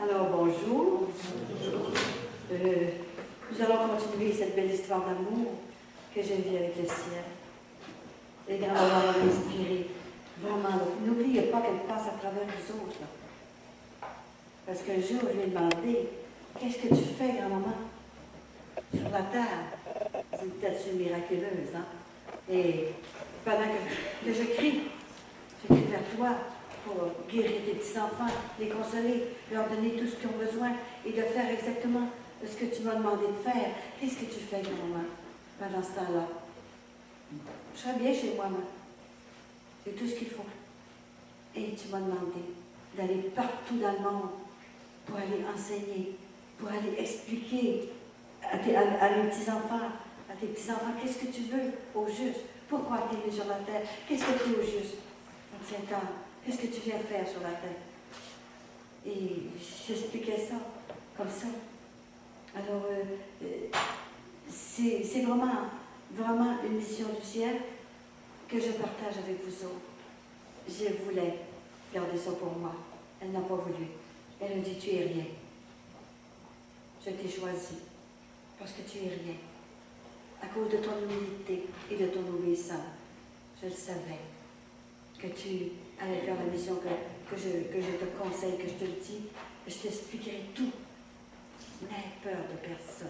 Alors, bonjour. Nous allons continuer cette belle histoire d'amour que j'ai vue avec le ciel. Les grands-mamans vont m'inspirer. Vraiment, n'oubliez pas qu'elle passe à travers nous autres. Là. Parce qu'un jour, je lui ai demandé, qu'est-ce que tu fais, grand-maman, sur la terre? C'est une statue miraculeuse, hein? Et pendant que j'écris vers toi pour guérir tes petits-enfants, les consoler, leur donner tout ce qu'ils ont besoin et de faire exactement ce que tu m'as demandé de faire. Qu'est-ce que tu fais, grand-maman, pendant ce temps-là? Je serais bien chez moi, moi. J'ai tout ce qu'il faut. Et tu m'as demandé d'aller partout dans le monde pour aller enseigner, pour aller expliquer à mes petits-enfants, qu'est-ce que tu veux au juste? Pourquoi tu es venu sur la terre? Qu'est-ce que tu es au juste? 25 ans. Qu'est-ce que tu viens faire sur la terre? Et j'expliquais ça, comme ça. Alors, c'est vraiment une mission du ciel que je partage avec vous autres. Je voulais garder ça pour moi. Elle n'a pas voulu. Elle a dit, tu es rien. Je t'ai choisi parce que tu es rien. À cause de ton humilité et de ton obéissance, je le savais que tu allais faire la mission que je te conseille, que je te le dis. Je t'expliquerai tout. N'aie peur de personne.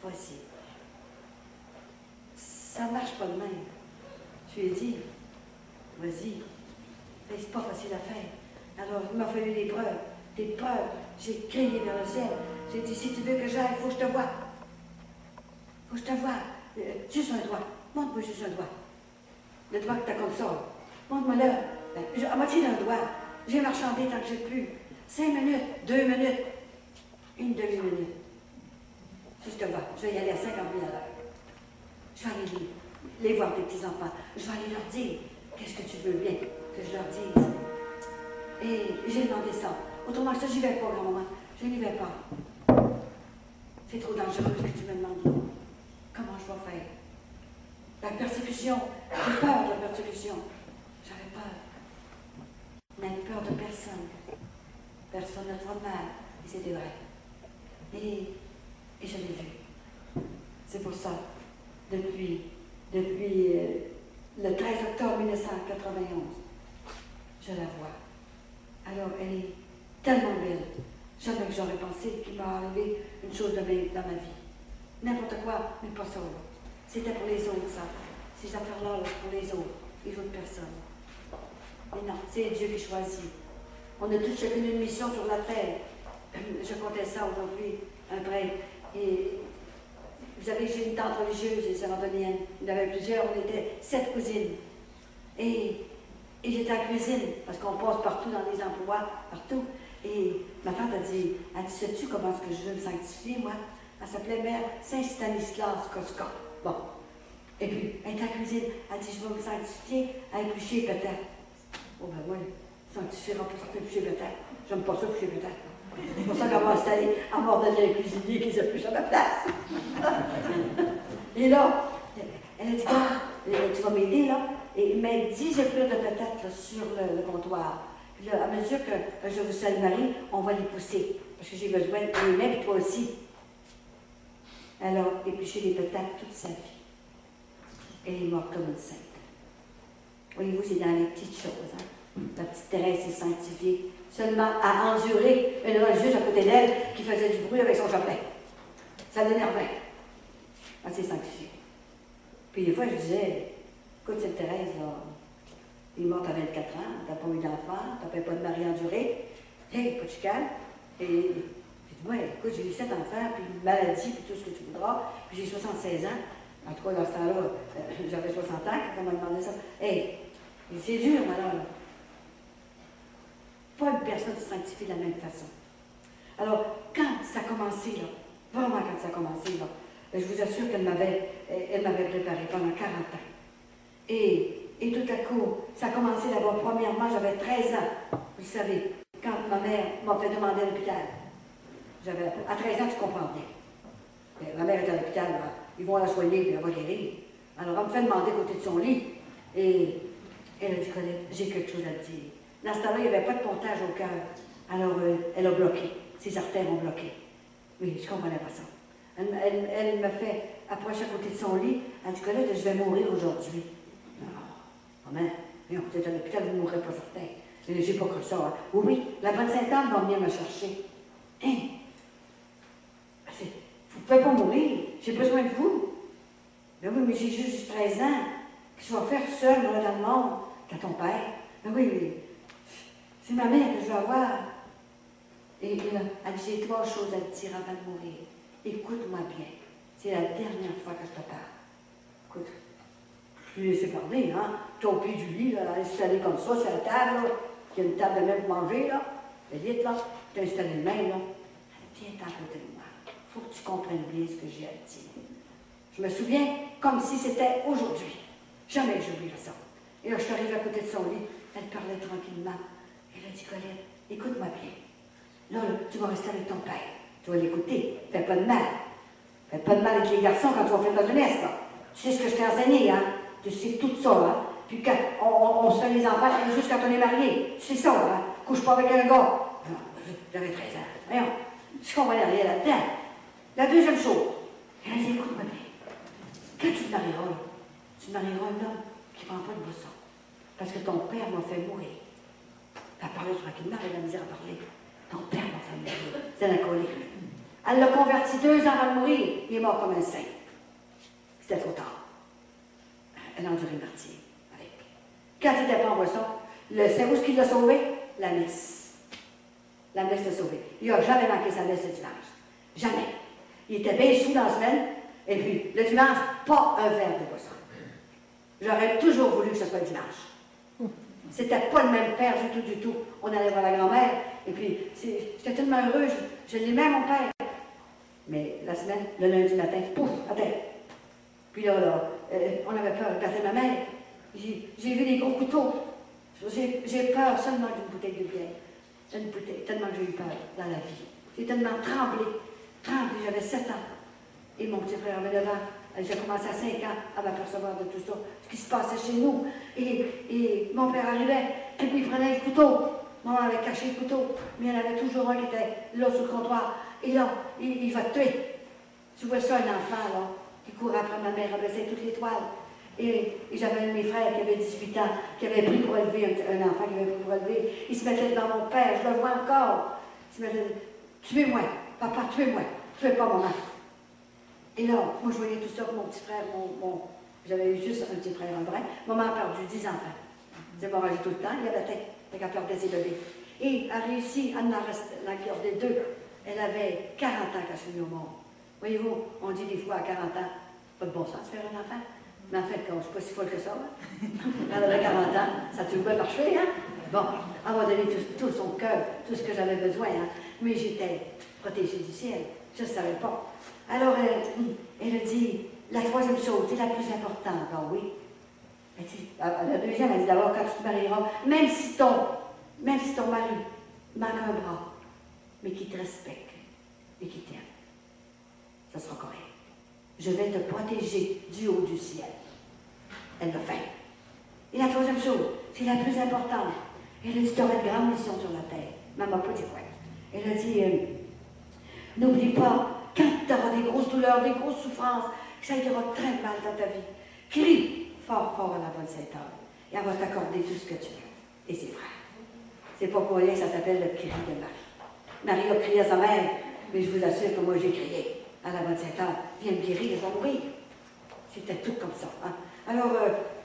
Voici. Ça ne marche pas de même. Je lui ai dit, vas-y. C'est pas facile à faire. Alors, il m'a fallu des preuves. J'ai crié vers le ciel. J'ai dit, si tu veux que j'aille, il faut que je te voie. Il faut que je te voie. Juste un doigt. Montre-moi juste un doigt. Le doigt que tu as comme ça. Montre-moi-le. À moitié d'un doigt. J'ai marchandé tant que j'ai pu. 5 minutes, 2 minutes, une demi-minute. Si je te vois, je vais y aller à 50 000 à l'heure. Je vais aller les voir, tes petits-enfants. Je vais aller leur dire qu'est-ce que tu veux bien que je leur dise. Et j'ai demandé ça. Autrement que ça, j'y vais pas, grand-maman. Je n'y vais pas. C'est trop dangereux ce que tu me demandes là. Comment je vais faire? La persécution. J'ai peur de la persécution. J'avais peur. N'avais peur de personne. Personne ne fera de mal. Et c'était vrai. Et je l'ai vu. C'est pour ça, depuis le 13 octobre 1991, je la vois. Alors, elle est tellement belle. Jamais que j'aurais pensé qu'il m'est arrivé une chose de même dans ma vie. N'importe quoi, mais pas ça. C'était pour les autres, ça. Ces affaires-là, c'est pour les autres personnes. Mais non, c'est Dieu qui choisit. On a tous chacune une mission sur la terre. Je comptais ça aujourd'hui, un prêtre. Et vous savez, j'ai une tante religieuse, et sérontonienne. Il y en avait plusieurs, on était 7 cousines. Et j'étais à la cuisine, parce qu'on passe partout dans les emplois, partout. Et ma tante a dit, sais-tu comment est-ce que je veux me sanctifier, moi? Elle s'appelait Mère Saint-Stanislas Koska. Bon. Et puis, elle était à la cuisine, elle dit, je vais me sanctifier à éplucher peut-être. Oh ben oui, sanctifiera pour certains éplucher peut-être. J'aime pas ça, éplucher peut-être. C'est pour ça qu'on va installer à Mordonnier un cuisinier qui s'épluche à ma place. Et là, elle a dit, tu vas m'aider, là? Et elle m'a dit, j'ai plus de patates là, sur le comptoir. Puis là, à mesure que je vous salue Marie, on va les pousser. Parce que j'ai besoin de les mettre, puis toi aussi. Alors, éplucher les patates toute sa vie. Elle est morte comme une sainte. Voyez-vous, c'est dans les petites choses. Hein? La petite Thérèse s'est sanctifiée seulement à endurer une religieuse à côté d'elle qui faisait du bruit avec son chapelet. Ça l'énervait. Elle s'est sanctifiée. Puis des fois, je disais, écoute, cette Thérèse, là, elle est morte à 24 ans, t'as pas eu d'enfant, t'as pas de mari enduré. Hey, pas de chicane. Et j'ai dit, ouais, écoute, j'ai eu 7 enfants, puis une maladie, puis tout ce que tu voudras, puis j'ai 76 ans. En tout cas, dans ce temps-là, j'avais 60 ans quand on m'a demandé ça. Hey, c'est dur, alors, là. Pas une personne se sanctifie de la même façon. Alors, quand ça a commencé, là, vraiment quand ça a commencé, là, je vous assure qu'elle m'avait préparé pendant 40 ans. Et tout à coup, ça a commencé d'abord, premièrement, j'avais 13 ans, vous savez, quand ma mère m'a fait demander à l'hôpital. À 13 ans, tu comprends bien. Ma mère est à l'hôpital, ils vont la soigner, puis elle va guérir. Alors, elle me fait demander à côté de son lit, et elle a dit, Colette, j'ai quelque chose à te dire. Dans ce temps-là, il n'y avait pas de pontage au cœur. Alors, elle a bloqué. Ses artères ont bloqué. Oui, je ne comprenais pas ça. Elle me fait approcher à côté de son lit. Elle dit, Colette, je vais mourir aujourd'hui. Maman, peut-être à l'hôpital, vous ne mourrez pas certain. J'ai pas cru ça. Hein. Oui, oui, la bonne Sainte-Anne va venir me chercher. Hein? Vous ne pouvez pas mourir. J'ai besoin de vous. Ben oui, mais j'ai juste 13 ans. Qu'est-ce que tu vas faire seul dans le monde? T'as ton père. Ben oui, mais c'est ma mère que je vais avoir. Et là, elle dit, j'ai 3 choses à te dire avant de mourir. Écoute-moi bien. C'est la dernière fois que je te parle. Écoute, je lui ai laissé parler, hein. T'es au pied du lit, là, installé comme ça, sur la table, là. Il y a une table de même pour manger, là. Vite, là. T'as installé le même, là. Elle dit, viens à côté de moi. Faut que tu comprennes bien ce que j'ai à te dire. Je me souviens comme si c'était aujourd'hui. Jamais j'oublierai ça. Et là, je suis arrivée à côté de son lit. Elle parlait tranquillement. Elle a dit, Colette, écoute-moi bien. Là, tu vas rester avec ton père. Tu vas l'écouter. Fais pas de mal. Fais pas de mal avec les garçons quand tu vas faire ta jeunesse, là. Tu sais ce que je t'ai enseigné, hein? Tu sais tout ça, hein? Puis quand on se fait les enfants, c'est juste quand on est marié. Tu sais ça, hein? Couche pas avec un gars. J'avais 13 ans. Voyons, je comprenais rien là-dedans. La deuxième chose, elle a dit, écoute-moi bien. Quand tu te marieras, tu marieras un homme qui ne prend pas de boisson. Parce que ton père m'a fait mourir. Elle parlait tranquillement, elle a la misère à parler. Ton père m'a fait mourir. C'est un alcoolique. Elle l'a converti 2 ans avant de mourir. Il est mort comme un saint. C'était trop tard. Elle a enduré le martyr. Quand il n'était pas en boisson, le saint, où est-ce qu'il l'a sauvé? La messe. La messe l'a sauvé. Il n'a jamais manqué sa messe le dimanche. Jamais. Il était bien sous dans la semaine, et puis le dimanche, pas un verre de boisson. J'aurais toujours voulu que ce soit le dimanche. C'était pas le même père du tout. On allait voir la grand-mère, et puis j'étais tellement heureuse, je l'aimais mon père. Mais la semaine, le lundi matin, pouf, à terre. Puis là, on avait peur de perdre ma mère. J'ai vu les gros couteaux. J'ai peur seulement d'une bouteille de bière. Une bouteille, tellement que j'ai eu peur dans la vie. J'ai tellement tremblé, j'avais 7 ans. Et mon petit frère avait 9 ans. J'ai commencé à 5 ans à m'apercevoir de tout ça, ce qui se passait chez nous. Et mon père arrivait, et puis il prenait le couteau. Maman avait caché le couteau, mais il y en avait toujours un qui était là sur le comptoir. Et là, il va te tuer. Tu vois ça, un enfant, là, qui courait après ma mère, abaissait toutes les toiles. Et j'avais un de mes frères qui avait 18 ans, qui avait pris pour élever un enfant qui avait pris pour élever. Il se mettait devant mon père, je le vois encore. Il se mettait, tuez-moi, papa, tuez-moi, tuez pas maman. Et là, moi je voyais tout ça, mon petit frère, j'avais eu juste un petit frère, un brin. Maman a perdu 10 enfants. C'est mangé tout le temps, il avait tête, elle perdait ses bébés. Et elle a réussi à en garder 2. Elle avait 40 ans quand je suis venue au monde. Voyez-vous, on dit des fois à 40 ans, pas de bon sens de faire un enfant. Mais en fait, je ne suis pas si folle que ça. Hein? Elle avait 40 ans, ça a toujours bien marché. Hein? Bon, elle m'a donné tout son cœur, tout ce que j'avais besoin. Hein? Mais j'étais protégée du ciel. Je ne savais pas. Alors, elle a dit, la 3e chose, c'est la plus importante. Ah oui. Elle dit, la deuxième, elle dit d'abord, quand tu te marieras, même si ton mari manque un bras, mais qui te respecte et qui t'aime, ça sera correct. Je vais te protéger du haut du ciel. Elle l'a fait. Et la 3e chose, c'est la plus importante. Elle a dit, tu auras de grandes missions sur la terre. Mais elle m'a pas dit quoi. Elle a dit, n'oublie pas, quand tu auras des grosses douleurs, des grosses souffrances, que ça ira très mal dans ta vie, crie fort, fort à la bonne Sainte-Anne. Et elle va t'accorder tout ce que tu veux. Et c'est vrai. C'est pas pour rien que ça s'appelle le cri de Marie. Marie a crié à sa mère, mais je vous assure que moi j'ai crié à la bonne Sainte-Anne, viens me guérir, je vais mourir. C'était tout comme ça. Hein. Alors,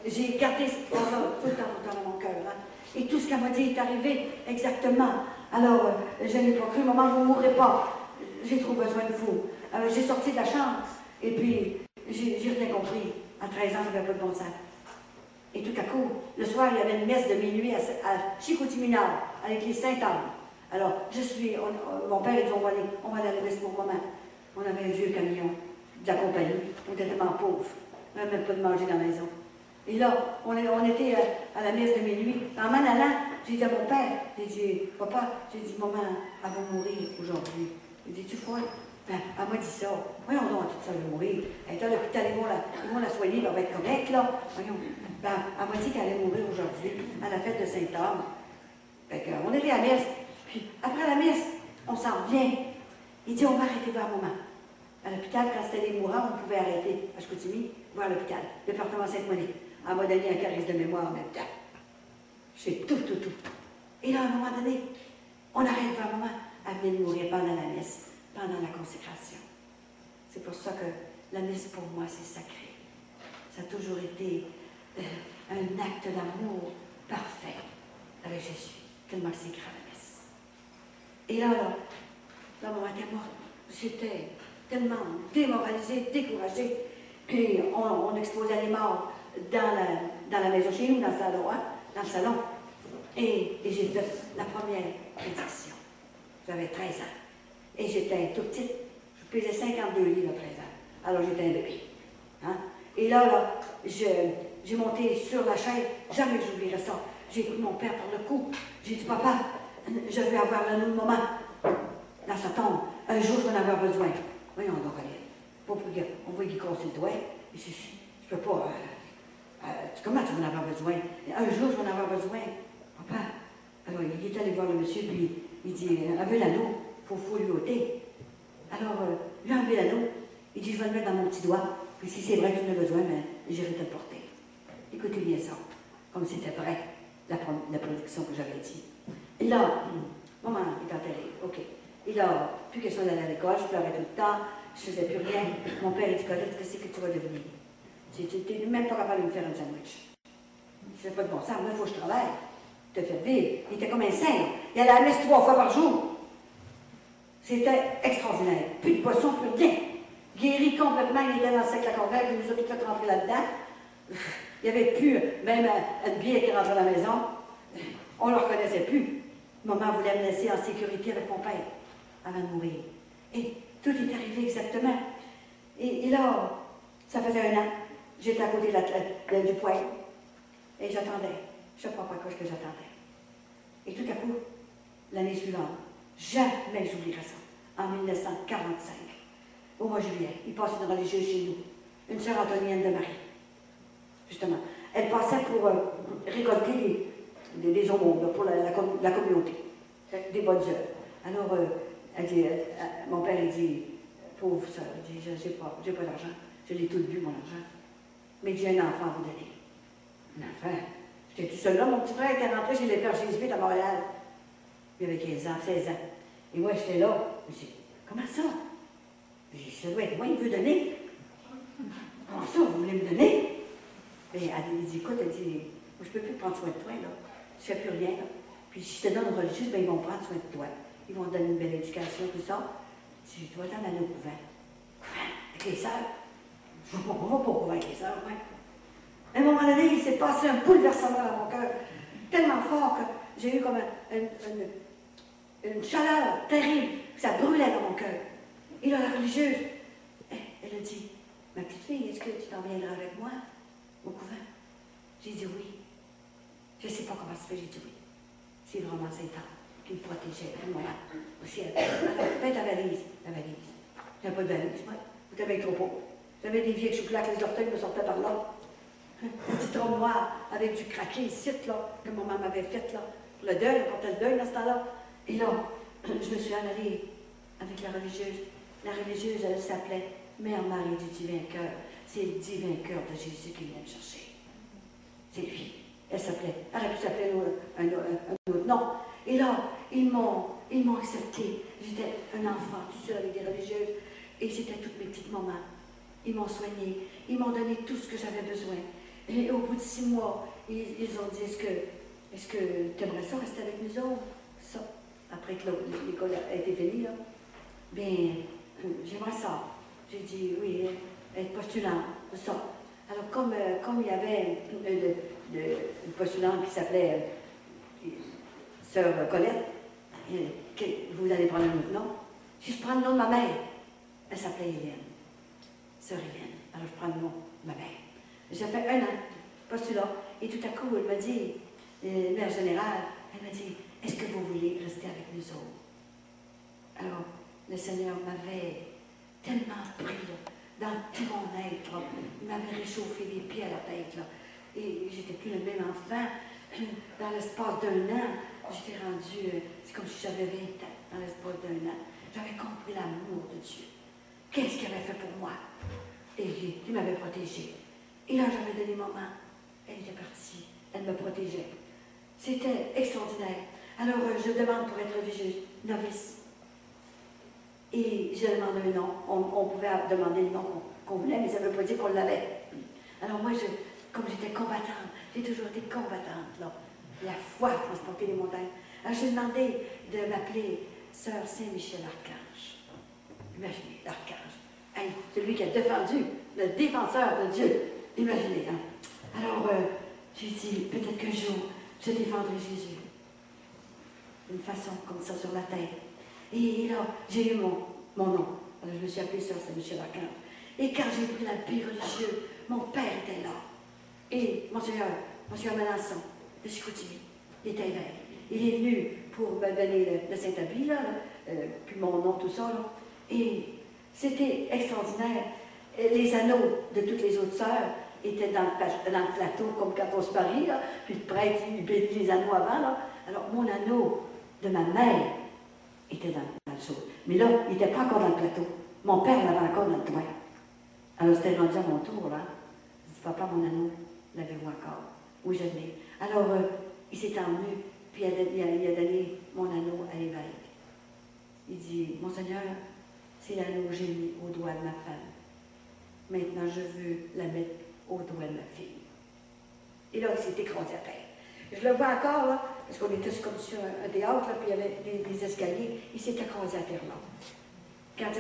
j'ai gardé tout le temps dans mon cœur. Hein. Et tout ce qu'elle m'a dit est arrivé exactement. Alors, je n'ai pas cru, maman, vous ne mourrez pas. J'ai trop besoin de vous. J'ai sorti de la chambre, et puis j'ai rien compris. À 13 ans, je n'avais pas de bon sens. Et tout à coup, le soir, il y avait une messe de minuit à Chicoutimi-Nord, avec les Saintes-Annes. Alors, mon père, il dit, on va aller à la messe pour maman. On avait un vieux camion de la compagnie. On était tellement pauvres. On n'avait même pas de manger dans la maison. Et là, on était à la messe de minuit. En m'en allant, j'ai dit à mon père, j'ai dit, papa, j'ai dit, maman, elle va mourir aujourd'hui. Il dit, tu crois? Ben, elle m'a dit ça. Voyons donc, toute seule mourir. Elle est à l'hôpital, ils vont la soigner, elle va être correcte, là. Voyons. Ben, elle m'a dit qu'elle allait mourir aujourd'hui, à la fête de Saint-Anne. Fait qu'on était à la messe. Puis, après la messe, on s'en revient. Il dit, on va arrêter voir maman. À l'hôpital, quand c'était les mourants, on pouvait arrêter à Chicoutimi, voir l'hôpital, département Sainte-Marie. Elle m'a donné un charisme de mémoire en même temps. J'ai tout. Et là, à un moment donné, on arrête de voir maman. Elle venait de mourir pendant la messe, pendant la consécration. C'est pour ça que la messe, pour moi, c'est sacré. Ça a toujours été un acte d'amour parfait avec Jésus, tellement que c'est grand la messe. Et là, maman était morte. J'étais tellement démoralisée, découragée. Et on exposait les morts dans la maison chez nous, dans le salon. Et j'ai fait la première prédiction. J'avais 13 ans. Et j'étais tout petite. Je pesais 52 livres à 13 ans. Alors j'étais un bébé. Hein? Et là, j'ai monté sur la chaise. Jamais j'oublierai ça. J'ai pris mon père par le cou. J'ai dit, papa, je vais avoir l'anneau de maman dans sa tombe. Un jour, je vais en avoir besoin. Voyons donc, allez. On voit qu'il casse le doigt. Et je peux pas. Comment tu vas en avoir besoin? Un jour, je vais en avoir besoin. Papa. Alors, il est allé voir le monsieur, puis il dit, enlevez l'anneau, il faut lui ôter. Alors, lui a enlevé l'anneau. Il dit, je vais le mettre dans mon petit doigt. Puis si c'est vrai que tu en as besoin, ben, j'irai te le porter. Écoutez bien ça, comme c'était vrai, la prédiction que j'avais dit. Et là, maman est enterrée, ok. Et là, plus question d'aller à l'école, je pleurais tout le temps, je ne faisais plus rien. Mon père, il dit, Colette, qu'est-ce que tu vas devenir? Tu n'es même pas capable de me faire un sandwich. C'est pas de bon sens, moi, il faut que je travaille. Te faire vivre. Il était comme un saint. Il allait à la messe 3 fois par jour. C'était extraordinaire. Plus de poisson, plus de rien. Guéri complètement, il était dans le cercle à convaincre, il nous a tout fait rentrer là-dedans. Il n'y avait plus, même un billet qui rentrait à la maison. On ne le reconnaissait plus. Maman voulait me laisser en sécurité avec mon père avant de mourir. Et tout est arrivé exactement. Et là, ça faisait 1 an. J'étais à côté du poêle. Et j'attendais. Je ne sais pas quoi que j'attendais. Et tout à coup, l'année suivante, jamais j'oublierai ça, en 1945, au mois de juillet, il passait une religieuse chez nous, une sœur Antonienne de Marie, justement. Elle passait pour récolter des aumônes pour la communauté, des bonnes œuvres. Alors, elle dit, mon père, il dit, pauvre sœur, il dit, j'ai pas d'argent, je l'ai tout bu, mon argent, mais j'ai un enfant à vous donner. Un enfant? J'étais tout seul là, mon petit frère était rentré chez les pères jésuites à Montréal. Il avait 15 ans, 16 ans. Et moi, j'étais là. Je me suis dit, comment ça? J'ai dit, ça doit être moi, il veut donner. Comment ça, vous voulez me donner? Et elle dit, écoute, elle dit, moi, je ne peux plus prendre soin de toi, là. Tu ne fais plus rien, là. Puis si je te donne religieuse, ben, ils vont prendre soin de toi. Ils vont te donner une belle éducation, tout ça. Tu dois t'en aller au couvent. Couvent? Avec les sœurs? On ne va pas au couvent avec les sœurs, ouais. À un moment donné, il s'est passé un bouleversement dans mon cœur, tellement fort que j'ai eu comme une chaleur terrible, ça brûlait dans mon cœur. Et là, la religieuse, elle a dit, ma petite fille, est-ce que tu t'en viendras avec moi au couvent? J'ai dit oui. Je ne sais pas comment ça se fait, j'ai dit oui. C'est vraiment Saint-Anne qui me protégeait, moi, au ciel. Alors, fais ta valise. La valise. J'ai pas de valise, moi. Vous avez trop beau. J'avais des vieilles chocolats que les orteils me sortaient par là. Un petit trou noir avec du craqué ici, là, que maman m'avait fait, là. Pour le deuil, on portait le deuil dans ce temps-là. Et là, je me suis en allée avec la religieuse. La religieuse, elle s'appelait Mère Marie du Divin Cœur. C'est le divin cœur de Jésus qui vient me chercher. C'est lui. Elle s'appelait. Elle aurait pu s'appeler un autre nom. Et là, ils m'ont accepté. J'étais un enfant tout seul avec des religieuses. Et c'était toutes mes petites mamans. Ils m'ont soigné. Ils m'ont donné tout ce que j'avais besoin. Et au bout de 6 mois, ils ont dit, est-ce que tu aimerais ça rester avec nous autres? Ça, après que l'école a été finie, là. Bien, j'aimerais ça. J'ai dit, oui, être postulant, ça. Alors, comme il y avait une postulante qui s'appelait Sœur Colette, vous allez prendre un autre nom. Si je prends le nom de ma mère, elle s'appelait Hélène. Sœur Hélène. Alors, je prends le nom de ma mère. J'ai fait 1 an, postulat, et tout à coup, elle m'a dit, mère générale, elle m'a dit, est-ce que vous voulez rester avec nous autres? Alors, le Seigneur m'avait tellement pris, là, dans tout mon être, là. Il m'avait réchauffé les pieds à la tête, là. Et j'étais plus le même enfant. Dans l'espace d'1 an, j'étais rendue, c'est comme si j'avais 20 ans, dans l'espace d'un an. J'avais compris l'amour de Dieu. Qu'est-ce qu'il avait fait pour moi? Et il m'avait protégée. Et là, j'avais donné maman. Elle était partie. Elle me protégeait. C'était extraordinaire. Alors, je demande pour être religieuse, novice. Et je demande un nom. On pouvait demander le nom qu'on voulait, mais ça ne veut pas dire qu'on l'avait. Alors moi, comme j'étais combattante, j'ai toujours été combattante, là. La foi à transporter les montagnes. Alors j'ai demandé de m'appeler Sœur Saint-Michel-Archange. Imaginez, l'archange. Hey, celui qui a défendu, le défenseur de Dieu. Imaginez, hein. Alors, j'ai dit, peut-être qu'un jour, je défendrai Jésus. D'une façon comme ça sur la tête. Et là, j'ai eu mon nom. Alors, je me suis appelée Sœur Saint-Michel-Archange. Et quand j'ai pris l'habit religieux, mon père était là. Et Monseigneur Melançon, de Chicoutimi, il était évêque. Il est venu pour me donner le Saint-Habit, là, puis mon nom, tout ça. Là. Et c'était extraordinaire. Les anneaux de toutes les autres sœurs étaient dans le plateau, comme quand on se marie, là, puis le prêtre, il bénit les anneaux avant. Là. Alors, mon anneau de ma mère était dans le chose. Mais là, il n'était pas encore dans le plateau. Mon père l'avait encore dans le toit. Alors, c'était rendu à mon tour, là. Je dis, papa, mon anneau, l'avez-vous encore? Oui, je l'ai. Alors, il s'est emmené, puis il a donné mon anneau à l'évêque. Il dit, Monseigneur, c'est l'anneau que j'ai mis au doigt de ma femme. Maintenant, je veux la mettre au doigt de ma fille. Et là, il s'est écrasé à terre. Je le vois encore, là, parce qu'on était comme sur un théâtre, là, puis il y avait des escaliers. Il s'est écrasé à terre, là. Quand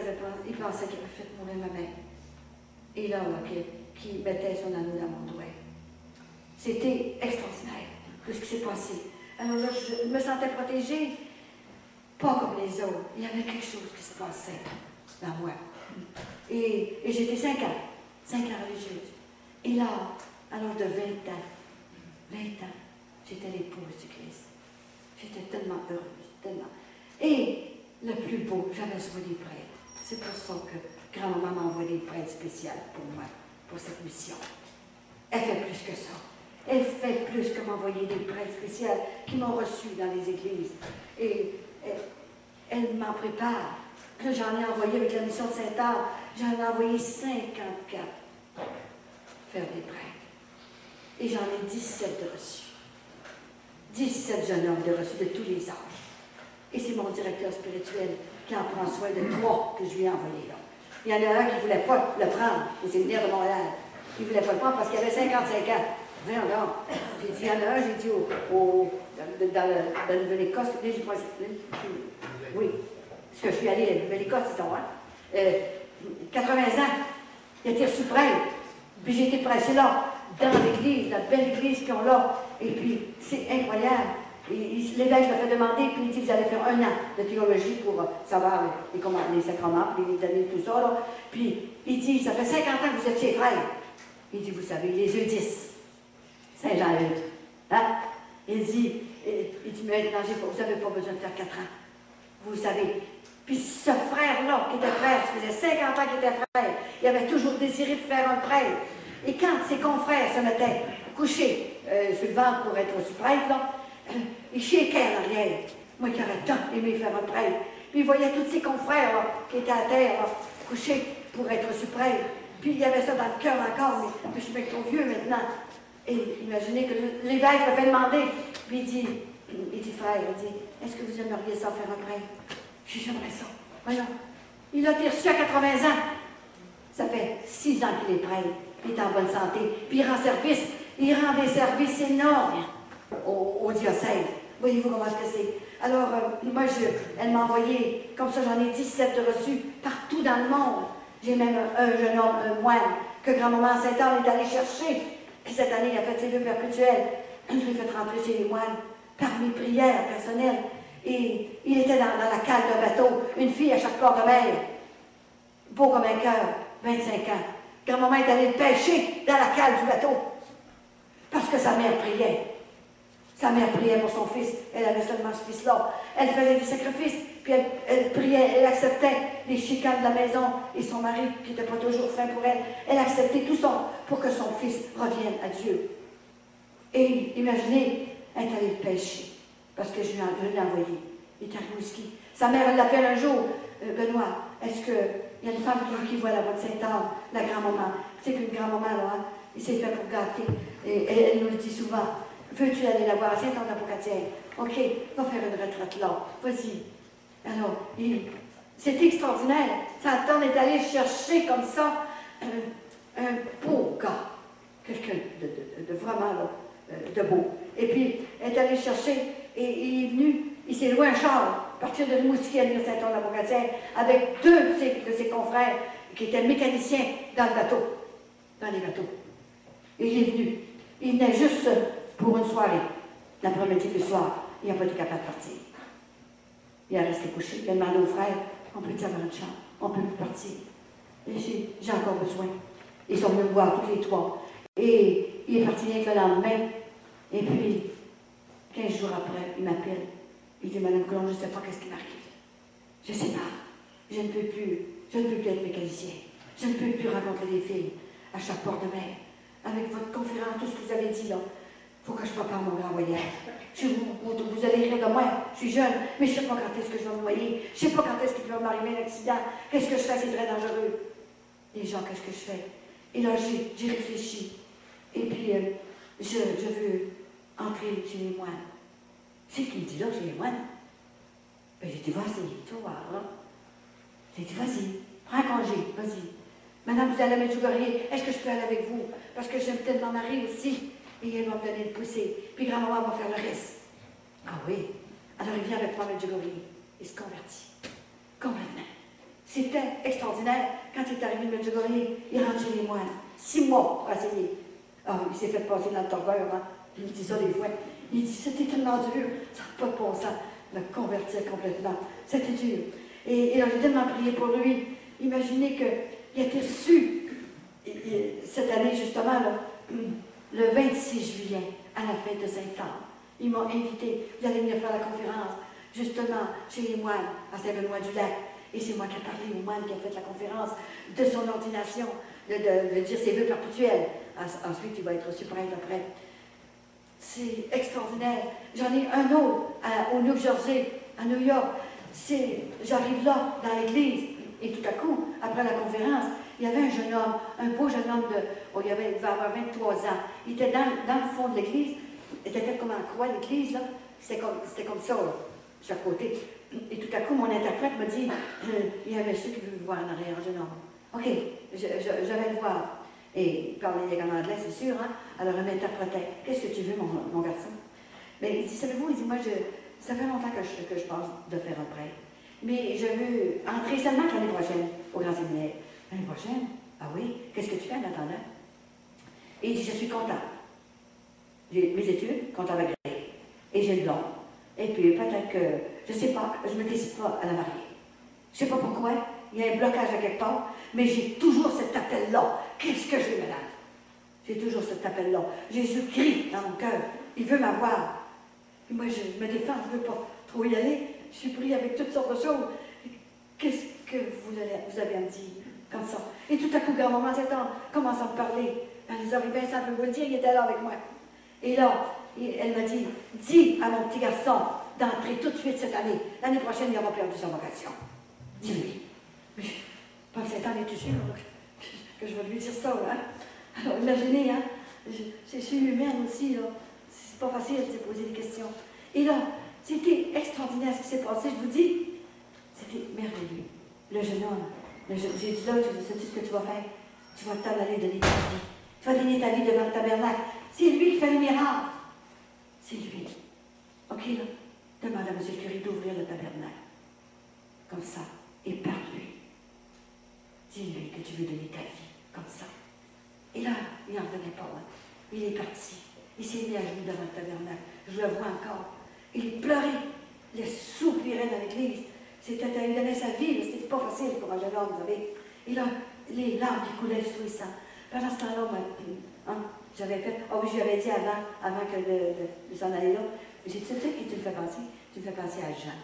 il pensait qu'il avait fait mourir ma mère. Et là, qui mettait son anneau dans mon doigt. C'était extraordinaire, tout ce qui s'est passé. Alors là, je me sentais protégée, pas comme les autres. Il y avait quelque chose qui se passait dans moi. Et j'étais 5 ans religieuse. Et là, à l'âge de 20 ans, j'étais l'épouse du Christ. J'étais tellement heureuse, tellement. Et le plus beau, j'avais besoin des prêtres. C'est pour ça que grand-maman m'a envoyé des prêtres spéciaux pour moi, pour cette mission. Elle fait plus que ça. Elle fait plus que m'envoyer des prêtres spéciaux qui m'ont reçu dans les églises. Et elle m'en prépare. Là, j'en ai envoyé avec la mission de Saint-Anne, j'en ai envoyé 54 faire des prêtres. Et j'en ai 17 de reçus. 17 jeunes hommes de reçus de tous les âges. Et c'est mon directeur spirituel qui en prend soin de 3 que je lui ai envoyés là. Il y en a un qui ne voulait pas le prendre au séminaire de Montréal. Il ne voulait pas le prendre parce qu'il avait 55 ans. Voyons donc. J'ai dit, il y en a un, j'ai dit dans la Nouvelle-Écosse, oui, parce que je suis allée à la Nouvelle-Écosse, c'est ça, 80 ans, il était suprême. Puis j'ai été prêché là, dans l'église, la belle église qu'ils ont là. Et puis, c'est incroyable. L'évêque m'a fait demander, puis il dit, vous allez faire 1 an de théologie pour savoir les sacrements, les donner, tout ça. Là. Puis il dit, ça fait 50 ans que vous êtes chez frère. Il dit, vous savez, les Eudis, Saint-Jean-Eudes. Hein? Il dit, maintenant, vous n'avez pas besoin de faire 4 ans. Vous savez. Puis ce frère-là, qui était frère, ça faisait 50 ans qu'il était frère, il avait toujours désiré faire un prêtre. Et quand ses confrères se mettaient couchés sur le ventre pour être sous-prêtre, là, il chéquait en arrière. Moi qui aurais tant aimé faire un prêtre. Puis il voyait tous ses confrères là, qui étaient à terre, là, couchés pour être sous-prêtre. Puis il y avait ça dans le cœur encore, mais je suis bien trop vieux maintenant. Et imaginez que l'évêque m'a fait demander. Puis il dit, frère, est-ce que vous aimeriez ça faire un prêtre? Je dis, j'aimerais ça. Voyons. Il a été reçu à 80 ans. Ça fait 6 ans qu'il est prêtre. Il est en bonne santé. Puis il rend service. Il rend des services énormes au diocèse. Voyez-vous comment est-ce que c'est? Alors, moi, elle m'a envoyé, comme ça, j'en ai 17 de reçus partout dans le monde. J'ai même un jeune homme, un moine, que grand-maman Saint-Anne est allée chercher. Puis cette année, il a fait ses vœux perpétuels. Je l'ai fait rentrer chez les moines par mes prières personnelles. Et il était dans la cale d'un bateau, une fille à chaque port de mer. Beau comme un cœur, 25 ans. Grand-maman est allée le pêcher dans la cale du bateau. Parce que sa mère priait. Sa mère priait pour son fils. Elle avait seulement ce fils-là. Elle faisait des sacrifices. Puis elle priait, elle acceptait les chicanes de la maison. Et son mari, qui n'était pas toujours fin pour elle, elle acceptait tout ça pour que son fils revienne à Dieu. Et imaginez, elle est allée le pêcher. parce que je l'ai envoyé. Il est à Rimouski. Sa mère, elle l'appelle un jour, Benoît, est-ce qu'il y a une femme qui voit la voix de Sainte-Anne, la grand-maman? Tu sais qu'une grand-maman, là, hein, il s'est fait pour gâter. Et elle nous le dit souvent. Veux-tu aller la voir à Sainte-Anne-de-la-Pocatière? OK, va faire une retraite là. Vas-y. Alors, c'est extraordinaire. Sainte-Anne est allée chercher comme ça un beau gars. Quelqu'un de vraiment là, de beau. Et puis, elle est allée chercher et il est venu, il s'est loué un char à partir de Rimouski à venir Sainte-Anne-de-la-Pocatière avec deux de ses confrères qui étaient mécaniciens dans le bateau, dans les bateaux. Et il est venu. Il venait juste pour une soirée, l'après-midi le soir. Il n'a pas été capable de partir. Il a resté couché. Il a demandé aux frères, on peut avoir une chambre, on peut plus partir. Et j'ai encore besoin. Ils sont venus me voir tous les trois. Et il est parti rien que le lendemain. Et puis, 15 jours après, il m'appelle. Il dit, Madame Coulon, je ne sais pas qu'est-ce qui m'arrive. Je sais pas. Je ne peux plus être mécanicien. Je ne peux plus rencontrer des filles à chaque port de mer. Avec votre conférence, tout ce que vous avez dit là, il faut que je prépare mon grand voyage. Vous allez rire de moi, je suis jeune, mais je ne sais pas quand est-ce que je vais me noyer. Je ne sais pas quand est-ce qu'il va m'arriver un accident. Qu'est-ce que je fais, c'est très dangereux. Les gens, qu'est-ce que je fais? Et là, j'ai réfléchi. Et puis, je veux entrer chez les moines. C'est qui me dit là, chez les moines? Ben, j'ai dit, vas-y, tu vas voir, là. J'ai dit, vas-y, prends un congé, vas-y. Madame, vous allez à Medjugorje, est-ce que je peux aller avec vous? Parce que j'aime tellement Marie aussi. Et elle va me donner le poussé. Puis grand-maman va faire le reste. Ah oui. Alors il vient avec moi à Medjugorje. Il se convertit. Complètement. C'était extraordinaire. Quand il est arrivé de Medjugorje, il rentre chez les moines. 6 mois pour essayer. Ah, il s'est fait passer dans le torpeur. Hein. Il me dit ça des fois. Il dit, c'était tellement dur. Ça n'a pas de bon sens. Me convertir complètement. C'était dur. Et alors j'ai tellement prié pour lui. Imaginez qu'il a été reçu cette année, justement, là, le 26 juillet, à la fête de Sainte-Anne. Ils m'ont invité. Vous allez venir faire la conférence, justement, chez les moines, à Saint-Benoît-du-Lac. Et c'est moi qui ai parlé aux moines qui a fait la conférence de son ordination, de dire ses vœux perpétuels. Ensuite, il va être aussi prêtre après. C'est extraordinaire. J'en ai un autre au New Jersey, à New York. J'arrive là, dans l'église, et tout à coup, après la conférence, il y avait un jeune homme, un beau jeune homme il devait avoir 23 ans. Il était dans le fond de l'église. C'était fait comme en croix, l'église, là. C'était comme ça, là, chaque côté. Et tout à coup, mon interprète m'a dit, il y a un monsieur qui veut vous voir en arrière, un jeune homme. OK, je vais le voir. Et il parlait en anglais, c'est sûr, hein? Alors il m'interprétait. Qu'est-ce que tu veux, mon garçon? Mais il dit, savez-vous, il dit, moi, ça fait longtemps que je pense de faire un prêtre. Mais je veux entrer seulement l'année prochaine au Grand Séminaire. L'année prochaine? Ah oui? Qu'est-ce que tu fais en attendant? Et il dit, je suis content. J'ai mes études, comptable agréé. Et j'ai le don. Et puis peut-être que, je ne sais pas, je ne me décide pas à la marier. Je ne sais pas pourquoi, il y a un blocage à quelque part, mais j'ai toujours cet appel-là. Qu'est-ce que j'ai, madame? J'ai toujours cet appel-là. Jésus crie dans mon cœur. Il veut m'avoir. Et moi, je me défends, je ne veux pas trop y aller. Je suis pris avec toutes sortes de choses. Qu'est-ce que vous avez à me dire comme ça? Et tout à coup, grand-maman Sainte-Anne commence à me parler. Elle les oreilles bien simples, vous le dire, il était là avec moi. Et là, elle m'a dit, dis à mon petit garçon d'entrer tout de suite cette année. L'année prochaine, il aura perdu sa vocation. Dis-lui. Mais Paul Sainte-Anne, es-tu sûr que je vais lui dire ça, hein? Alors, imaginez, hein? Je suis humaine aussi, là. C'est pas facile de se poser des questions. Et là, c'était extraordinaire ce qui s'est passé, je vous dis. C'était merveilleux. Le jeune homme, j'ai dit là, sais-tu ce que tu vas faire? Tu vas t'en aller donner ta vie. Tu vas donner ta vie devant le tabernacle. C'est lui qui fait les miracles. C'est lui. OK, là, demande à M. le curé d'ouvrir le tabernacle. Comme ça. Et parle-lui. Dis-lui que tu veux donner ta vie. Comme ça. Et là, il n'en revenait pas. Hein. Il est parti. Il s'est mis à genoux devant le tabernacle. Je le vois encore. Il pleurait. Il soupirait dans l'église. Il donnait sa vie. C'était pas facile pour un jeune homme, vous savez. Et là, les larmes qui coulaient sur les sangs. Pendant ce temps-là, j'avais fait. Ah oui, je lui avais dit avant que de s'en aller là. J'ai dit, tu sais qui tu me fais penser? Tu me fais penser à Jean,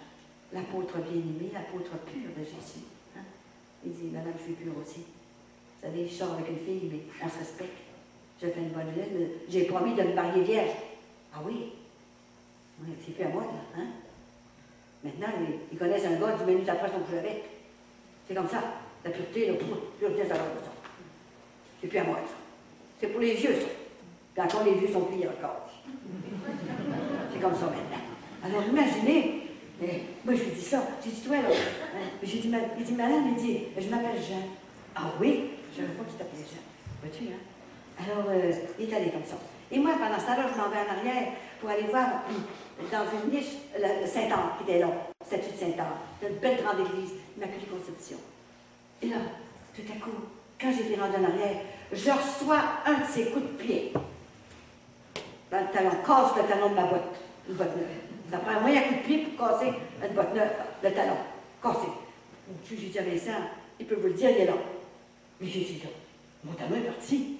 l'apôtre bien-aimé, l'apôtre pur de Jésus. Hein? Il dit, madame, je suis pure aussi. Vous savez, je sors avec une fille, mais on se respecte. Je fais une bonne lettre, mais j'ai promis de me marier vierge. Ah oui? Ouais, c'est plus à moi, là, hein? Maintenant, ils connaissent un gars, 10 minutes après, ils sont couchés avec. C'est comme ça. La pureté, la pureté, ça va comme ça. C'est plus à moi, ça. C'est pour les vieux, ça. Quand les vieux sont pliés encore. C'est comme ça maintenant. Alors, imaginez, moi je lui dis ça. J'ai dit, toi, là, j'ai dit, il dit, madame, il dit, je m'appelle Jean. Ah oui? Je ne savais pas que tu t'appelais Jean. Vois-tu, hein? Alors, il est allé comme ça. Et moi, pendant ce temps-là, je m'en vais en arrière pour aller voir dans une niche le Saint-Anne qui était là, statue de Saint-Anne, une belle grande église, Immaculée Conception. Et là, tout à coup, quand j'étais rendue en arrière, je reçois un de ses coups de pied dans le talon, casse le talon de ma botte, une botte neuve. Ça prend un moyen coup de pied pour casser une botte neuve, le talon, cassé. J'ai dit à Vincent, il peut vous le dire, il est là. Mais j'ai dit, là, mon talon est parti.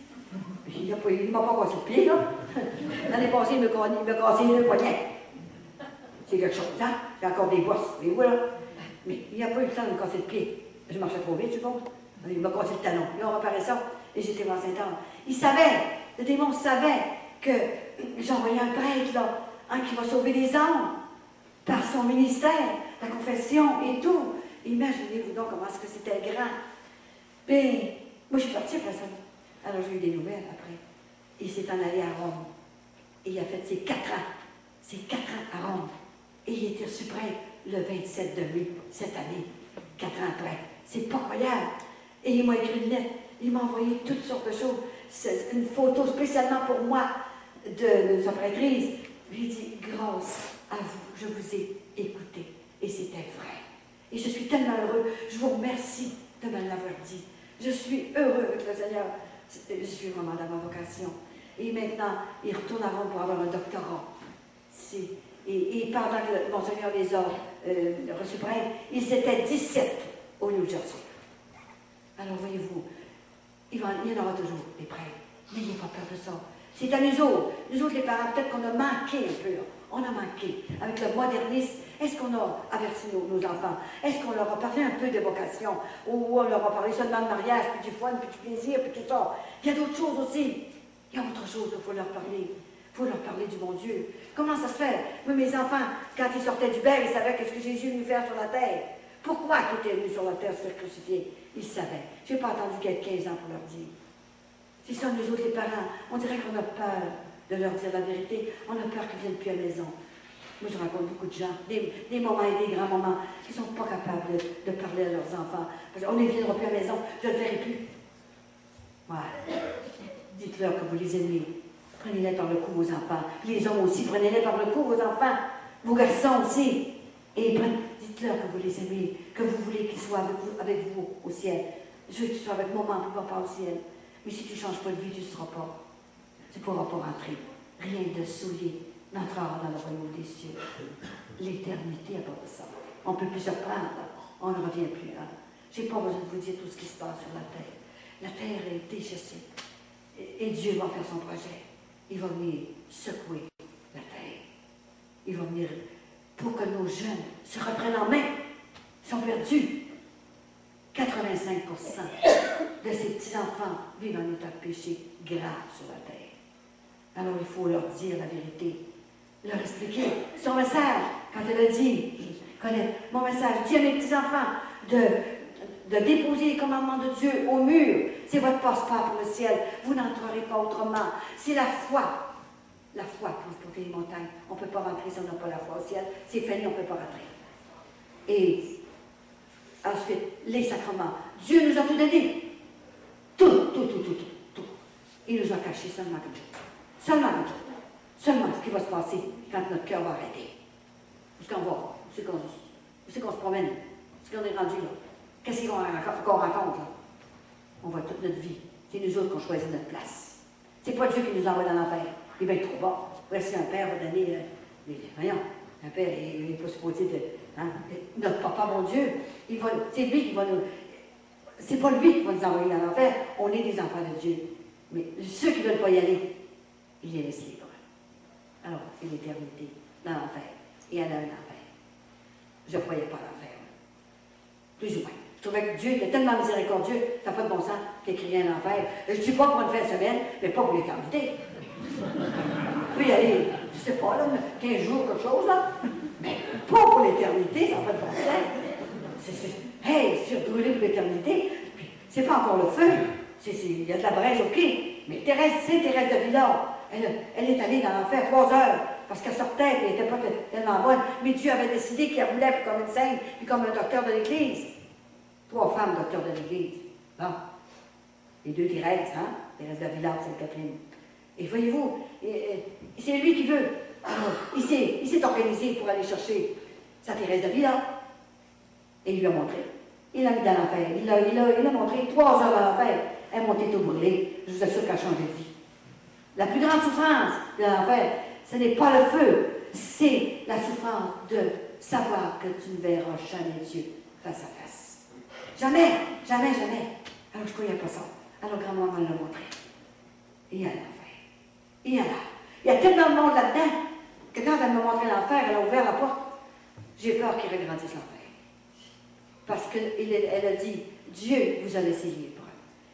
Il ne m'a pas cassé le pied, là. L'année passée, il m'a cassé le poignet. C'est quelque chose, hein? J'ai encore des bosses, mais voilà. Mais il n'a pas eu le temps de me casser le pied. Je marchais trop vite, je pense. Il m'a cassé le talon. Là, on réparait ça, et j'étais voir Saint-Anne. Il savait, le démon savait que j'envoyais un prêtre, là, hein, qui va sauver les âmes par son ministère, la confession et tout. Imaginez-vous donc comment est-ce que c'était grand. Puis, moi, je suis partie après ça. Alors, j'ai eu des nouvelles après. Il s'est en allé à Rome. Et il a fait ses 4 ans. Ses 4 ans à Rome. Et il était reçu prêtre le 27 de mai, cette année. 4 ans après. C'est pas croyable. Et il m'a écrit une lettre. Il m'a envoyé toutes sortes de choses. C'est une photo spécialement pour moi de sa prêtrise. J'ai dit, grâce à vous, je vous ai écouté. Et c'était vrai. Et je suis tellement heureux. Je vous remercie de me l'avoir dit. Je suis heureux avec le Seigneur. Je suis vraiment dans ma vocation. Et maintenant, il retourne à Rome pour avoir un doctorat. Et pendant que Monseigneur les a reçus prêtres, ils étaient 17 au New Jersey. Alors, voyez-vous, il y en aura toujours des prêtres. N'ayez pas peur de ça. C'est à nous autres les parents, peut-être qu'on a manqué un peu. Là. On a manqué. Avec le modernisme, est-ce qu'on a averti nos enfants? Est-ce qu'on leur a parlé un peu de vocation? Ou on leur a parlé seulement de mariage, puis du fun, puis du plaisir, puis tout ça? Il y a d'autres choses aussi. Il y a autre chose qu'il faut leur parler. Il faut leur parler du bon Dieu. Comment ça se fait? Moi, mes enfants, quand ils sortaient du berge, ils savaient ce que Jésus est venu faire sur la terre. Pourquoi il était venu sur la terre se faire crucifier? Ils savaient. Je n'ai pas attendu qu'il y ait 15 ans pour leur dire. C'est ça, nous autres, les parents. On dirait qu'on a peur de leur dire la vérité. On a peur qu'ils ne viennent plus à la maison. Moi, je rencontre beaucoup de gens, des mamans et des grands-mamans, qui ne sont pas capables de parler à leurs enfants. Parce qu'on ne viendra plus à la maison, je ne le verrai plus. Ouais. Dites-leur que vous les aimez. Prenez-les par le cou, vos enfants. Les hommes aussi, prenez-les par le cou, vos enfants. Vos garçons aussi. Et dites-leur que vous les aimez, que vous voulez qu'ils soient avec vous au ciel. Je veux que tu sois avec maman pour papa au ciel. Mais si tu ne changes pas de vie, tu ne seras pas. Tu ne pourras pas rentrer. Rien de souillé n'entrera dans le royaume des cieux. L'éternité à part de ça. On ne peut plus se prendre. On ne revient plus. Hein. Je n'ai pas besoin de vous dire tout ce qui se passe sur la terre. La terre est déchaissée. Et Dieu va faire son projet. Il va venir secouer la terre. Il va venir pour que nos jeunes se reprennent en main. Ils sont perdus. 85% de ces petits-enfants vivent en état de péché grave sur la terre. Alors il faut leur dire la vérité, leur expliquer son message. Quand elle a dit, connais mon message, dis à mes petits-enfants de déposer les commandements de Dieu au mur. C'est votre passeport pour le ciel. Vous n'entrerez pas autrement. C'est la foi. La foi transporter les montagnes. On ne peut pas rentrer si on n'a pas la foi au ciel. C'est fini, on ne peut pas rentrer. Et ensuite, les sacrements. Dieu nous a tout donné. Tout. Il nous a caché seulement quelque chose. Seulement quelque chose. Seulement ce qui va se passer quand notre cœur va arrêter. Où est-ce qu'on va? Où est-ce qu'on se promène? Où est-ce qu'on est rendu là? Qu'est-ce qu'on raconte là? On voit toute notre vie. C'est nous autres qu'on choisit notre place. C'est pas Dieu qui nous envoie dans l'enfer. Il va être trop bas. Voici un père va donner. Voyons, un père, il n'est pas supposé de. Hein, notre papa, mon Dieu, c'est lui qui va nous. C'est pas lui qui va nous envoyer dans l'enfer. On est des enfants de Dieu. Mais ceux qui ne veulent pas y aller, il les laisse libres. Alors, c'est l'éternité dans l'enfer. Et elle a un enfer. Je ne croyais pas à l'enfer. Plus ou moins. Je trouvais que Dieu était tellement miséricordieux, ça n'a pas de bon sens qu'il criait un enfer. Je ne dis pas pour une fin de semaine, mais pas pour l'éternité. peut y aller, je ne sais pas, là, 15 jours, quelque chose, là. Mais pas pour l'éternité, ça n'a pas de bon sens. Hey, c'est brûlé pour l'éternité, puis c'est pas encore le feu. Il y a de la braise, OK. Mais Thérèse de Villard, elle est allée dans l'enfer 3 heures, parce qu'elle sortait, puis elle n'était pas tellement bonne. Mais Dieu avait décidé qu'elle voulait comme une sainte, puis comme un docteur de l'Église. 3 femmes docteurs de l'Église. Bon. Les 2 Thérèse, hein? Thérèse de Villard, Sainte-Catherine. Et voyez-vous, c'est lui qui veut. Alors, il s'est organisé pour aller chercher sa Thérèse de Villard. Et il lui a montré. Il l'a mis dans l'enfer. Il l'a montré 3 heures dans l'enfer. Elle est montée tout brûlée. Je vous assure qu'elle a changé de vie. La plus grande souffrance de l'enfer, ce n'est pas le feu, c'est la souffrance de savoir que tu ne verras jamais Dieu face à face. Jamais, jamais, jamais. Alors je ne croyais pas ça. Alors grand-maman l'a montré. Et elle l'a fait. Et elle a. Il y a tellement de monde là-dedans que quand elle m'a montré l'enfer, elle a ouvert la porte. J'ai peur qu'il regrandisse l'enfer. Parce qu'elle a dit, Dieu vous a laissé libre.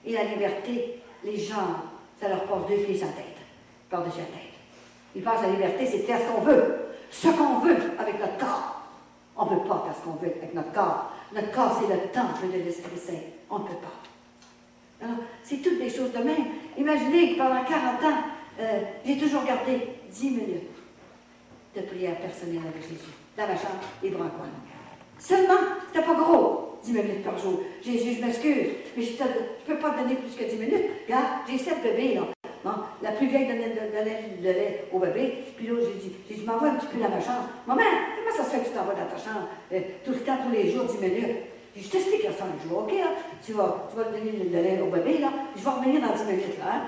Et la liberté, les gens, ça leur passe 2 pieds sur la tête, par-dessus la tête. Ils pensent que la liberté, c'est de faire ce qu'on veut avec notre corps. On ne peut pas faire ce qu'on veut avec notre corps. Notre corps, c'est le temple de l'Esprit Saint. On ne peut pas. Alors, c'est toutes des choses de même. Imaginez que pendant 40 ans, j'ai toujours gardé 10 minutes de prière personnelle avec Jésus, dans ma chambre, les bras en coin. Seulement, c'était pas gros, 10 minutes par jour. Jésus, je m'excuse, mais je ne peux pas te donner plus que 10 minutes. Regarde, j'ai 7 bébés, là. Bon, la plus vieille donnait le lait au bébé, puis là, j'ai dit, m'envoie un petit peu dans ma chambre. Maman, comment ça se fait que tu t'envoies dans ta chambre tout le temps, tous les jours, 10 minutes? Je t'explique ça un jour, OK, là? Tu vas donner le lait au bébé, là, je vais revenir dans 10 minutes, là, hein?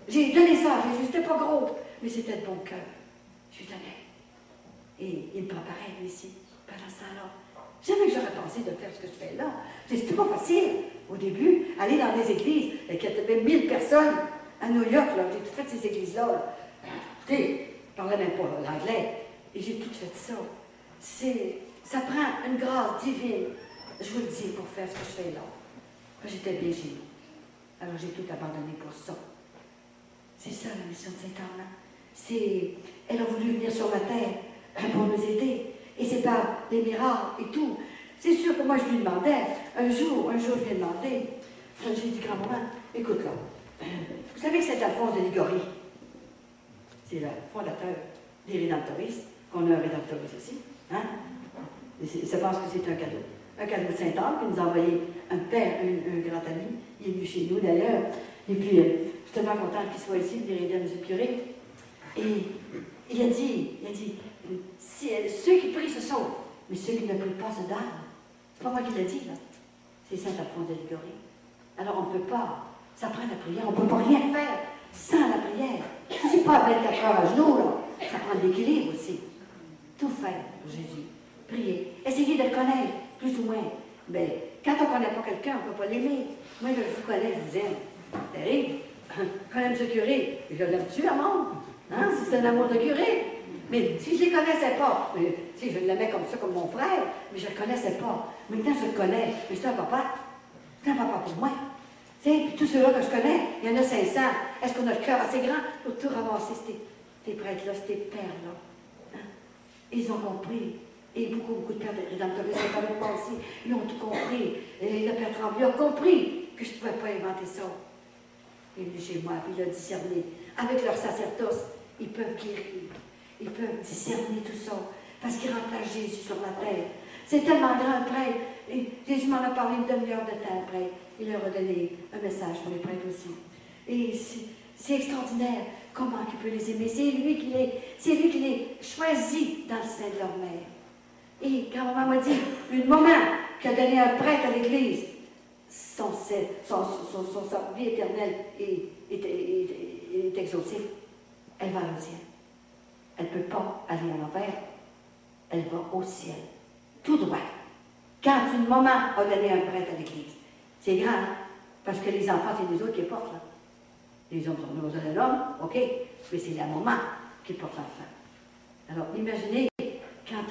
J'ai donné ça à Jésus, c'était pas gros, mais c'était de bon cœur. Je lui donnais. Et il me préparait, lui, ici, pendant ça, là. Jamais que j'aurais pensé de faire ce que je fais là. C'était pas facile, au début, aller dans des églises, il y avait 1000 personnes à New York, là, j'ai tout fait ces églises-là. Là. Écoutez, je parlais même pas l'anglais, et j'ai tout fait ça. Ça prend une grâce divine, je vous le dis, pour faire ce que je fais là. J'étais bien chez nous. Alors j'ai tout abandonné pour ça. C'est ça la mission de Saint-Anne. Elle a voulu venir sur la terre pour nous aider. Et c'est par des miracles et tout. C'est sûr que moi, je lui demandais, un jour, je lui ai demandé, j'ai dit, grand-maman, écoute là, vous savez que c'est Alphonse de Liguori, c'est le fondateur des Rédemptoristes, qu'on a un Rédemptoriste aussi, hein? Je pense que c'est un cadeau de Saint-Anne, qui nous a envoyé un père, un grand ami, il est venu chez nous d'ailleurs, et puis, je suis tellement contente qu'il soit ici, venir aider à nous épurer. Et il a dit, ceux qui prient se sauvent, mais ceux qui ne prient pas se damnent. C'est pas moi qui l'ai dit, là. C'est Saint Alphonse de Liguori. Alors on ne peut pas, ça prend la prière, on ne peut pas rien faire sans la prière. C'est pas 24 heures à genoux, là. Ça prend de l'équilibre aussi. Tout faire pour Jésus. Prier. Essayez de le connaître, plus ou moins. Mais quand on ne connaît pas quelqu'un, on ne peut pas l'aimer. Moi, je vous connais, je vous aime. C'est terrible. Quand j'aime ce curé, je l'aime-tu, à monde? Hein? Si c'est un amour de curé. Mais si je ne les connaissais pas, si je l'aimais comme ça, comme mon frère, mais je ne le connaissais pas. Maintenant, je le connais. Mais c'est un papa. C'est un papa pour moi. Puis tous ceux-là que je connais, il y en a 500. Est-ce qu'on a le cœur assez grand pour tout ramasser, ces prêtres-là, ces pères-là? Hein? Ils ont compris. Et beaucoup de pères de rédemptoristes sont quand même passés. Ils ont tout compris. Et le père Tremblay a compris que je ne pouvais pas inventer ça. Il est venu chez moi, puis il a discerné. Avec leur sacerdoce, ils peuvent guérir. Ils peuvent discerner tout ça. Parce qu'ils remplacent Jésus sur la terre. C'est tellement grand, le prêtre. Et Jésus m'en a parlé une demi-heure de temps après. Il leur a donné un message pour les prêtres aussi. Et c'est extraordinaire comment il peut les aimer. C'est lui qui les choisit dans le sein de leur mère. Et quand maman m'a dit, une maman qui a donné un prêtre à l'Église, sa vie éternelle est exaucée. Elle va au ciel. Elle ne peut pas aller en enfer. Elle va au ciel. Tout droit. Quand une maman a donné un prêtre à l'Église, c'est grand, hein? Parce que les enfants, c'est les autres qui portent, là. Les hommes sont besoin d'un homme, OK, mais c'est la maman qui porte l'enfant. Alors, imaginez, quand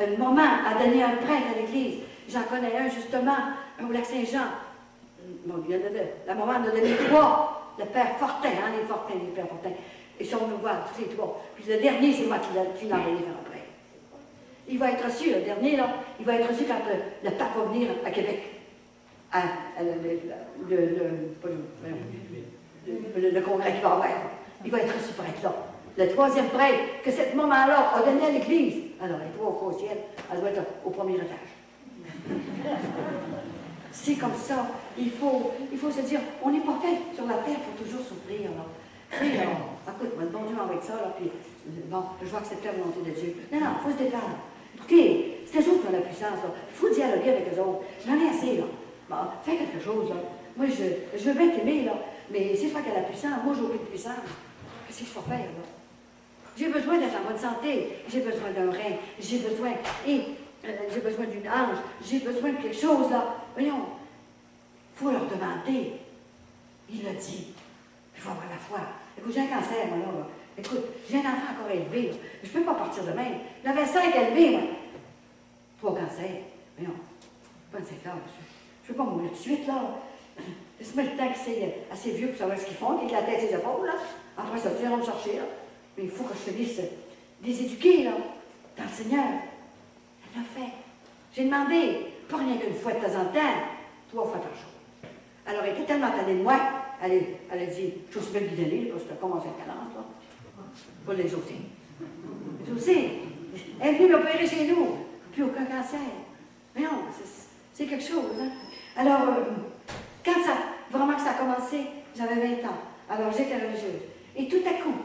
une maman a donné un prêtre à l'Église, j'en connais un, justement, au Lac-Saint-Jean. Bon, il y en a deux. La maman en a donné 3. Le père Fortin, hein, les pères Fortin. Et si on nous voit tous les trois, puis le dernier, c'est moi qui l'ai envoyé faire après. Il va être reçu, le dernier, là, il va être reçu quand le pape va venir à Québec. Le congrès qui va avoir. Il va être reçu pour être là. Le troisième prêtre que cette maman-là a donné à l'Église. Alors, elle est trois au ciel, elle doit être au premier étage. C'est comme ça. Il faut se dire, on n'est pas fait sur la terre pour toujours souffrir. Écoute, bon Dieu avec ça, là, puis bon, je vais accepter la volonté de Dieu. Non, il faut se défendre. Écoutez, c'est eux autres qui ont la puissance, là. Il faut dialoguer avec eux autres. J'en ai assez, là. Bon, fais quelque chose, là. Moi, je veux bien t'aimer, là, mais c'est toi qui as la puissance. Moi, j'ai aucune puissance. Qu'est-ce que je vais faire, là? J'ai besoin d'être en bonne santé. J'ai besoin d'un rein. J'ai besoin d'une hanche. J'ai besoin de quelque chose, là. Voyons, il faut leur demander. Il l'a dit. Il faut avoir la foi. Écoute, j'ai un cancer, moi, là. Écoute, j'ai un enfant encore élevé. Là. Je ne peux pas partir de même. J'avais 5 élevés, moi. 3 cancers. Voyons, pas une secteur. Je ne peux pas mourir tout de suite, là. Laisse-moi le temps qu'ils soient assez vieux pour savoir ce qu'ils font, qu'ils la tête et les épaules, là. Après ça, ils vont me chercher, là. Mais il faut que je finisse des éduqués, là, dans le Seigneur. Elle l'a fait. J'ai demandé, pas rien qu'une fois de temps en temps, 3 fois par jour. Alors, elle était tellement tannée de moi, elle a dit, je suis bien guidée, parce qu'elle commence à 40, là. Pour les exaucer. Elle est venue m'opérer chez nous, plus aucun cancer. Mais non, c'est quelque chose, hein. Alors, quand vraiment que ça a commencé, j'avais 20 ans. Alors, j'étais religieuse. Et tout à coup,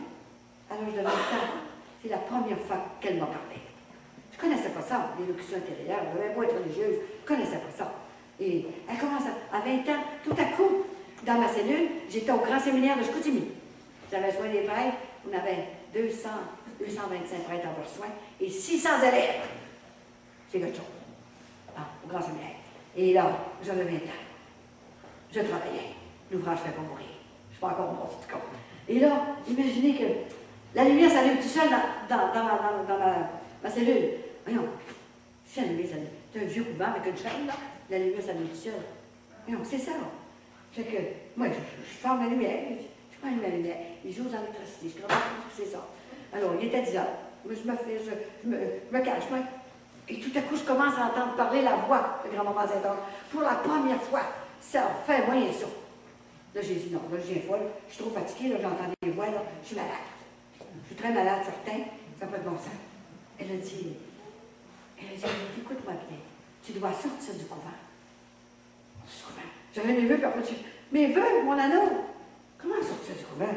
à l'âge de 20 ans, c'est la première fois qu'elle m'a parlé. Je ne connaissais pas ça, l'élocution intérieure, je n'avais beau être religieuse, je ne connaissais pas ça. Et elle commence à 20 ans, tout à coup, dans ma cellule, j'étais au grand séminaire de Chicoutimi. J'avais soin des prêtres, on avait 225 prêtres en leur soin et 600 élèves. C'est quelque chose. Au grand séminaire. Et là, j'avais 20 ans. Je travaillais. L'ouvrage ne fait pas mourir. Je ne suis pas encore mort, en tout cas. Et là, imaginez que la lumière s'allume tout seul dans ma cellule. Voyons, si la lumière s'allume, c'est un vieux couvent avec une chaîne, là, la lumière s'allume tout seul. Voyons, c'est ça. Fait que, moi, je ferme la lumière, je prends la lumière, et j'ose en électricité, je comprends que c'est ça. Alors, il était 10 heures. Moi, je me cache, moi. Et tout à coup, je commence à entendre parler la voix de grand-maman Saint-Ange. Pour la première fois, ça fait moyen ça. Là, j'ai dit non, là, je viens folle, je suis trop fatiguée, là, j'entends des voix, là, je suis malade. Je suis très malade, certain, ça n'a pas de bon sens. Elle a dit, écoute-moi bien, tu dois sortir du couvent. Du couvent. J'avais mes vœux, puis après, mes vœux, mon anneau. Comment sortir du couvent?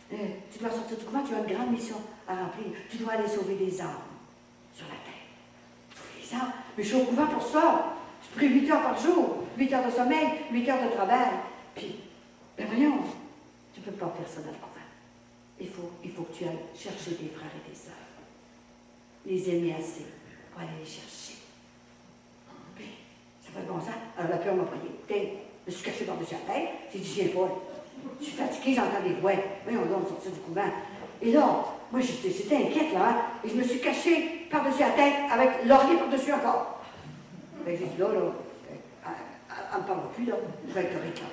Tu dois sortir du couvent, tu as une grande mission à remplir. Tu dois aller sauver des âmes sur la terre. Sauver des âmes. Mais je suis au couvent pour ça. Je prie 8 heures par jour, 8 heures de sommeil, 8 heures de travail. Puis, ben voyons, tu ne peux pas faire ça dans le couvent. Il faut que tu ailles chercher tes frères et tes sœurs. Les aimer assez pour aller les chercher. Puis, ça fait bon sens. Alors la peur m'a prié. Je me suis caché par-dessus la tête. J'ai dit, je viens pas. Je suis fatiguée, j'entends des voix. Voyons donc sortir du couvent. Et là, moi, j'étais inquiète, là, hein, et je me suis cachée par-dessus la tête avec l'oreiller par-dessus encore. Ben, j'ai dit, là, elle ne me parle plus, là, je vais être correcte, là.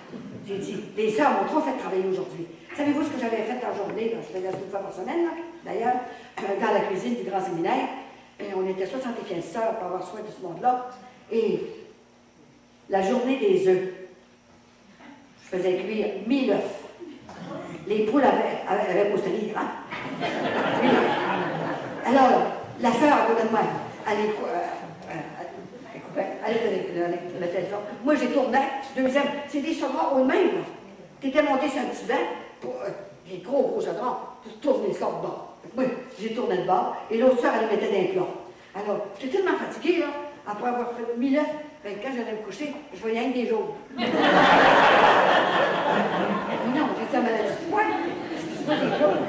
J'ai dit, les sœurs m'ont trop fait travailler aujourd'hui. Savez-vous ce que j'avais fait en journée, là? Je faisais une fois par semaine, là, d'ailleurs, dans la cuisine du grand séminaire. Et on était 75 sœurs pour avoir soin de ce monde-là. Et la journée des œufs, je faisais cuire 1000 œufs. Les poules avaient postéré, hein? Alors, la sœur à côté de moi, elle faisait la télévision. Moi, j'ai tourné, deuxième, c'est des chaudrons au même. Tu étais monté sur un petit banc, pour, des gros chaudrons, pour tourner ça de bord. Moi, j'ai tourné de bord, et l'autre sœur, elle mettait d'un plat. Alors, j'étais tellement fatiguée, là, après avoir fait 1000 œufs, ben, quand j'allais me coucher, je voyais rien que des jaunes. Non, j'ai dit à ma maladie, ouais, c'est pas des jaunes.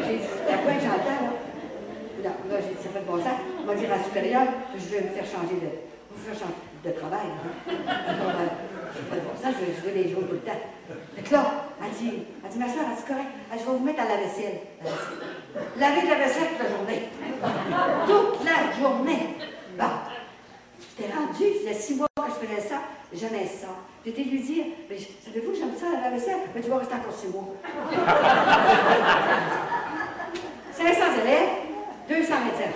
J'ai dit, à quoi que j'entends, là? Non, là, j'ai dit, ça fait de bon sens. On m'a dit à la supérieure, je vais me faire changer de travail. Hein. Alors, ça fait de bon sens, je veux des jaunes tout le temps. Donc là, elle dit, ma soeur, elle dit, correct, je vais vous mettre à la vaisselle. Laver de la vaisselle toute la journée. Toute la journée. Bon. J'étais rentrée Dieu, il faisait 6 mois que je faisais ça, j'aimais ça. J'étais lui dire, mais savez-vous que j'aime ça, la vaisselle? Mais tu vas rester encore 6 mois. 500 élèves, 200 médecins.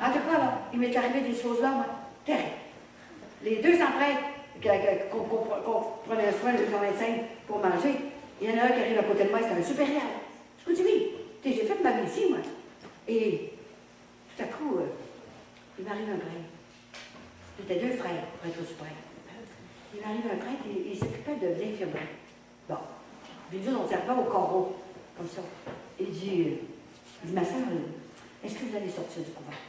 En tout cas, là, il m'est arrivé des choses là, moi, terribles. Les 200 prêtres qu'on prenait soin, les 225 pour manger, il y en a un qui arrive à côté de moi, c'était un supérieur. Je me dis, oui, j'ai fait ma vie ici, moi. Et tout à coup, il m'arrive un prêtre. C'était 2 frères, prêtre suprême. Il m'arrive un prêtre et il s'occupait de l'infirmerie. Bon. Puis nous, on ne sert pas au coraux, comme ça. Il dit, ma soeur, est-ce que vous allez sortir du couvent?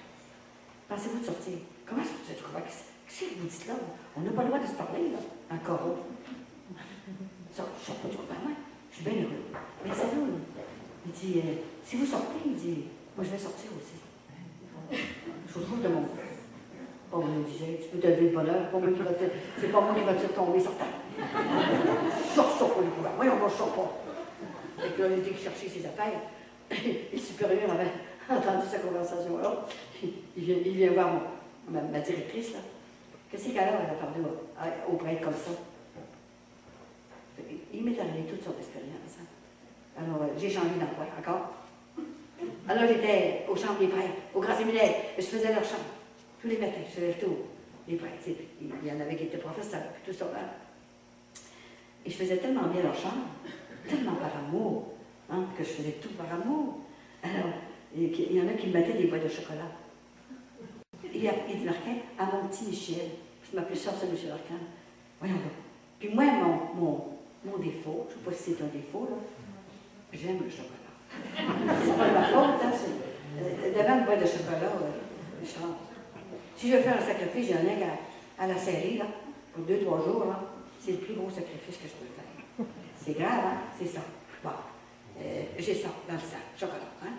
Pensez-vous de sortir? Comment sortir du couvent? Qu'est-ce que vous dites là? On n'a pas le droit de se parler, là, en coraux. Je ne sors pas du couvent, moi. Je suis bien heureux. Mais c'est là, il dit, si vous sortez, il dit, moi je vais sortir aussi. Je vous trouve de mon frère. Oh, il dit, tu peux te lever de bonheur, c'est pas moi qui va te tomber sur terre. Je sors pas du couvent. Voyons, moi je sors pas. Et puis là, il était chercher ses affaires. Et le supérieur avait entendu sa conversation-là. Il vient voir ma directrice, là. Qu'est-ce qu'elle a parlé au prêtre comme ça? Il m'est arrivé toute son expérience. Hein. Alors, j'ai changé d'emploi encore. Alors, j'étais aux chambres des prêtres, au grand séminaire. Je faisais leur chambre. Tous les matins, je faisais le tour. Les prêtres, il y en avait qui étaient professeurs, puis tout ça. Là. Et je faisais tellement bien leur chambre, tellement par amour, hein, que je faisais tout par amour. Alors, il y en a qui me mettaient des boîtes de chocolat. Il marquait à mon petit Michel. Je m'appelais ça, M. Larcan. Voyons donc. Puis moi, mon défaut, je ne sais pas si c'est un défaut, là, j'aime le chocolat. C'est pas de ma faute, hein, devant une boîte de chocolat, je chante. Si je fais un sacrifice, j'en ai à la série, là, pour 2-3 jours, là, c'est le plus gros sacrifice que je peux faire. C'est grave, hein? C'est ça. Bon. J'ai ça dans le sac, chocolat. Hein?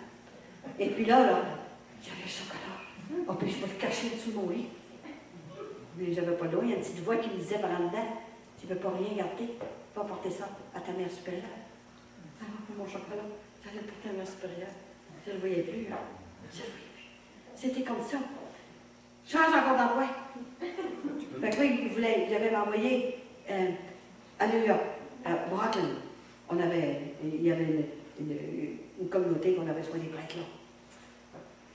Et puis là, j'avais le chocolat. Oh, puis je peux le cacher dessous mon lit. Mais j'avais pas d'eau. Il y a une petite voix qui me disait par en dedans, tu ne peux pas rien garder, pas porter ça à ta mère supérieure. Alors, mon chocolat, j'allais le porter à ma mère supérieure. Je ne le voyais plus. Hein? Je ne le voyais plus. C'était comme ça. Change encore d'emploi. Fait que là, il avait m'envoyer à New York, à Brooklyn. Il y avait une communauté qu'on avait soin des prêtres là.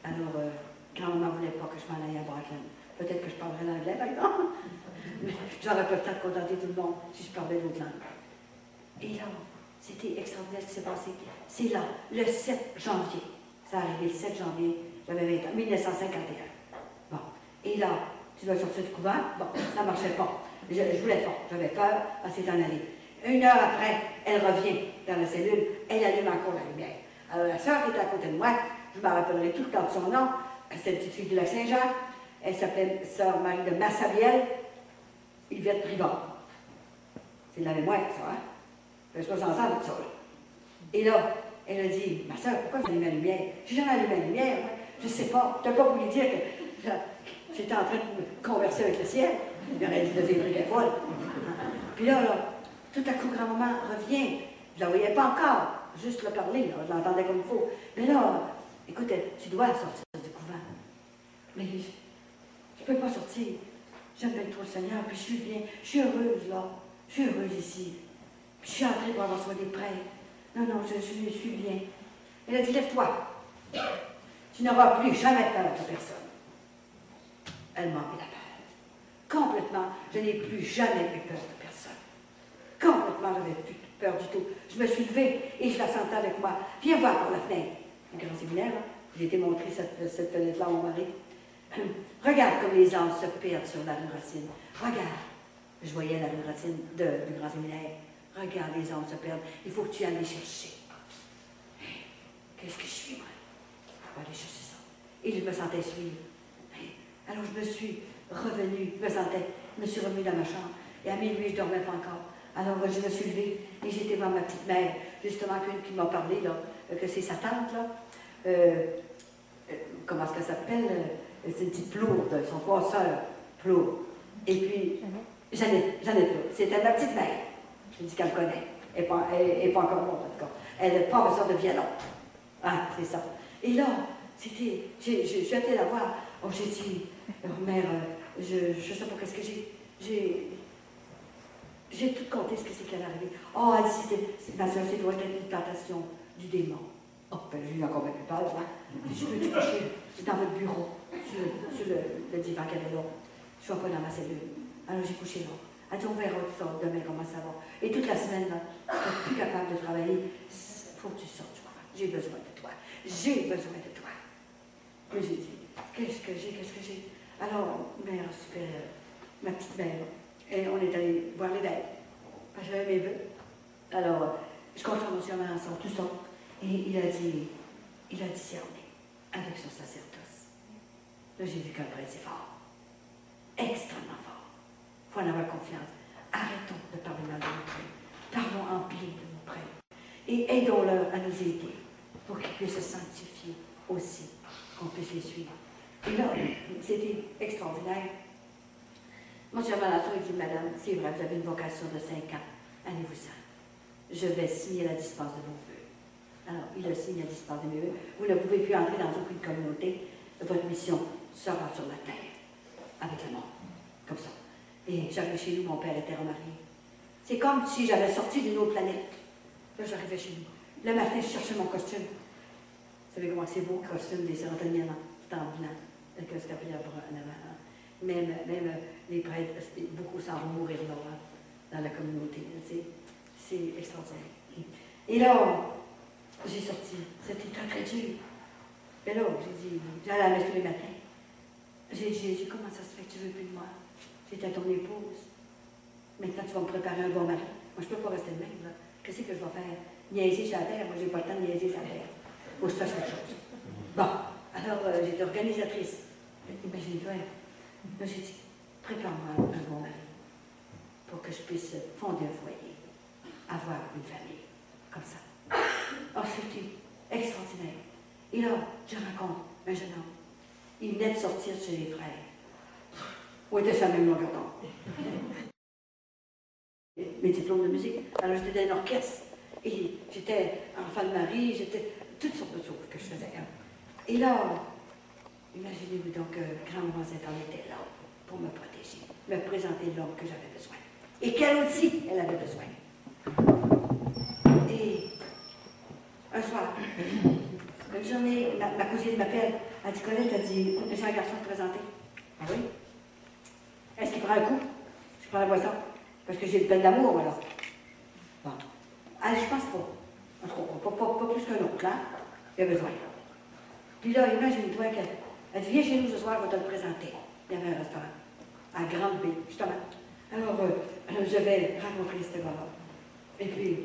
Alors, grand-maman ne voulait pas que je m'en aille à Brooklyn. Peut-être que je parlerais l'anglais, par exemple. Mais j'aurais pas le temps de contenter tout le monde si je parlais d'autres langues. Et là, c'était extraordinaire ce qui s'est passé. C'est là, le 7 janvier. Ça arrivé le 7 janvier, j'avais 20 ans, 1951. Bon. Et là, tu dois sortir du couvent. Bon, ça ne marchait pas. Je voulais pas. J'avais peur. C'est en aller. 1 heure après, elle revient dans la cellule. Elle allume encore la lumière. Alors, la sœur qui était à côté de moi, je me rappellerai tout le temps de son nom. C'était une petite fille du Lac-Saint-Jean. Elle s'appelait Sœur Marie de Massabielle, Yvette Rivard. C'est de la mémoire, ça, hein? Ça fait 60 ans de ça, là. Et là, elle a dit, ma sœur, pourquoi tu allumes la lumière? J'ai jamais allumé la lumière, moi. Je ne sais pas. Tu n'as pas voulu dire que j'étais en train de me converser avec le ciel. Il aurait dit de vivre qu'elle est folle. Puis là, tout à coup, grand-maman revient. Je ne la voyais pas encore. Juste le parler, là. Je l'entendais comme il faut. Mais là, écoute, tu dois sortir du couvent. Mais je ne peux pas sortir. J'aime bien trop le Seigneur, puis je suis bien. Je suis heureuse, là. Je suis heureuse ici. Puis je suis entrée pour avoir soin des prêtres. Non, je suis bien. Elle a dit, lève-toi. Tu n'auras plus jamais peur de personne. Elle m'a mis la peur. Complètement, je n'ai plus jamais eu peur de personne. Complètement, je n'avais plus peur du tout. Je me suis levée et je la sentais avec moi. Viens voir par la fenêtre. Un grand séminaire, là. J'ai été montrer cette fenêtre-là à mon mari. Regarde comme les anges se perdent sur la rue Racine. Regarde. Je voyais la rue Racine du grand séminaire. Regarde, les anges se perdent. Il faut que tu ailles les chercher. Qu'est-ce que je suis, moi? Je vais aller chercher ça. Et je me sentais suivre. Alors je me suis revenue, je me suis revenue dans ma chambre. Et à minuit, je ne dormais pas encore. Alors je me suis levée et j'étais voir ma petite mère, justement, qui m'a parlé, là, que c'est sa tante, là. Comment est-ce qu'elle s'appelle? C'est une petite Plourde, son 3 sœurs, Plourde. Et puis, Jeannette Plourde. C'était ma petite mère. Je dis qu'elle me connaît. Elle n'est pas encore morte, en tout cas. Elle est professeure de violon. Ah, c'est ça. Et là, j'ai été la voir. Oh, j'ai dit, Alors, mère, je sais pas qu'est-ce que j'ai tout compté ce que c'est qu'elle est arrivée. Oh, elle dit, ma soeur, c'est doit être une tentation du démon. Oh, ben, j'ai eu encore plus peur, hein. Je veux te coucher dans votre bureau, sur le divan qu'elle avait là. Je ne suis pas dans ma cellule. Alors, j'ai couché là. Elle dit, on verra tout ça demain, comment ça va. Et toute la semaine, là, je suis plus capable de travailler. Il faut que tu sortes, tu vois. J'ai besoin de toi. J'ai besoin de toi. Mais j'ai dit, qu'est-ce que j'ai? Alors, mère supérieure, ma petite mère, et on est allé voir l'évêque. Parce que j'avais mes vœux. Alors, je confirme M. Melançon, tout ça. Et il a dit discerner avec son sacerdoce. Là, j'ai vu qu'un prêtre, c'est fort. Extrêmement fort. Il faut en avoir confiance. Arrêtons de parler mal de nos prêtres. Parlons en bien de nos prêtres. Et aidons-leur à nous aider pour qu'ils puissent se sanctifier aussi, qu'on puisse les suivre. Et là, c'était extraordinaire. Monsieur Melançon, il dit, madame, c'est vrai, vous avez une vocation de 5 ans. Allez-vous-en. Je vais signer la dispense de vos vœux. Alors, il a signé la dispense de mes vœux. Vous ne pouvez plus entrer dans aucune communauté. Votre mission sera sur la terre, avec la mort, comme ça. Et j'arrivais chez nous, mon père était remarié. C'est comme si j'avais sorti d'une autre planète. Là, j'arrivais chez nous. Le matin, je cherchais mon costume. Vous savez comment c'est beau, le costume des cérémoniels en blanc, avec un scapulier en avant. Même les prêtres, beaucoup s'en vont mourir là, dans la communauté. C'est extraordinaire. Et là, j'ai sorti. C'était très, très dur. Et là, j'ai dit, j'allais à la messe tous les matins. J'ai dit, comment ça se fait que tu veux plus de moi? J'étais ton épouse. Maintenant, tu vas me préparer un bon mari. Moi, je ne peux pas rester de même. Qu'est-ce que je vais faire? Niaiser sur la terre. Moi, je n'ai pas le temps de niaiser sur la terre. Il faut que je fasse quelque chose. Bon, alors, j'étais organisatrice. Imagine-toi. Là, j'ai dit, prépare-moi un bon mari pour que je puisse fonder un foyer, avoir une famille, comme ça. Oh, c'était extraordinaire. Et là, je rencontre un jeune homme. Il venait de sortir chez les frères. Où était sa même longueur d'onde? Mes diplômes de musique. Alors, j'étais dans un orchestre. Et j'étais enfant de Marie, j'étais toutes sortes de choses que je faisais. Hein. Et là, imaginez-vous donc que Grand-Maman Saint-Anne était là pour me protéger, me présenter l'homme que j'avais besoin. Et qu'elle aussi, elle avait besoin. Et un soir, une journée, ma cousine m'appelle, elle dit, Colette, elle dit, j'ai un garçon à te présenter. Ah oui? Est-ce qu'il prend un coup? Je prends la boisson. Parce que j'ai le peine d'amour, alors. Bon. Ah, je pense pas. En tout cas, pas plus qu'un autre, là. Il a besoin. Puis là, imagine-toi qu'elle dit, viens chez nous ce soir, je vais te le présenter. Il y avait un restaurant, à Grande Baie, justement. Alors, je vais rencontrer ce gars-là. Et puis,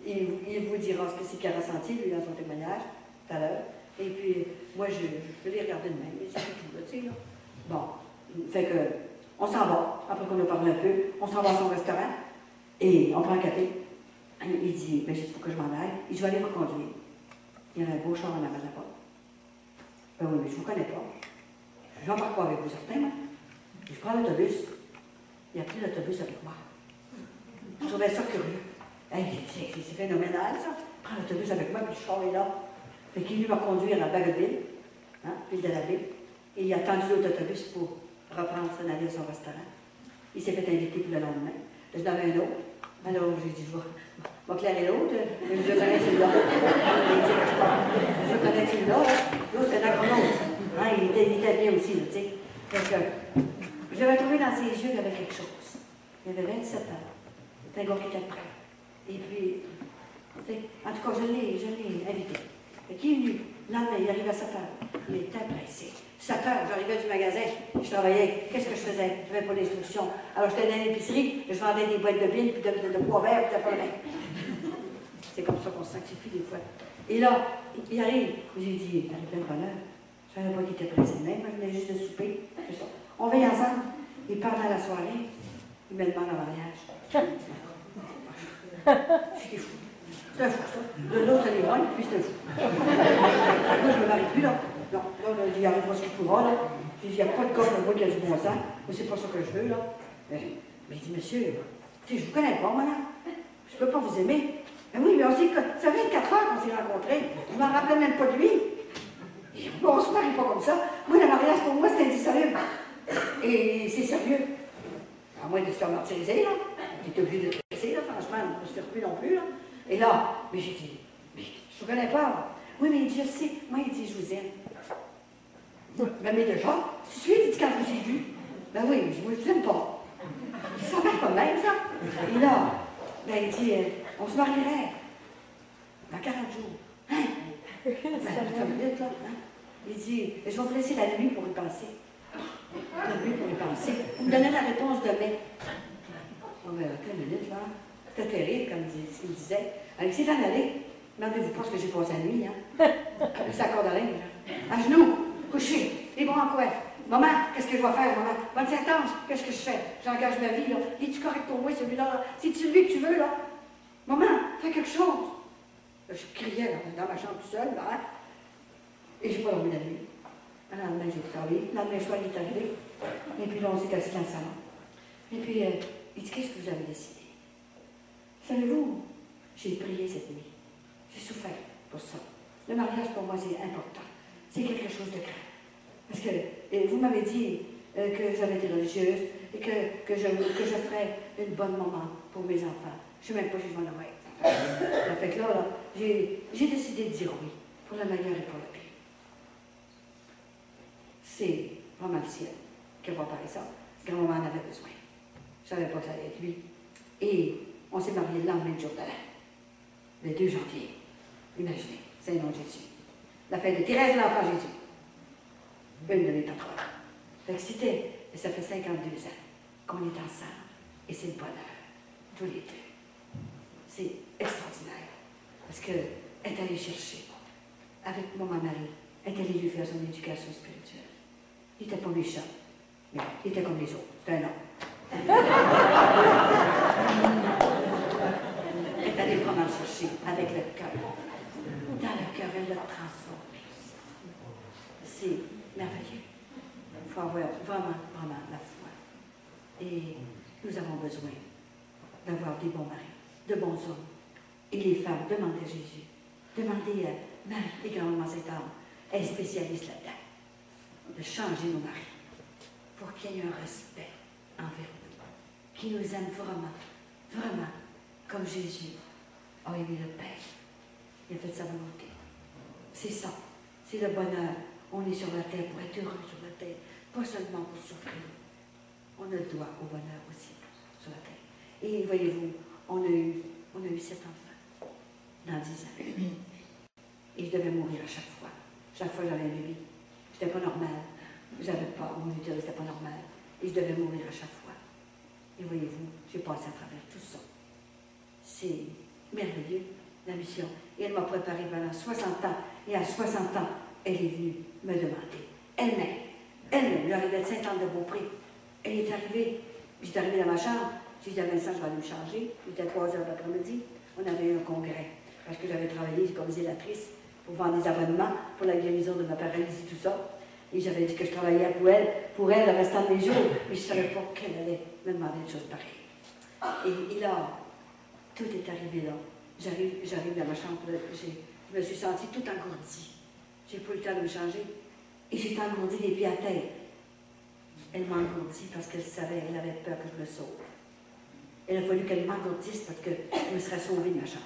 il vous dira ce que c'est qu'il a ressenti, lui, dans son témoignage, tout à l'heure. Et puis, moi, je peux les regarder de même, mais c'est tout, là, tu sais, là. Bon, fait que, on s'en va, après qu'on a parlé un peu, on s'en va à son restaurant, et on prend un café. Il dit, ben, il faut que je m'en aille. Il dit, je vais aller vous conduire. Il y a un beau char en avant de la porte. Ben oui, mais je ne vous connais pas. Je n'embarque pas avec vous, certains, moi. Je prends l'autobus. Il a pris l'autobus avec moi. Je trouvais ça curieux. Hey, c'est phénoménal, ça. Il prend l'autobus avec moi, puis le char est là. Fait qu'il m'a conduire à Bagotville, hein, ville de la ville. Et il a attendu l'autre autobus pour reprendre son aller à son restaurant. Il s'est fait inviter pour le lendemain. Je n'avais un autre. Alors, j'ai dit, je vais clairer l'autre. Je connais celui-là. Je connais celui-là. L'autre, c'est un agronome. Hein, il était bien aussi, tu sais. Donc, je l'avais trouvé dans ses yeux qu'il y avait quelque chose. Il avait 27 ans. C'était un gars qui était prêt. Et puis, en tout cas, je l'ai invité. Et qui est venu? Le lendemain, il arrive à 7 heures. Il était pressé. 7 heures, j'arrivais du magasin, je travaillais. Qu'est-ce que je faisais? Je n'avais pas d'instruction. Alors, j'étais dans l'épicerie, je vendais des boîtes de billes, puis de pois verts, puis de farine. C'est comme ça qu'on se sanctifie des fois. Et là, il arrive. J'ai dit, il arrive plein de bonheur. Je ne savais pas qu'il était pressé de même, je venais juste de souper. Tout ça. On veille ensemble. Et pendant la soirée, il me demande en mariage. C'est fou. C'est un fou, ça. De l'autre, ça l'éloigne, puis c'est un fou. Moi, je ne me marie plus, là. Non, là, il arrivera ce qu'il pourra, là. Il n'y a pas de corps de moi qui a du bon sens. Mais c'est pas ça que je veux, là. Mais il dit, monsieur, tu sais, je vous connais pas, moi, là. Je peux pas vous aimer. Mais oui, mais on s'est... Ça fait 4 heures qu'on s'est rencontrés. Je ne m'en rappelais même pas de lui. Et bon, on se marie pas comme ça. Moi, la mariage, pour moi, c'est indissoluble. Et c'est sérieux. À moins de se faire martyriser, là. Tu es obligé de te laisser, là, franchement, on ne se fait plus non plus, là. Et là, mais j'ai dit, mais je ne connais pas, là. Oui, mais il dit, je sais. Moi, il dit, je vous aime. Ben, mais déjà, tu suis, il dit, quand je vous ai vu. Ben oui, moi, je vous aime pas. Ça marche pas même, ça. Et là, ben, il dit, on se marierait dans 40 jours. Hein? Ben, attends une minute, là. Hein? Il dit, je vais vous laisser la nuit pour y penser. La nuit pour y penser. Vous me donnez la réponse demain. Oh, ben, attends une minute, là. C'était terrible, comme il me disait. Alors, il s'est en allé. Demandez-vous pas ce que j'ai passé la nuit, hein. C'est à corde à linge. À genoux, couché, les bras en couette. Maman, qu'est-ce que je vais faire, maman? Bonne sentence, qu'est-ce que je fais? J'engage ma vie, là. Es-tu correct pour moi, celui-là? Là? C'est-tu lui que tu veux, là? Maman, fais quelque chose. Là, je criais, là, dans ma chambre tout seul, là, hein? Et j'ai pas dormi la nuit. Le lendemain, j'ai travaillé. Le lendemain soir, il est arrivé. Et puis là, on s'est assis dans le salon. Et puis, il dit, qu'est-ce que vous avez décidé? Savez-vous, j'ai prié cette nuit. J'ai souffert pour ça. Le mariage, pour moi, c'est important. C'est quelque chose de grand. Parce que vous m'avez dit que j'avais été religieuse et que je ferais une bonne maman pour mes enfants. Je ne sais même pas si je m'en aurais. Ça fait que là, j'ai décidé de dire oui, pour la meilleure et pour la pire. C'est vraiment le ciel qui a préparé ça. Grand-maman en avait besoin. Je ne savais pas que ça allait être lui. Et on s'est mariés le lendemain du jour de l'an, le 2 janvier. Imaginez, c'est le nom de Jésus. La fête de Thérèse, l'enfant Jésus. Une de mes patronnes. Fait que c'était, et ça fait 52 ans qu'on est ensemble. Et c'est le bonheur, tous les deux. C'est extraordinaire. Parce qu'elle est allée chercher, avec mon mari, elle est allée lui faire son éducation spirituelle. Il n'était pas méchant, mais il était comme les autres. C'était un homme. Elle est allée vraiment le chercher avec le cœur. Dans le cœur, elle l'a transformé. C'est merveilleux. Il faut avoir vraiment, vraiment la foi. Et nous avons besoin d'avoir des bons maris, de bons hommes. Et les femmes, demandez à Jésus. Demandez à Marie et grand-maman Sainte-Anne. Elle est spécialiste là-dedans. De changer nos maris pour qu'il y ait un respect envers nous. Qui nous aime vraiment, vraiment, comme Jésus a aimé le Père. Il a fait sa volonté. C'est ça. C'est le bonheur. On est sur la terre pour être heureux sur la terre. Pas seulement pour souffrir. On a le droit au bonheur aussi sur la terre. Et voyez-vous, on a eu 7 enfants dans 10 ans. Et je devais mourir à chaque fois. Chaque fois j'avais un bébé. J'étais pas normale. J'avais pas, mon utérus n'était pas normal. Et je devais mourir à chaque fois. Et voyez-vous, j'ai passé à travers tout ça. C'est merveilleux, la mission. Et elle m'a préparé pendant 60 ans. Et à 60 ans, elle est venue me demander. Elle-même, l'arrivée de Sainte-Anne-de-Beaupré. Elle est arrivée, j'étais arrivée dans ma chambre. J'ai dit à Vincent, je vais aller me changer. Il était 3 heures l'après-midi. On avait eu un congrès. Parce que j'avais travaillé comme zélatrice pour vendre des abonnements pour la guérison de ma paralysie, tout ça. Et j'avais dit que je travaillais pour elle le restant de mes jours. Mais je ne savais pas qu'elle allait me demander une chose pareille. Et là, tout est arrivé là. J'arrive dans ma chambre, je me suis sentie tout engourdie. J'ai pas eu le temps de me changer. Et j'étais engourdie des pieds à terre. Elle m'a engourdie parce qu'elle savait, elle avait peur que je me sauve. Il a fallu qu'elle m'engourdisse parce que je me serais sauvée de ma chambre.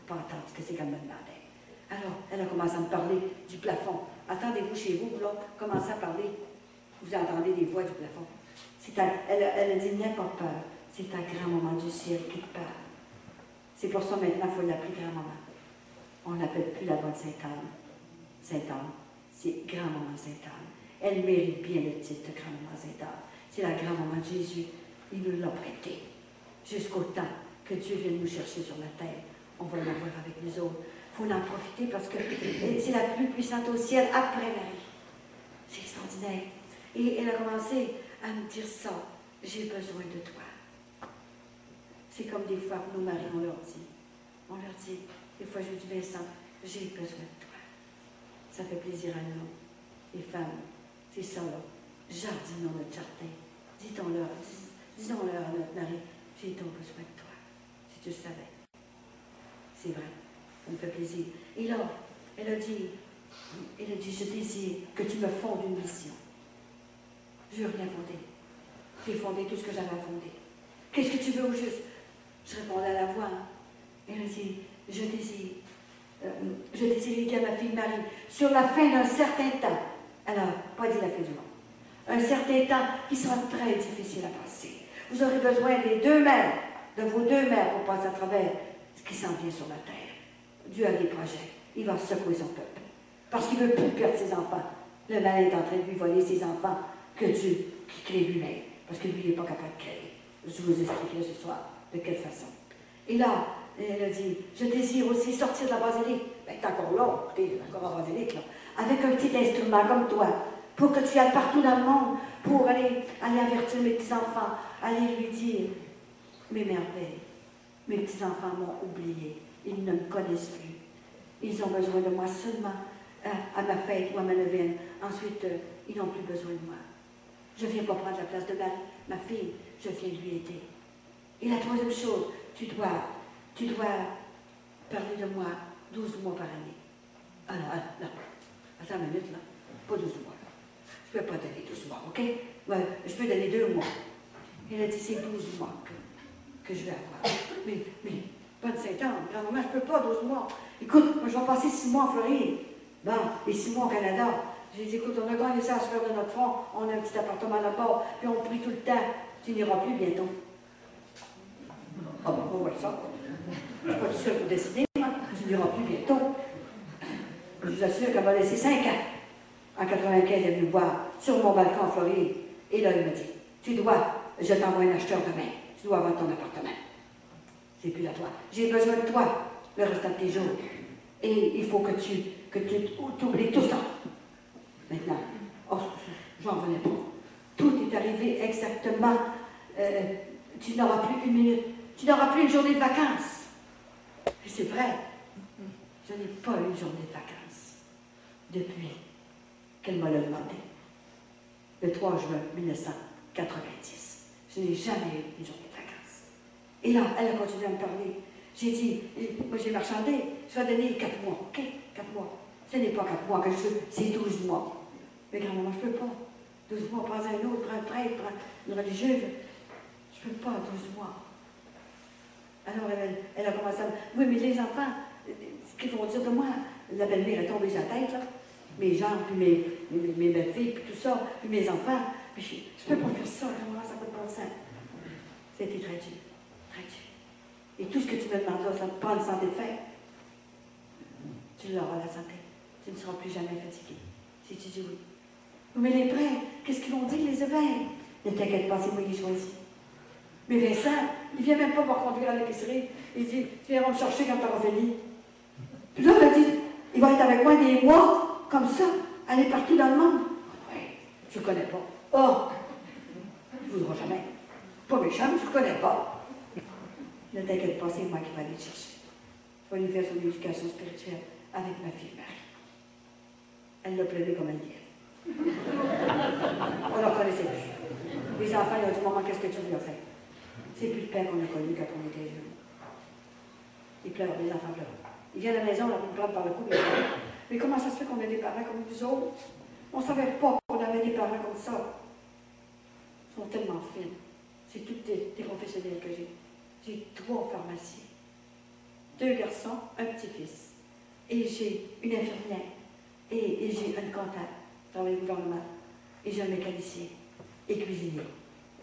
Pour ne pas entendre ce que c'est qu'elle me demandait. Alors, elle a commencé à me parler du plafond. Attendez-vous chez vous, là, commencez à parler. Vous entendez des voix du plafond. Elle a dit, n'aie pas peur. C'est ta grand-maman du ciel qui te parle. C'est pour ça maintenant, il faut l'appeler grand-maman. On n'appelle plus la bonne Sainte-Anne. Sainte-Anne, c'est grand-maman Sainte-Anne. Elle mérite bien le titre de grand-maman Sainte-Anne. C'est la grand-maman de Jésus. Il nous l'a prêté. Jusqu'au temps que Dieu vienne nous chercher sur la terre. On va l'avoir avec nous autres. Il faut en profiter parce que c'est la plus puissante au ciel après Marie. C'est extraordinaire. Et elle a commencé à me dire ça. J'ai besoin de toi. C'est comme des fois nos maris, on leur dit, des fois je dis, Vincent, j'ai besoin de toi. Ça fait plaisir à nous, les femmes. C'est ça, là. Jardinons notre jardin. Disons-leur à notre mari, j'ai donc besoin de toi. Si tu le savais. C'est vrai. Ça me fait plaisir. Et là, elle a dit, Il a dit, je désire que tu me fondes une mission. Je veux rien fonder. J'ai fondé tout ce que j'avais à fonder. Qu'est-ce que tu veux au juste? Je répondais à la voix. Il a dit, je désire aider ma fille Marie sur la fin d'un certain temps. Elle n'a pas dit la fin du monde. Un certain temps qui sera très difficile à passer. Vous aurez besoin des deux mères, de vos deux mères pour passer à travers ce qui s'en vient sur la terre. Dieu a des projets. Il va secouer son peuple. Parce qu'il ne veut plus perdre ses enfants. Le malin est en train de lui voler ses enfants que Dieu qui crée lui-même. Parce que lui, il n'est pas capable de créer. Je vous expliquerai ce soir de quelle façon. Et là, elle a dit, je désire aussi sortir de la basilique. Ben, t'es encore là, t'es encore en basilique, là. Avec un petit instrument comme toi, pour que tu ailles partout dans le monde, pour aller avertir mes petits-enfants, aller lui dire mes merveilles. Mes petits-enfants m'ont oublié. Ils ne me connaissent plus. Ils ont besoin de moi seulement à ma fête ou à ma neuvaine. Ensuite, ils n'ont plus besoin de moi. Je ne viens pas prendre la place de Marie, ma fille. Je viens lui aider. Et la troisième chose, tu dois parler de moi 12 mois par année. Alors, non. Attends une minute, là. Pas 12 mois. Je ne peux pas donner 12 mois, OK? Ouais, je peux donner 2 mois. Elle a dit, c'est 12 mois que je vais avoir. Mais, bonne Saint-Anne, grand-maman, je ne peux pas 12 mois. Écoute, moi, je vais passer 6 mois en Floride. Bon, et 6 mois au Canada. J'ai dit, écoute, on a gagné ça à se faire de notre front. On a un petit appartement là-bas, puis on prie tout le temps. Tu n'iras plus bientôt. Ah bon, on voit ça. Je ne suis pas tout seul pour décider, moi. Tu n'iras plus bientôt. Je vous assure qu'elle m'a laissé 5 ans. En 95, elle est venue me voir sur mon balcon en Floride. Et là, il m'a dit, je t'envoie un acheteur demain. Tu dois vendre ton appartement. C'est plus à toi. J'ai besoin de toi le restant de tes jours. Et il faut que tu oublies tout ça. Maintenant, oh, j'en revenais pas. Tout est arrivé exactement. Tu n'auras plus une minute. Tu n'auras plus une journée de vacances. Et c'est vrai. Je n'ai pas eu une journée de vacances depuis qu'elle m'a demandé. Le 3 juin 1990. Je n'ai jamais eu une journée de vacances. Et là, elle a continué à me parler. J'ai dit, moi j'ai marchandé, je vais donner 4 mois, OK? 4 mois. Ce n'est pas 4 mois que je veux, c'est 12 mois. Mais grand-maman, je ne peux pas. 12 mois, prends un autre, prends un prêtre, prends une religieuse. Je ne peux pas, 12 mois. Alors elle a commencé à me dire, oui, mais les enfants, ce qu'ils vont dire de moi, la belle-mère est tombée sur la tête, là. Mes gens, puis mes belles-filles, puis tout ça, puis mes enfants. Puis je ne peux pas faire ça, grand-maman, ça n'a pas de bon sens. C'était très dur, très dur. Et tout ce que tu me demandes, ça te prend une santé de fer. Tu l'auras, la santé. Tu ne seras plus jamais fatigué, si tu dis oui. Mais les prêtres, qu'est-ce qu'ils vont dire, les évêques? Ne t'inquiète pas, c'est moi qui ai choisi. Mais Vincent, il ne vient même pas me conduire à l'épicerie. Il dit, tu viendras me chercher quand tu auras fini. Puis là, il dit, il va être avec moi des mois, comme ça, aller partout dans le monde. Oui, je ne connais pas. Oh, tu ne voudras jamais. Pas méchant, mais je ne connais pas. Ne t'inquiète pas, c'est moi qui vais aller te chercher. Je vais lui faire son éducation spirituelle avec ma fille Marie. Elle l'a pleuré comme elle dit. On ne la reconnaissait plus. Les enfants, ils ont dit, maman, qu'est-ce que tu lui as fait? C'est plus le père qu'on a connu quand on était jeunes. Ils pleurent, les enfants pleurent. Ils viennent à la maison, là, ils pleurent par le cou. Mais comment ça se fait qu'on a des parents comme vous autres? On ne savait pas qu'on avait des parents comme ça. Ils sont tellement fines. C'est tous des professionnels que j'ai. J'ai 3 pharmaciens. 2 garçons, un petit-fils. Et j'ai une infirmière. Et j'ai une comptable dans le gouvernement. Et j'ai un mécanicien. Et cuisinier.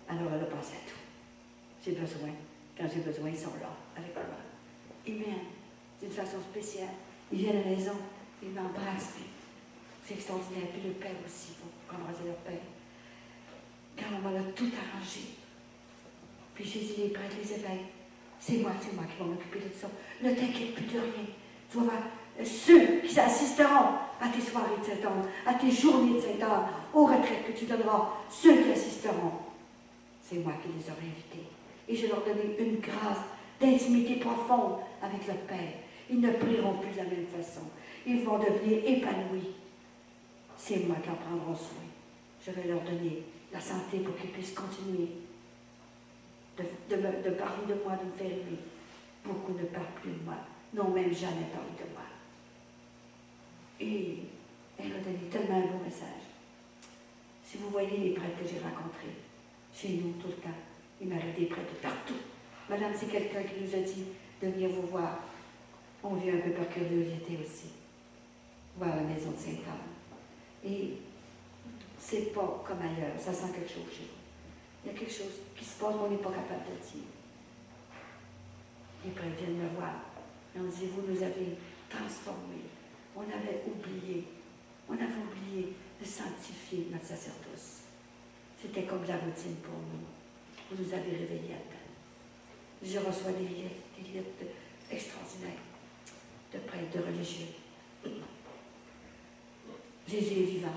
Alors elle a pensé à tout. J'ai besoin. Quand j'ai besoin, ils sont là, avec moi. Ils m'aiment d'une façon spéciale. Ils viennent à la maison, ils m'embrassent. C'est extraordinaire. Puis le père aussi, pour embrasser leur père. Quand on m'a tout arrangé. Puis j'ai dit, les prêtres, les évêques, c'est moi qui vais m'occuper de ça. Ne t'inquiète plus de rien. Tu vas voir ceux qui assisteront à tes soirées de Saint-Anne, à tes journées de Saint-Anne, aux retraites que tu donneras, ceux qui assisteront. C'est moi qui les aurai invités. Et je leur donnerai une grâce d'intimité profonde avec le Père. Ils ne prieront plus de la même façon. Ils vont devenir épanouis. C'est moi qui en prendront soin. Je vais leur donner la santé pour qu'ils puissent continuer de parler de moi, de me faire aimer. Beaucoup ne parlent plus de moi, n'ont même jamais parlé de moi. Et Elle m'a donné tellement un beau message. Si vous voyez les prêtres que j'ai rencontrés, chez nous tout le temps, il m'arrive des prêtres de partout. Madame, c'est quelqu'un qui nous a dit de venir vous voir. On vient un peu par curiosité aussi, voir la maison de Sainte-Anne. Et c'est pas comme ailleurs, ça sent quelque chose chez vous. Il y a quelque chose qui se passe, mais on n'est pas capable de le dire. Les prêtres viennent me voir. Et on dit, vous nous avez transformés. On avait oublié de sanctifier notre sacerdoce. C'était comme la routine pour nous. Vous nous avez réveillés à peine. Je reçois des lettres extraordinaires de prêtres, de religieux. Jésus est vivant.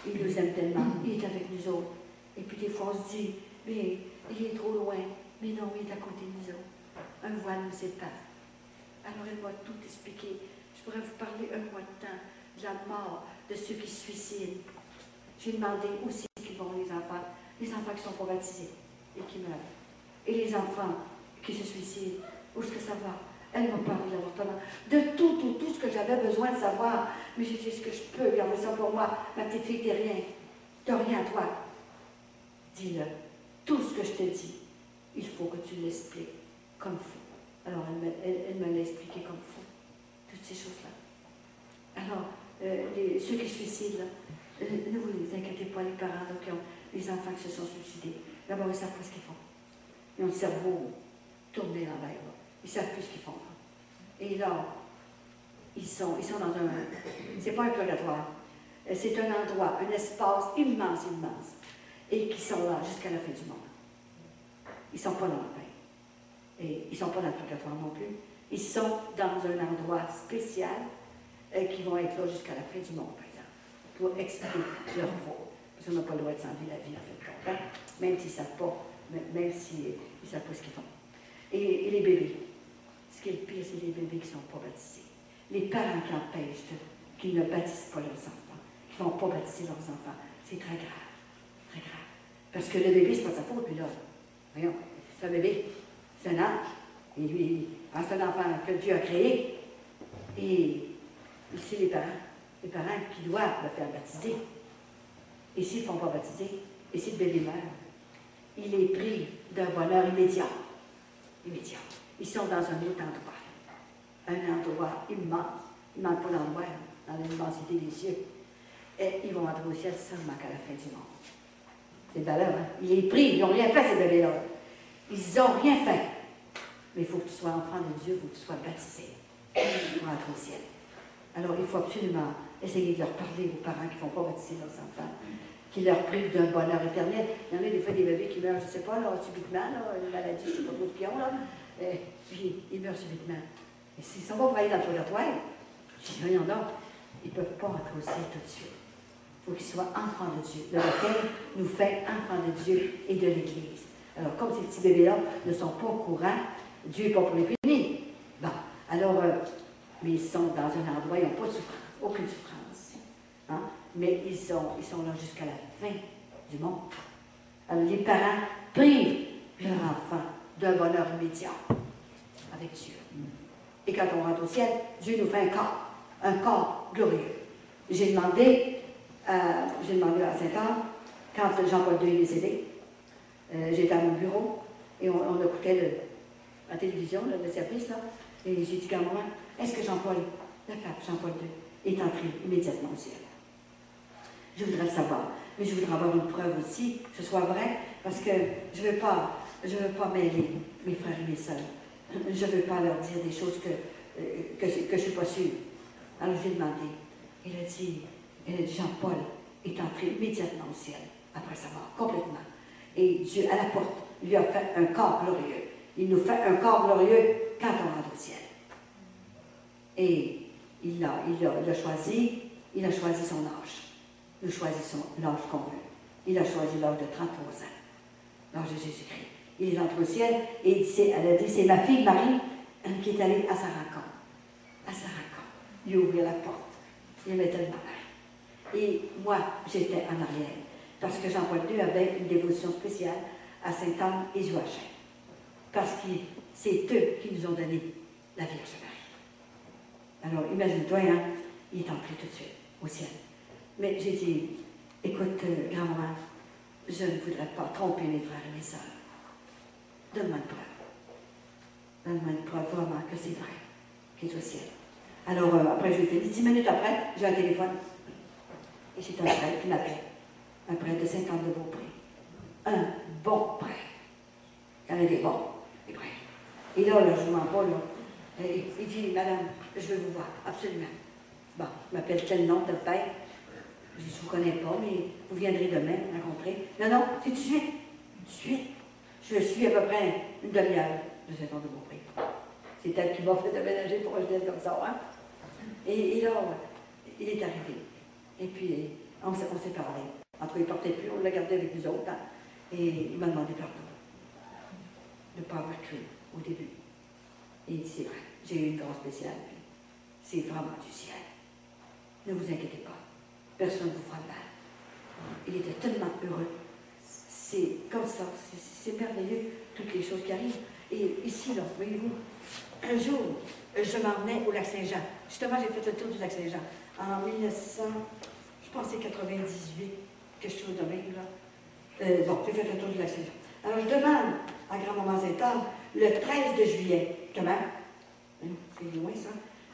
Il nous aime tellement. Il est avec nous autres. Et puis des fois, on se dit, mais il est trop loin. Mais non, il est à côté de nous autres. Un voile nous sépare. Alors, elle m'a tout expliqué. Je pourrais vous parler un mois de temps de la mort de ceux qui se suicident. J'ai demandé aussi qui vont les enfants qui ne sont pas baptisés et qui meurent. Et les enfants qui se suicident, où est-ce que ça va? Elle m'a parlé de l'avortement, de tout ce que j'avais besoin de savoir. Mais j'ai dit ce que je peux, garder ça pour moi. Ma petite fille, t'es rien. T'as rien, toi. Dis-le. Tout ce que je te dis, il faut que tu l'expliques comme il faut. Alors, elle me l'a expliqué comme il faut. Toutes ces choses-là. Alors, ceux qui se suicident, là, ne vous inquiétez pas, les parents là, qui ont les enfants qui se sont suicidés. D'abord, ils ne savent pas ce qu'ils font. Ils ont le cerveau tourné l'envers. Ils ne savent plus ce qu'ils font. Et là, ils sont dans un... C'est pas un purgatoire. C'est un endroit, un espace immense. Et qui sont là jusqu'à la fin du monde. Ils ne sont pas dans la fin. Et ils ne sont pas dans le purgatoire non plus. Ils sont dans un endroit spécial qui vont être là jusqu'à la fin du monde, par exemple, pour expier leur faute. Parce qu'on n'a pas le droit de s'enlever la vie, en fait, hein? Même s'ils ne savent pas, même s'ils ne savent pas ce qu'ils font. Et les bébés. Ce qui est le pire, c'est les bébés qui ne sont pas baptisés. Les parents qui empêchent, qui ne baptisent pas leurs enfants, qui ne vont pas baptiser leurs enfants. C'est très grave. Très grave. Parce que le bébé, ce n'est pas sa faute, puis là. Voyons, c'est un bébé, c'est un ange. Et lui, c'est un enfant que Dieu a créé. Et c'est les parents qui doivent le faire baptiser. Et s'ils ne font pas baptiser, et si le bébé meurt, il est pris d'un bonheur immédiat. Immédiat. Ils sont dans un autre endroit. Un endroit immense. Il ne manque pas d'endroit dans l'immensité des cieux. Et ils vont entrer au ciel seulement qu'à la fin du monde. C'est valeur, hein? Il est pris, ils n'ont rien fait, ces bébés-là. Ils n'ont rien fait. Mais il faut que tu sois enfant de Dieu, il faut que tu sois baptisé pour entrer au ciel. Alors, il faut absolument essayer de leur parler aux parents qui ne font pas baptiser leurs enfants, qui leur privent d'un bonheur éternel. Il y en a des fois des bébés qui meurent, je ne sais pas, là, subitement, là, une maladie, je ne sais pas trop de pion, là, puis ils meurent subitement. Et s'ils ne sont pas pour aller dans le purgatoire, je dis, voyons donc, ils ne peuvent pas entrer au ciel tout de suite. Il faut qu'ils soient enfants de Dieu, de lequel nous fait enfants de Dieu et de l'Église. Alors, comme ces petits bébés-là ne sont pas au courant, Dieu n'est pas pour les punir. Bon, alors, mais ils sont dans un endroit, ils n'ont pas de souffrance, aucune souffrance. Hein? Mais ils sont là jusqu'à la fin du monde. Alors, les parents privent leur enfant d'un bonheur immédiat avec Dieu. Et quand on rentre au ciel, Dieu nous fait un corps glorieux. J'ai demandé à Saint-Anne, quand Jean-Paul II est décédé, j'étais à mon bureau et on écoutait la télévision, le service, là, et j'ai dit qu'à un moment, est-ce que Jean-Paul II est entré immédiatement au ciel? Je voudrais le savoir, mais je voudrais avoir une preuve aussi, que ce soit vrai, parce que je ne veux pas mêler mes frères et mes sœurs. Je ne veux pas leur dire des choses que je ne suis pas sûre. Alors je lui ai demandé. Il a dit Jean-Paul est entré immédiatement au ciel, après sa mort, complètement. Et Dieu, à la porte, lui a fait un corps glorieux. Il nous fait un corps glorieux quand on rentre au ciel. Et il a choisi son âge. Nous choisissons l'âge qu'on veut. Il a choisi l'âge de 33 ans, l'âge de Jésus-Christ. Il est entré au ciel et elle a dit, c'est ma fille Marie qui est allée à sa rencontre. À sa rencontre. Lui ouvrir la porte. Il aimait tellement Marie. Et moi, j'étais en arrière. Parce que Jean-Paul II avait une dévotion spéciale à Sainte-Anne et Joachim. Parce que c'est eux qui nous ont donné la Vierge Marie. Alors, imagine-toi, hein, il est entré tout de suite au ciel. Mais j'ai dit, écoute, grand-maman, je ne voudrais pas tromper mes frères et mes sœurs. Donne-moi une preuve. Donne-moi une preuve vraiment que c'est vrai, qu'il est au ciel. Alors, après, je lui ai dit, 10 minutes après, j'ai un téléphone. Et c'est un prêtre qui m'appelle. Un prêtre de 50 de Beaupré. Un bon prêtre. Il y en a des bons, des prêtres. Et là, je ne mens pas, là. Il dit, madame, je veux vous voir, absolument. Bon, il m'appelle quel nom, tel père? Je dis, je ne vous connais pas, mais vous viendrez demain me rencontrer. Non, non, c'est tout de suite. Tout de suite. Je suis à peu près une demi-heure de 50 de Beaupré. C'est elle qui m'a fait déménager pour acheter comme ça, hein? Et là, il est arrivé. Et puis, on s'est parlé. En tout cas, il ne partait plus, on l'a gardé avec nous autres. Hein? Et il m'a demandé pardon de ne pas avoir cru au début. Et il dit, c'est vrai, j'ai eu une grâce spéciale, puis c'est vraiment du ciel. Ne vous inquiétez pas, personne ne vous fera mal. Il était tellement heureux. C'est comme ça, c'est merveilleux, toutes les choses qui arrivent. Et ici, là, voyez-vous, un jour, je m'en venais au Lac-Saint-Jean. Justement, j'ai fait le tour du Lac-Saint-Jean. En 1900, je pense que c'est 98, quelque chose de même, là. Bon, j'ai fait le tour du Lac-Saint-Jean. Alors, je demande à grand-maman Zétard, le 13 de juillet, comment? C'est loin, ça?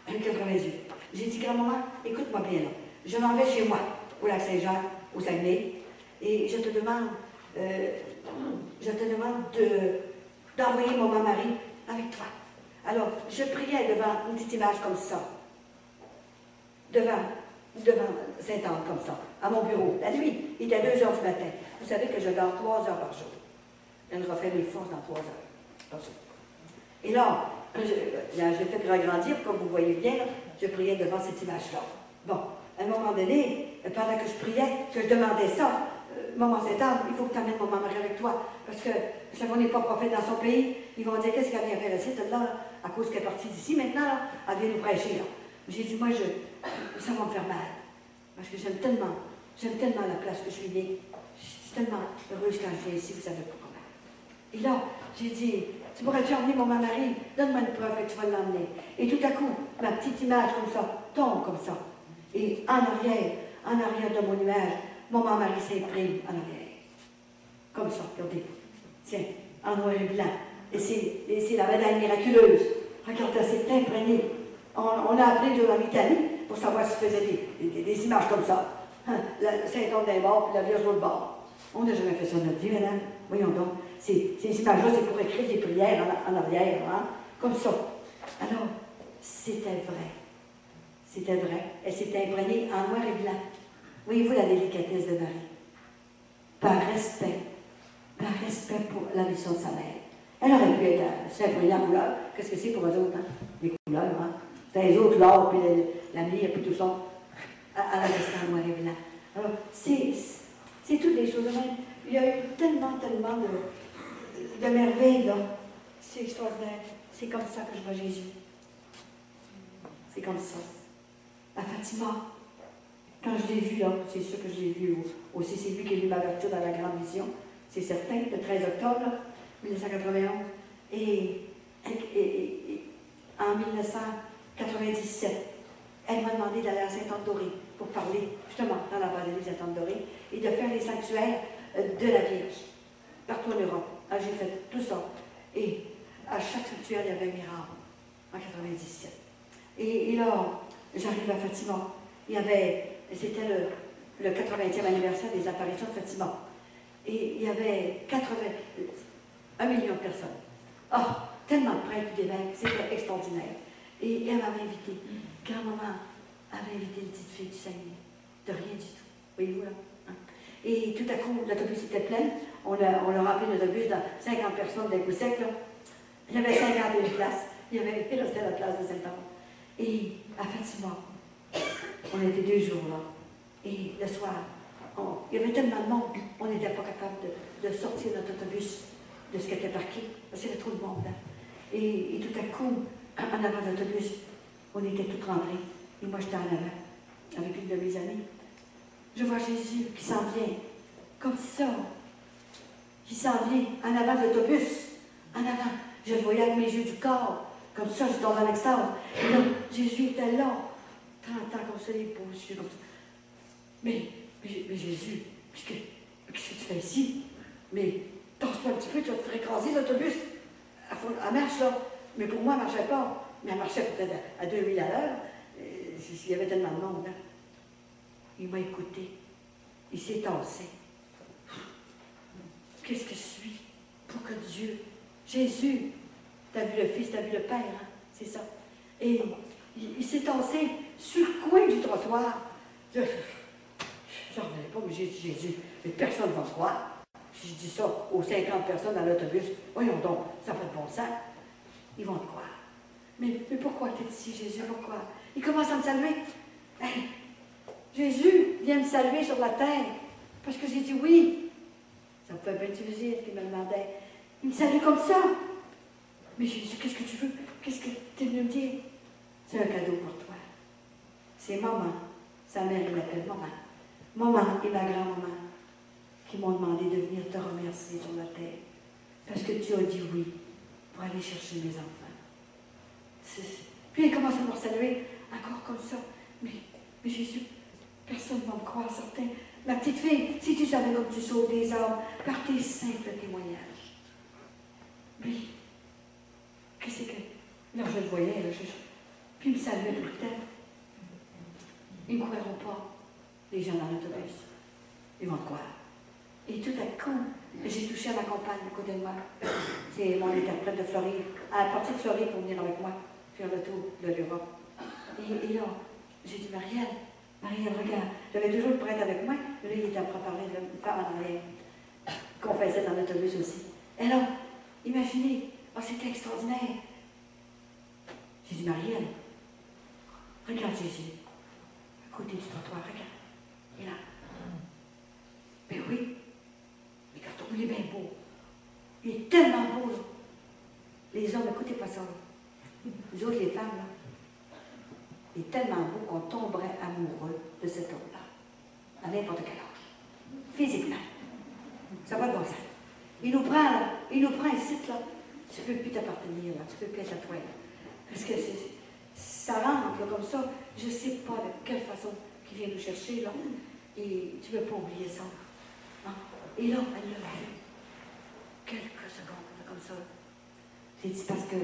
98. J'ai dit, grand-maman, écoute-moi bien, là. Je m'en vais chez moi, au Lac-Saint-Jean, au Saguenay, et je te demande d'envoyer mon mari avec toi. Alors, je priais devant une petite image comme ça, devant Saint-Anne comme ça, à mon bureau. La nuit, il était 2 heures du matin. Vous savez que je dors 3 heures par jour. Je ne refais mes forces dans 3 heures par jour. Et là, j'ai fait agrandir, comme vous voyez bien, là, je priais devant cette image-là. Bon, à un moment donné, pendant que je priais, que je demandais ça, maman Saint-Anne, il faut que tu amènes mon mari avec toi, parce que si on n'est pas prophète dans son pays, ils vont dire qu'est-ce qu'elle vient faire ici, là, à cause qu'elle est partie d'ici, maintenant, là, elle vient nous prêcher. J'ai dit, moi, ça va me faire mal, parce que j'aime tellement la place que je suis née. Je suis tellement heureuse quand je viens ici, vous savez pas comment. Et là, j'ai dit, tu pourrais-tu emmener mon mari? Donne-moi une preuve que tu vas l'emmener. Et tout à coup, ma petite image comme ça, tombe comme ça. Et en arrière de mon nuage, mon mari s'imprime en arrière. Comme ça, regardez. Tiens, en noir et blanc. Et c'est la médaille miraculeuse. Regardez, c'est imprégné. On a appelé de l'Italie pour savoir s'il faisait des images comme ça. Hein, Saint-Anne d'un bord, puis la Vierge de l'autre bord. On n'a jamais fait ça de notre vie, madame. Voyons donc. Ces images-là, c'est pour écrire des prières en arrière, hein? Comme ça. Alors, c'était vrai. C'était vrai. Elle s'était imprégnée en noir et blanc. Voyez-vous la délicatesse de Marie? Par respect pour la mission de sa mère. Elle aurait pu être s'imprimée en couleur. Qu'est-ce que c'est pour eux autres, hein? Les couleurs, hein? C'est les autres, l'or, puis la lyre, puis tout ça. À la rester en noir et blanc. Alors, c'est toutes les choses de même. Il y a eu tellement de merveilles, là. C'est extraordinaire. C'est comme ça que je vois Jésus. C'est comme ça. À Fatima, quand je l'ai vu, là, c'est sûr que je l'ai vu aussi, c'est lui qui a lu ma vertu dans la grande vision, c'est certain, le 13 octobre, là, 1991. Et en 1997, elle m'a demandé d'aller à Sainte-Anne-Dorée pour parler, justement, dans la vallée de Sainte-Anne-Dorée, et de faire les sanctuaires de la Vierge, partout en Europe. Alors, j'ai fait tout ça. Et à chaque sanctuaire, il y avait un miracle, en 97. Et là, j'arrive à Fatima. C'était le 80e anniversaire des apparitions de Fatima. Et il y avait 1 million de personnes. Oh, tellement de prêtres et d'évêques, c'était extraordinaire. Et elle m'avait invité. Grand-maman avait invité une petite fille du Saguenay. De rien du tout. Voyez-vous là? Hein? Et tout à coup, l'autobus était plein. On a rempli l'autobus dans 50 personnes d'un coup sec. Là. Il y avait 51 places. Il restait la place de Saint-Anne. Et à Fatima, on était 2 jours là. Et le soir, il y avait tellement de monde, on n'était pas capable de sortir notre autobus de ce qui était parqué, parce qu'il y avait trop de monde là. Et tout à coup, en avant de l'autobus, on était tous rentrés. Et moi, j'étais en avant, avec une de mes amies. Je vois Jésus qui s'en vient, comme ça, qui s'en vient en avant de l'autobus, en avant. Je le voyais avec mes yeux du corps, comme ça, je tombais dans l'extase. Et là, Jésus était là, 30 ans comme ça, les beaux yeux comme ça. mais Jésus, qu'est-ce que tu fais ici? Mais danse-toi un petit peu, tu vas te faire écraser l'autobus. Elle marche là. Mais pour moi, elle ne marchait pas. Mais elle marchait peut-être à 2000 à l'heure. Il y avait tellement de monde. Hein. Il m'a écouté. Il s'est tassé. Qu'est-ce que je suis pour que Dieu, Jésus, t'as vu le Fils, t'as vu le Père, hein? C'est ça. Et il s'est tassé sur le coin du trottoir. Je n'en revenais pas, mais j'ai dit Jésus, mais personne ne va me croire. Si je dis ça aux 50 personnes dans l'autobus, voyons donc, ça n'a pas de bon sens. Ils vont te croire. Mais pourquoi tu es ici, Jésus? Pourquoi? Il commence à me saluer. Hey, Jésus vient me saluer sur la terre. Parce que j'ai dit oui. Ça me fait bien utiliser ce qu'il me demandait. Il me salue comme ça. Mais Jésus, qu'est-ce que tu veux? Qu'est-ce que tu es venu me dire? C'est un cadeau pour toi. C'est maman. Sa mère, il l'appelle maman. Maman et ma grand-maman qui m'ont demandé de venir te remercier sur la terre. Parce que tu as dit oui pour aller chercher mes enfants. Puis il commence à me saluer encore comme ça. Mais Jésus, personne ne va me croire, certain. Ma petite fille, si tu savais comme tu sauves des âmes par tes simples témoignages. Oui. Qu'est-ce que... Là, je le voyais, là, puis il me saluait tout le temps. Ils ne me croiront pas, les gens dans l'autobus. Ils vont te croire. Et tout à coup, j'ai touché à ma compagne à côté de moi. C'est mon interprète de Floride. Elle est partie de Floride pour venir avec moi faire le tour de l'Europe. Et là, j'ai dit, Marielle, regarde, j'avais toujours le prêtre avec moi. Là, il était en train de parler d'une femme en arrière qu'on faisait dans l'autobus aussi. Et là, imaginez, c'était extraordinaire. J'ai dit, Marielle, regarde Jésus, à côté du trottoir, regarde. Et là, ben oui, mais quand on est bien beau, il est tellement beau, là. Les hommes, écoutez pas ça, là. Nous autres, les femmes, là, il est tellement beau qu'on tomberait amoureux de cet homme-là, à n'importe quel âge, physiquement. Ça va de bon sens. Il nous prend, là, il nous prend ici, là. Tu ne peux plus t'appartenir, là, tu ne peux plus être à toi, là. Parce que ça rentre, là, comme ça, je ne sais pas de quelle façon qu'il vient nous chercher, là, et tu ne peux pas oublier ça. Hein? Et là, elle l'a vu. Quelques secondes, là, comme ça. J'ai dit parce que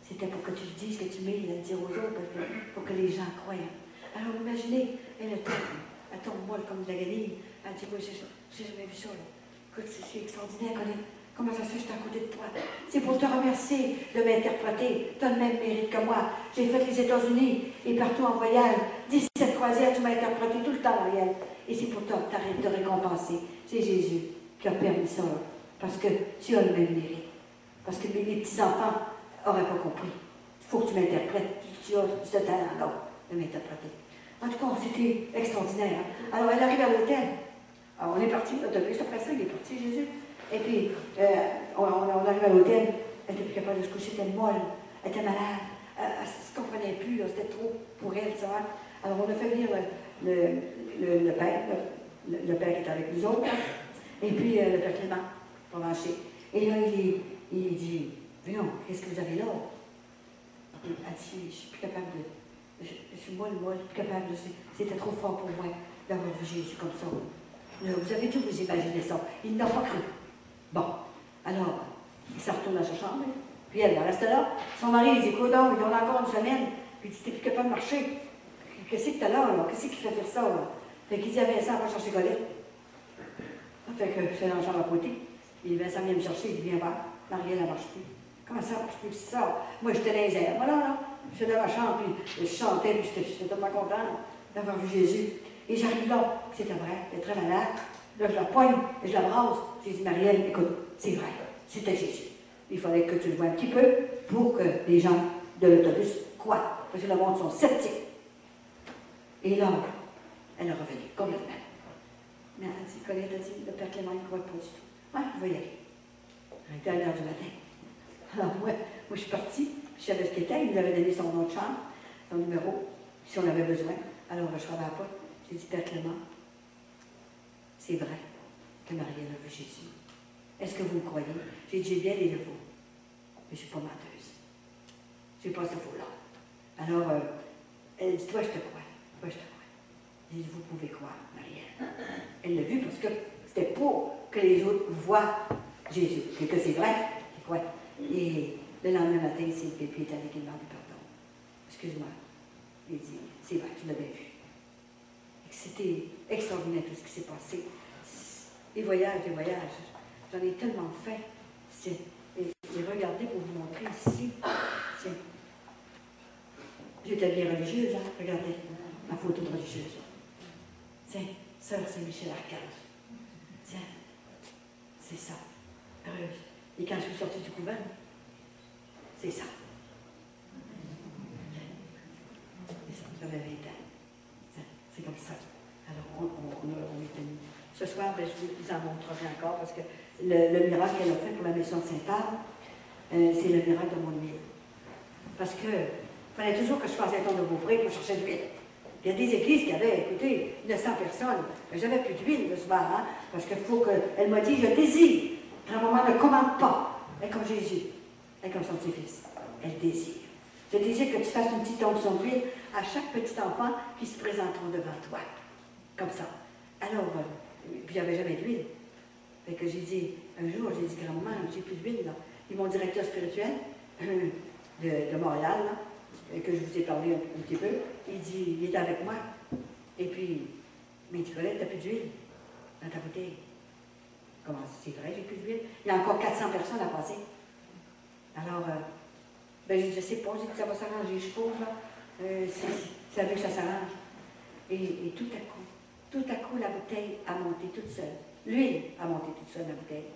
c'était pour que tu le dises, que tu m'aides à le dire aux autres, pour que les gens croient. Alors, imaginez, elle tombe molle comme de la guenille. Elle dit, oui, j'ai jamais vu ça, là. Écoute, c'est extraordinaire, Colette. Comment ça se fait que je suis à côté de toi? C'est pour te remercier de m'interpréter. Tu as le même mérite que moi. J'ai fait les États-Unis et partout en voyage. 17 croisières, tu m'as interprété tout le temps, Marielle. Et c'est pour toi te récompenser. C'est Jésus qui a permis ça, là. Parce que tu as le même mérite. Parce que mes petits-enfants n'auraient pas compris. Il faut que tu m'interprètes. Tu as ce talent-là de m'interpréter. En tout cas, c'était extraordinaire. Hein? Alors, elle arrive à l'hôtel. Alors, on est parti, l'autobus, après ça, il est parti, Jésus. Et puis, on arrive à l'hôtel, elle n'était plus capable de se coucher, elle était molle, elle était malade, elle ne se comprenait plus, c'était trop pour elle, ça va. Alors, on a fait venir le père, le père qui est avec nous autres, et puis le père Clément, pour marcher. Et là, il dit, voyons, qu'est-ce que vous avez là? Elle dit, je suis plus capable de... Je suis molle, plus capable de... C'était trop fort pour moi d'avoir vu Jésus comme ça. Vous avez dû vous imaginer ça. Il n'a pas cru. Bon, alors, il se retourne dans sa chambre, puis elle reste là. Son mari, il dit, écoute, donc, il y en a encore une semaine, puis il dit, t'es plus capable de marcher. Qu'est-ce que t'as là? Qu'est-ce qui fait faire ça? Là? Fait qu'il dit à Vincent, va chercher Colette. Fait que c'est dans la chambre à côté. Et Vincent vient me chercher, il dit, viens voir. Marielle, elle ne marche plus. Comment ça, elle ne marche plus? C'est ça. Moi, j'étais dans les airs. Voilà, là. J'étais dans ma chambre, puis je chantais, puis j'étais tellement contente d'avoir vu Jésus. Et j'arrive là, c'était vrai, elle est très malade. Là, je la poigne et je la brasse. J'ai dit, Marielle, écoute, c'est vrai, c'était Jésus. Il fallait que tu le vois un petit peu pour que les gens de l'autobus croient. Parce que le monde sont sceptiques. Et là, elle est revenue complètement. Mais elle dit, Colette a dit, le père Clément, il ne croit pas du tout. Ah, je vais y aller. Il était à l'heure du matin. Alors, moi, je suis partie, je savais ce qu'il était, il nous avait donné son nom de chambre, son numéro, si on avait besoin. Alors, je travaille pas. J'ai dit, Père Clément, c'est vrai que Marielle a vu Jésus. Est-ce que vous me croyez? J'ai dit, j'ai bien les nouveaux, mais je ne suis pas menteuse. Je n'ai pas ce faux-là. Alors, elle dit, toi, je te crois. Toi, je te crois. J'ai dit, vous pouvez croire, Marielle. Elle l'a vu parce que c'était pour que les autres voient Jésus, que c'est vrai qu'ils croient. Et le lendemain matin, il s'est levé, puis il est allé qu'il demande pardon. Excuse-moi. Il dit, c'est vrai, tu l'avais vu. C'était extraordinaire tout ce qui s'est passé. Les voyages, j'en ai tellement fait. Et regardez pour vous montrer ici. J'étais bien religieuse, hein? Regardez ma photo de religieuse. Tiens, Sœur Saint-Michel Archange. Tiens, c'est ça. Heureuse. Et quand je suis sortie du couvent, c'est ça. C'est ça, j'avais 20 ans. C'est comme ça. Alors, on est venu. Ce soir, ben, je vous en montrerai encore parce que le miracle qu'elle a fait pour la maison de Sainte-Anne, c'est le miracle de mon huile. Parce que il fallait toujours que je fasse un tour de Beaupré pour chercher de l'huile. Il y a des églises qui avaient, écoutez, 900 personnes. Mais j'avais plus d'huile le soir, hein, parce qu'il faut que. Elle m'a dit, je désire. Grand-maman ne commande pas. Elle est comme Jésus. Elle est comme son petit-fils. Elle désire. Je désire que tu fasses une petite onction d'huile à chaque petit enfant qui se présenteront devant toi. Comme ça. Alors, puis j'avais jamais d'huile. Fait que j'ai dit, un jour, j'ai dit, grand-maman, j'ai plus d'huile, là. Puis mon directeur spirituel de Montréal, là, que je vous ai parlé un petit peu, il dit, il est avec moi. Et puis, mais il dit, Colette, t'as plus d'huile dans ta bouteille. Comment c'est vrai, j'ai plus d'huile? Il y a encore 400 personnes à passer. Alors, ben, je ne sais pas, j'ai dit, ça va s'arranger, je suppose, là. Ça veut que ça s'arrange. Et tout à coup, la bouteille a monté toute seule. L'huile a monté toute seule, la bouteille.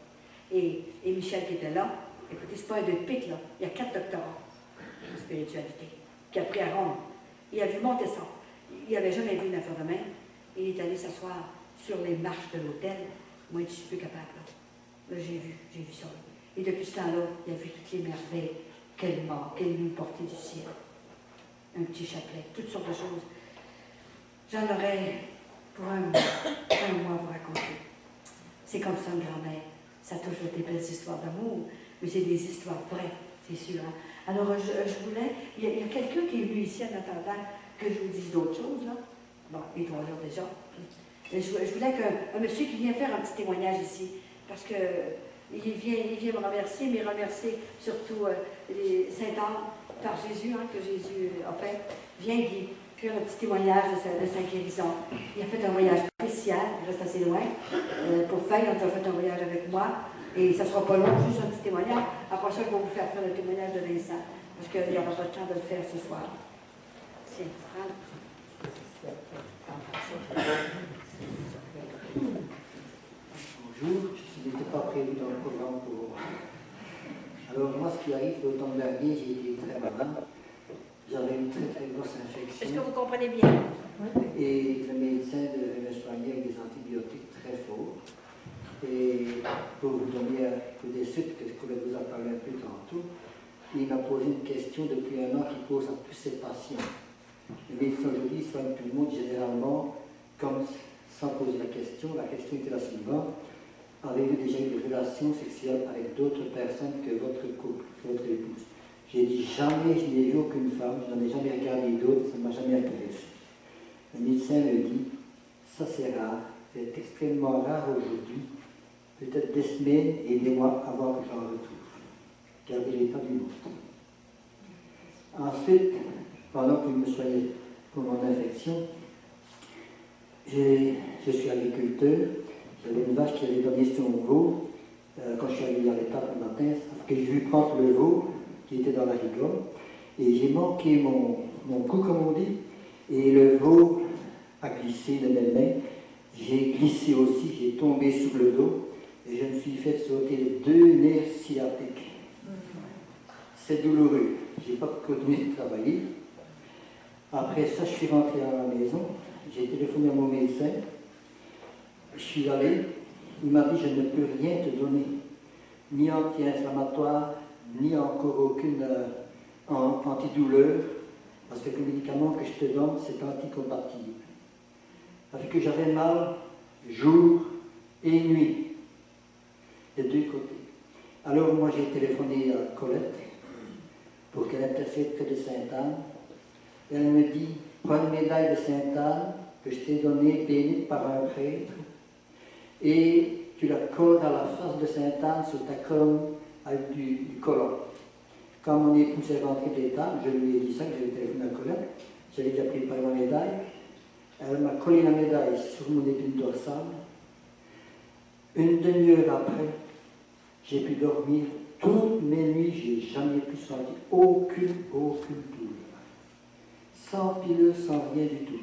Et Michel qui était là, écoutez, c'est pas un 2 de pique, là. Il y a 4 doctorats en spiritualité qui a pris à Rome. Il a vu monter ça. Il n'avait jamais vu une affaire de même. Et il est allé s'asseoir sur les marches de l'hôtel. Moi, je ne suis plus capable. Là, j'ai vu ça. Et depuis ce temps-là, il a vu toutes les merveilles qu'elle lui portait du ciel. Un petit chapelet, toutes sortes de choses. J'en aurais pour un mois à vous raconter. C'est comme ça, une grand-mère. Ça a toujours des belles histoires d'amour, mais c'est des histoires vraies, c'est sûr. Hein? Alors, je voulais... Il y a quelqu'un qui est venu ici en attendant que je vous dise d'autres choses, là. Bon, il doit là déjà. Je voulais qu'un monsieur qui vient faire un petit témoignage ici, parce que il vient me remercier, mais remercier surtout Sainte-Anne par Jésus, hein, que Jésus a fait. Viens, Guy, faire un petit témoignage de sa guérison. Il a fait un voyage spécial, il reste assez loin. Pour Feuille, on a fait un voyage avec moi, et ça ne sera pas long, juste un petit témoignage. Après ça, je vais vous faire le témoignage de Vincent, parce qu'il n'y aura pas de temps de le faire ce soir. Tiens, prends. Bonjour, je n'étais pas prévu dans le programme pour... Alors moi, ce qui arrive, l'automne dernier, j'ai été très malade. J'avais une très très grosse infection. Est-ce que vous comprenez bien? Et le médecin devait me soigner avec des antibiotiques très forts. Et pour vous donner un peu des suites, que je pourrais vous en parler un peu tantôt, il m'a posé une question depuis un an qu'il pose à tous ses patients. Le médecin aujourd'hui soigne tout le monde généralement comme sans poser la question. La question était la suivante. Avez-vous déjà eu des relations sexuelles avec d'autres personnes que votre couple, que votre épouse? J'ai dit jamais, je n'ai vu aucune femme, je n'en ai jamais regardé d'autres, ça ne m'a jamais intéressé. Le médecin me dit, ça c'est rare, c'est extrêmement rare aujourd'hui, peut-être des semaines et des mois avant que j'en retrouve. Gardez l'état du monde. Ensuite, pendant que je me soignais pour mon infection, je suis agriculteur. J'avais une vache qui avait donné son veau. Quand je suis arrivé à l'étape le matin, que j'ai vu prendre le veau qui était dans la rigole. Et j'ai manqué mon coup, comme on dit. Et le veau a glissé de mes mains. J'ai glissé aussi, j'ai tombé sous le dos. Et je me suis fait sauter 2 nerfs sciatiques. C'est douloureux. Je n'ai pas continué de travailler. Après ça, je suis rentré à la maison. J'ai téléphoné à mon médecin. Je suis allé. Il m'a dit, je ne peux rien te donner. Ni anti-inflammatoire, ni encore aucune antidouleur. Parce que le médicament que je te donne, c'est anticompatible. Ça fait que j'avais mal jour et nuit. Des deux côtés. Alors moi, j'ai téléphoné à Colette pour qu'elle intercède près de Sainte-Anne. Elle me dit, prends une médaille de Sainte-Anne que je t'ai donnée, bénite par un prêtre, et tu la colles à la face de Sainte-Anne sur ta colonne avec du collant. Quand mon épouse est rentrée de l'état, je lui ai dit ça, que j'avais téléphoné à la Colette, j'avais déjà pris par ma médaille. Elle m'a collé la médaille sur mon épine dorsale. Une demi-heure après, j'ai pu dormir toutes mes nuits, je n'ai jamais pu sentir aucune douleur. Sans pilule, sans rien du tout.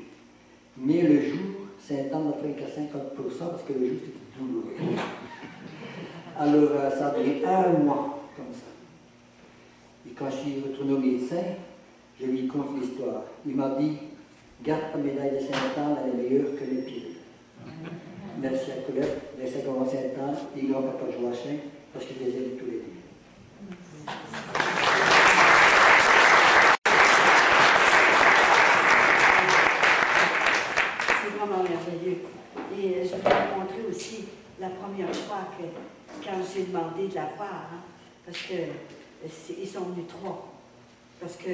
Mais le jour, Sainte-Anne m'a pris qu'à 50% parce que le jour c'était douloureux. Alors ça a duré 1 mois comme ça. Et quand je suis retourné au médecin, je lui conte l'histoire. Il m'a dit, garde ta médaille de Sainte-Anne, elle est meilleure que les pilules. Merci à Colette, les Saint-Laurent Sainte-Anne et grand-papa Joachim, parce que je les aime tous les deux. C'est vraiment merveilleux. Et je voudrais vous montrer aussi la première fois que, quand j'ai demandé de la voir, hein, parce qu'ils sont venus 3. Parce qu'il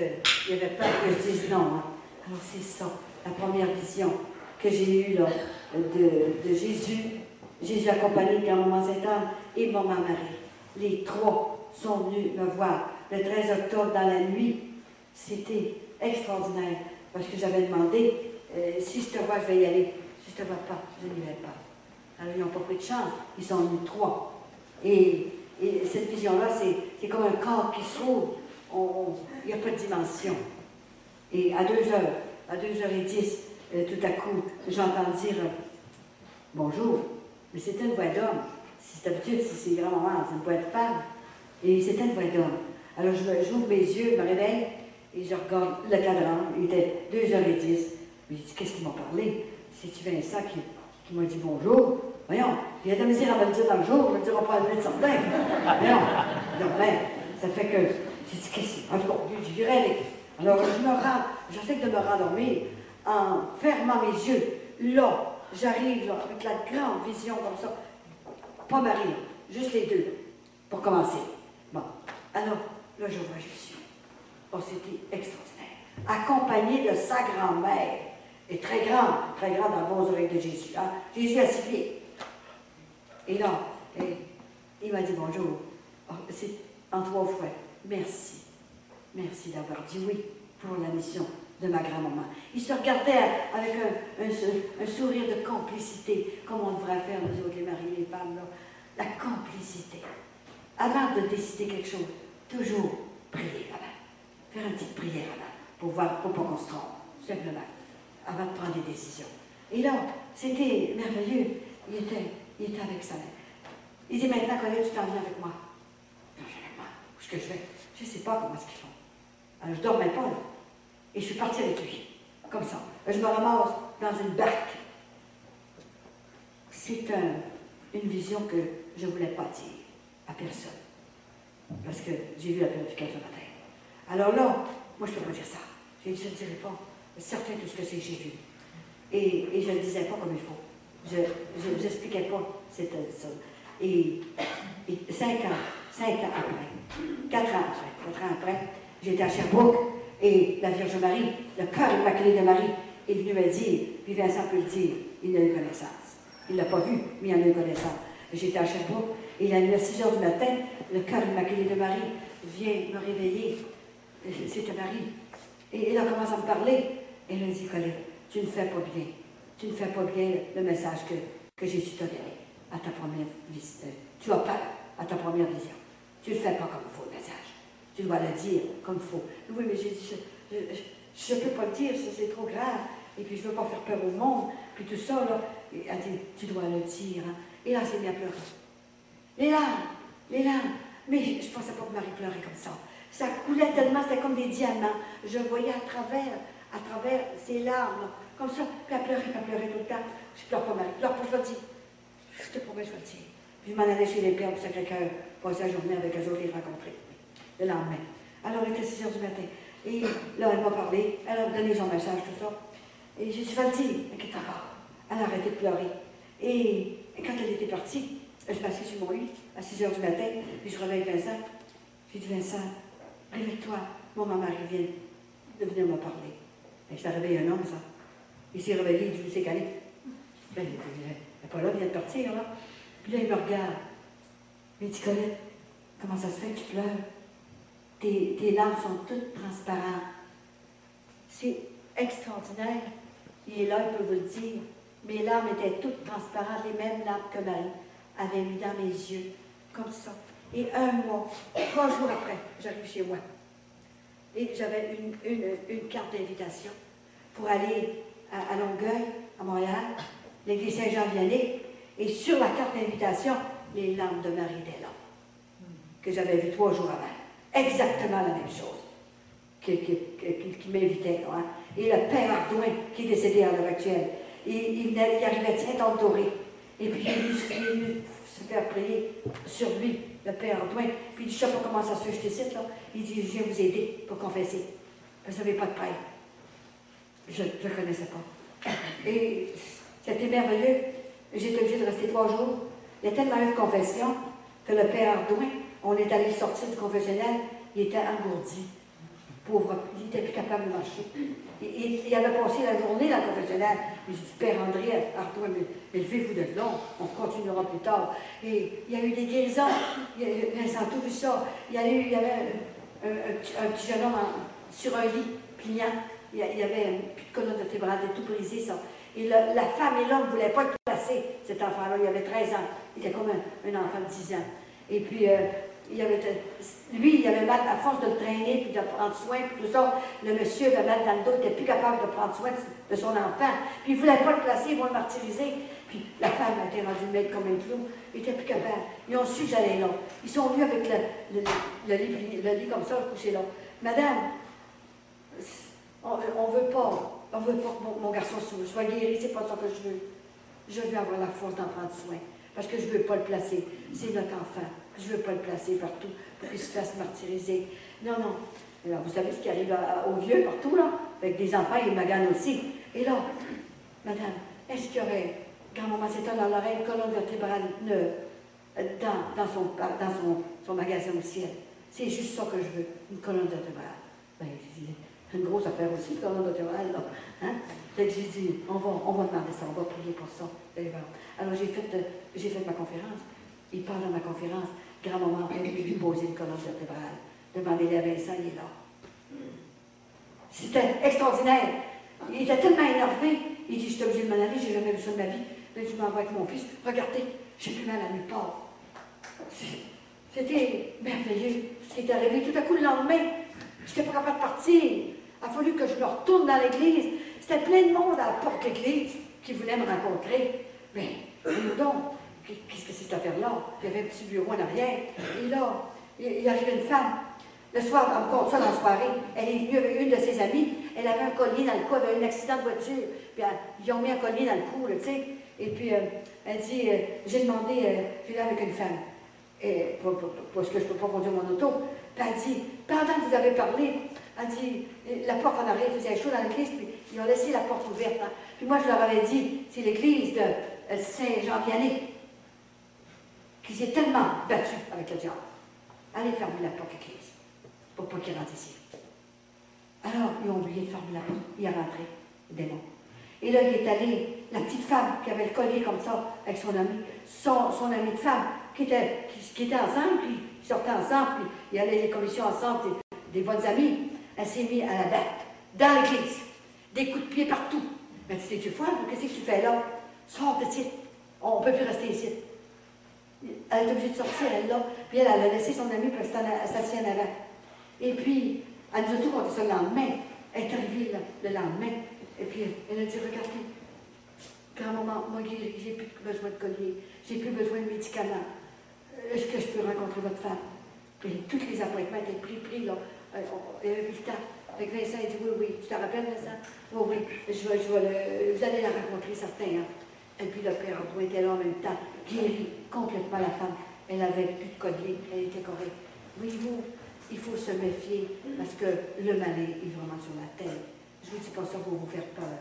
y avait peur que je dise non. Hein. Alors c'est ça, la première vision que j'ai eue là, de Jésus. Jésus accompagné de grand-maman Sainte-Anne et maman Marie. Les 3 sont venus me voir le 13 octobre dans la nuit. C'était extraordinaire parce que j'avais demandé si je te vois, je vais y aller. Si je ne te vois pas, je n'y vais pas. Alors ils n'ont pas pris de chance, ils sont venus 3. Et cette vision-là, c'est comme un corps qui s'ouvre. Il n'y a pas de dimension. Et à 2h10, tout à coup, j'entends dire bonjour. Mais c'était une voix d'homme. Si d'habitude, si c'est grand-maman, c'est une voix de femme. Et c'était une voix d'homme. Alors j'ouvre mes yeux, je me réveille et je regarde le cadran. Il était 2h10. Je dis, qu'est-ce qu'il m'a parlé? C'est-tu Vincent qui m'a dit bonjour? Voyons, il y a de la misère à me le dire dans le jour, je ne le dirai pas à la minute certain. Voyons. Donc, ben, ça fait que j'ai dit, qu'est-ce que c'est? En tout cas, je dirais, alors j'essaie de me rendormir en fermant mes yeux. Là, j'arrive là, avec la grande vision comme ça. Pas Marie, juste les 2, pour commencer. Bon, alors, là, je vois Jésus. Oh, c'était extraordinaire. Accompagné de sa grand-mère, et très grande dans vos oreilles de Jésus. Hein? Jésus a 6 pieds. Et là, il m'a dit bonjour. Oh, c'est en 3 fois. Merci. Merci d'avoir dit oui pour la mission de ma grand-maman. Il se regardait avec un sourire de complicité, comme on devrait faire, nous autres, les maris, les femmes, là. La complicité. Avant de décider quelque chose, toujours prier avant. Faire une petite prière avant, pour voir, pour pas qu'on se trompe, simplement, avant de prendre des décisions. Et là, c'était merveilleux. Il était avec sa mère. Il dit, maintenant, Colette, tu t'en viens avec moi. Non, moi, où est-ce que je vais? Je ne sais pas comment est-ce qu'ils font. Alors, je ne dormais pas, là. Et je suis partie avec lui, comme ça. Je me ramasse dans une barque. C'est une vision que je ne voulais pas dire à personne. Parce que j'ai vu la purification de la terre. Alors là, moi, je ne peux pas dire ça. J'ai dit, je ne dirai pas. Certain tout ce que c'est que j'ai vu. Et je ne le disais pas comme il faut. Je n'expliquais pas c'était ça. Et 5 ans après, 4 ans après, j'étais à Sherbrooke et la Vierge Marie, le cœur immaculé de Marie, est venu me dire, puis Vincent peut le dire, il a eu connaissance. Il ne l'a pas vu, mais il en a eu connaissance. J'étais à Sherbrooke et à 6h du matin, le cœur immaculé de Marie vient me réveiller. C'était Marie. Et elle a commencé à me parler. Elle a dit, Colette, tu ne fais pas bien. Tu ne fais pas bien le message que Jésus t'a donné à ta première visite. Tu as peur à ta première vision. Tu ne le fais pas comme il faut, le message. Tu dois le dire comme il faut. Oui, mais j'ai dit, je ne peux pas le dire, c'est trop grave. Et puis, je ne veux pas faire peur au monde. Puis tout ça, là, elle a dit, tu dois le dire. Hein. Et là, c'est bien pleuré. Les larmes. Mais je ne pensais pas que Marie pleurait comme ça. Ça coulait tellement, c'était comme des diamants. Je voyais à travers ses larmes, là, comme ça. Puis elle pleurait tout le temps. Je ne pleure pas, Marie. Pleure pas, je vais le dire. Je te promets, je vais le dire. Puis je m'en allais chez les pères du Sacré-Cœur, passer la journée avec eux autres, les rencontrer. Le lendemain. Alors, il était 6h du matin. Et là, elle m'a parlé, elle a donné son message, tout ça. Et j'ai dit, je vais le dire, inquiète pas. Elle a arrêté de pleurer. Et quand elle était partie, je m'assis sur mon lit à 6h du matin, puis je réveille Vincent. J'ai dit, Vincent, réveille-toi. Maman Marie vient de venir me parler. Et ça réveille un homme, ça. Il s'est réveillé, il dit, c'est calé. Ben, il n'a pas là, il vient de partir, là. Puis là, il me regarde. Il me dit, Colette, comment ça se fait que tu pleures? Tes larmes sont toutes transparentes. C'est extraordinaire. Il est là, il peut vous le dire. Mes larmes étaient toutes transparentes, les mêmes larmes que Marie avait mis dans mes yeux, comme ça. Et 1 mois, 3 jours après, j'arrive chez moi. Et j'avais une carte d'invitation pour aller à Longueuil, à Montréal, l'église Saint-Jean-Vianney. Et sur la carte d'invitation, les larmes de Marie étaient là, que j'avais vues 3 jours avant. Exactement la même chose qui m'invitait. Hein. Et le père Ardouin, qui est décédé à l'heure actuelle, il arrivait de Saint-Anne-Doré. Et puis il est venu se faire prier sur lui, le père Ardouin. Puis il dit, je ne sais pas comment ça se fait, je t'écite, là. Il dit, je viens vous aider pour confesser. Parce que vous n'avez pas de prêtre. Je ne le connaissais pas. Et c'était merveilleux. J'étais obligée de rester 3 jours. Il y a tellement eu de confession que le père Ardouin, on est allé sortir du confessionnel, il était engourdi. Pauvre, il n'était plus capable de marcher. Il avait passé la journée dans le confessionnel. Il dit, Père André, Ardouin, mais levez-vous de là, on continuera plus tard. Et il y a eu des guérisons. Vincent a tout vu ça. Il y avait un petit jeune homme sur un lit pliant. Il y avait plus de colonne vertébrale, il était tout brisé, ça. Et la femme et l'homme ne voulaient pas le placer, cet enfant-là. Il avait 13 ans. Il était comme un enfant de 10 ans. Et puis, il avait mal à force de le traîner, puis de prendre soin, puis tout ça. Le monsieur avait mal dans le dos, il n'était plus capable de prendre soin de son enfant. Puis il ne voulait pas le placer, ils vont le martyriser. Puis la femme a été rendue maigre comme un clou. Il n'était plus capable. Ils ont su que j'allais là. Ils sont venus avec le lit comme ça, couché là. Madame, on ne veut pas que mon garçon soit guéri, c'est pas ça que je veux. Je veux avoir la force d'en prendre soin, parce que je ne veux pas le placer. C'est notre enfant. Je ne veux pas le placer partout pour qu'il se fasse martyriser. Non. Alors, vous savez ce qui arrive aux vieux partout, là? Avec des enfants, ils maganent aussi. Et là, madame, est-ce qu'il y aurait, grand-maman s'étonne dans l'oreille, une colonne vertébrale neuve dans son magasin au ciel? C'est juste ça que je veux, une colonne vertébrale. Ben, c'est une grosse affaire aussi, une colonne vertébrale, là. Hein? Fait que j'ai dit, on va demander ça, on va prier pour ça. Alors, j'ai fait ma conférence. Il parle dans ma conférence. Grand-maman a lui poser une colonne vertébrale. Demandez-le à Vincent, il est là. C'était extraordinaire. Il était tellement énervé. Il dit, je suis obligé de m'en aller, j'ai jamais vu ça de ma vie. Là, je m'en vais avec mon fils. Regardez, j'ai plus mal à nulle part. C'était merveilleux. Ce qui est arrivé tout à coup le lendemain. Je n'étais pas capable de partir. Il a fallu que je me retourne dans l'église. C'était plein de monde à la porte de l'église qui voulait me rencontrer. Mais, donc, qu'est-ce que c'est cette affaire-là? Il y avait un petit bureau en arrière. Et là, il arrivait une femme. Le soir, encore ça dans la soirée, elle est venue avec une de ses amies. Elle avait un collier dans le cou, elle avait eu un accident de voiture. Puis ils ont mis un collier dans le cou, tu sais. Et puis, elle dit, j'ai demandé, j'ai là avec une femme. Parce que je ne peux pas conduire mon auto. Puis elle dit, pendant que vous avez parlé, elle dit, la porte en arrière faisait chaud dans l'église, puis ils ont laissé la porte ouverte. Hein. Puis moi, je leur avais dit, c'est l'église de Saint-Jean-Vianney qui s'est tellement battu avec le diable. Allez fermer la porte de l'église pour pas qu'il rentre ici. Alors, ils ont oublié de fermer la porte. Il est rentré, le démon. Et là, il est allé, la petite femme qui avait le collier comme ça avec son ami, son ami de femme, qui était ensemble, puis ils sortaient ensemble, puis ils allaient les commissions ensemble, des bonnes amies. Elle s'est mise à la battre, dans l'église, des coups de pied partout. Mais tu sais-tu folle, qu'est-ce que tu fais là? Sors de ici, on ne peut plus rester ici. Elle est obligée de sortir, elle là, puis elle a laissé son ami pour s'asseoir en avant. Et puis, elle nous a tout compté ça le lendemain. Elle est arrivée le lendemain, et puis elle a dit, regardez, grand-maman, moi guéri, j'ai plus besoin de collier, j'ai plus besoin de médicaments. Est-ce que je peux rencontrer votre femme? Puis tous les appointements étaient pris là. Il y avait plus le temps. Fait que Vincent a dit, oui, tu te rappelles, Vincent? Oui, vous allez la rencontrer, certains. Hein? Et puis le père Andrew était là en même temps, guéri complètement la femme. Elle avait plus de collier, elle était correcte. Oui, il faut se méfier, parce que le mal est vraiment sur la terre. Je ne vous dis pas ça pour vous faire peur.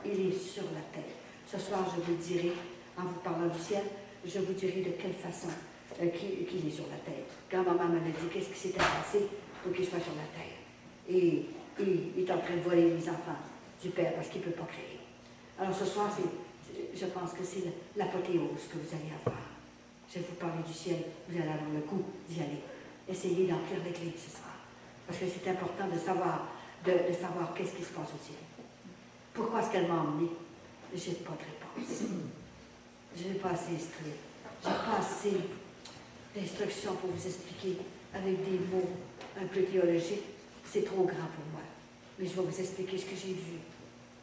Il est sur la terre. Ce soir, je vous dirai, en vous parlant du ciel, je vous dirai de quelle façon qu'il est sur la terre. Grand-maman m'avait dit qu'est-ce qui s'était passé pour qu'il soit sur la terre. Et il est en train de voler les enfants du père parce qu'il ne peut pas créer. Alors ce soir, je pense que c'est l'apothéose que vous allez avoir. Je vais vous parler du ciel, vous allez avoir le goût d'y aller. Essayez d'emplir l'église ce soir. Parce que c'est important de savoir, savoir qu'est-ce qui se passe au ciel. Pourquoi est-ce qu'elle m'a emmené? Je n'ai pas de réponse. Je n'ai pas assez instruit. Je n'ai pas assez d'instructions pour vous expliquer avec des mots un peu théologiques. C'est trop grand pour moi. Mais je vais vous expliquer ce que j'ai vu.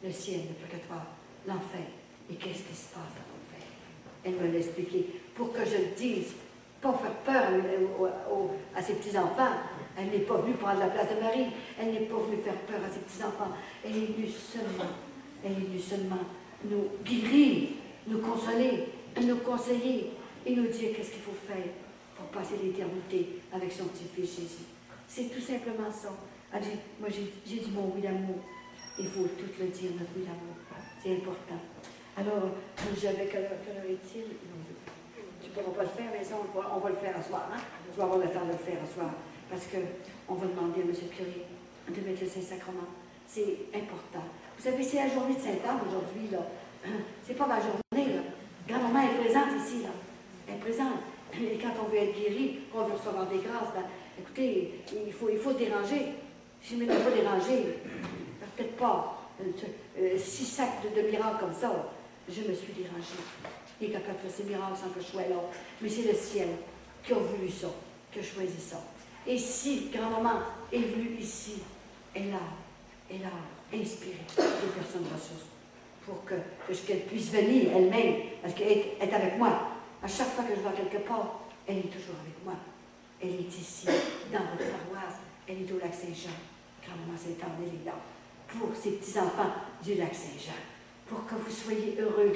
Le ciel, le purgatoire, l'enfer. Et qu'est-ce qui se passe dans l'enfer? Elle me l'a expliqué pour que je le dise. Pas faire peur à ses petits-enfants. Elle n'est pas venue prendre la place de Marie. Elle n'est pas venue faire peur à ses petits-enfants. Elle est venue seulement nous guérir, nous consoler, nous conseiller et nous dire qu'est-ce qu'il faut faire pour passer l'éternité avec son petit-fils Jésus. C'est tout simplement ça. Moi, j'ai dit mon oui d'amour. Il faut tout le dire, notre oui d'amour. C'est important. Alors, j'avais quelle heure est-il? Tu ne pourras pas le faire, mais ça, on va le faire à soir. Hein? Je vais avoir le temps de le faire à soir. Parce qu'on va demander à M. le curé de mettre le Saint-Sacrement. C'est important. Vous savez, c'est la journée de Sainte-Anne aujourd'hui, là. C'est pas ma journée, là. Grand-maman est présente ici, là. Elle est présente. Et quand on veut être guéri, on veut recevoir des grâces, ben, écoutez, il faut se déranger. Si je ne m'étais pas dérangé, peut-être pas 6 sacs de miracles comme ça, je me suis dérangée. Il est capable de faire ces miracles sans que je sois là. Mais c'est le ciel qui a voulu ça, qui a choisi ça. Et si grand-maman est venue ici, elle a inspiré des personnes ressources pour qu'elle puisse venir elle-même, parce qu'elle est avec moi. À chaque fois que je vais quelque part, elle est toujours avec moi. Elle est ici, dans votre paroisse. Elle est au lac Saint-Jean. Grand-maman Sainte-Anne, elle est là. Pour ces petits-enfants du lac Saint-Jean. Pour que vous soyez heureux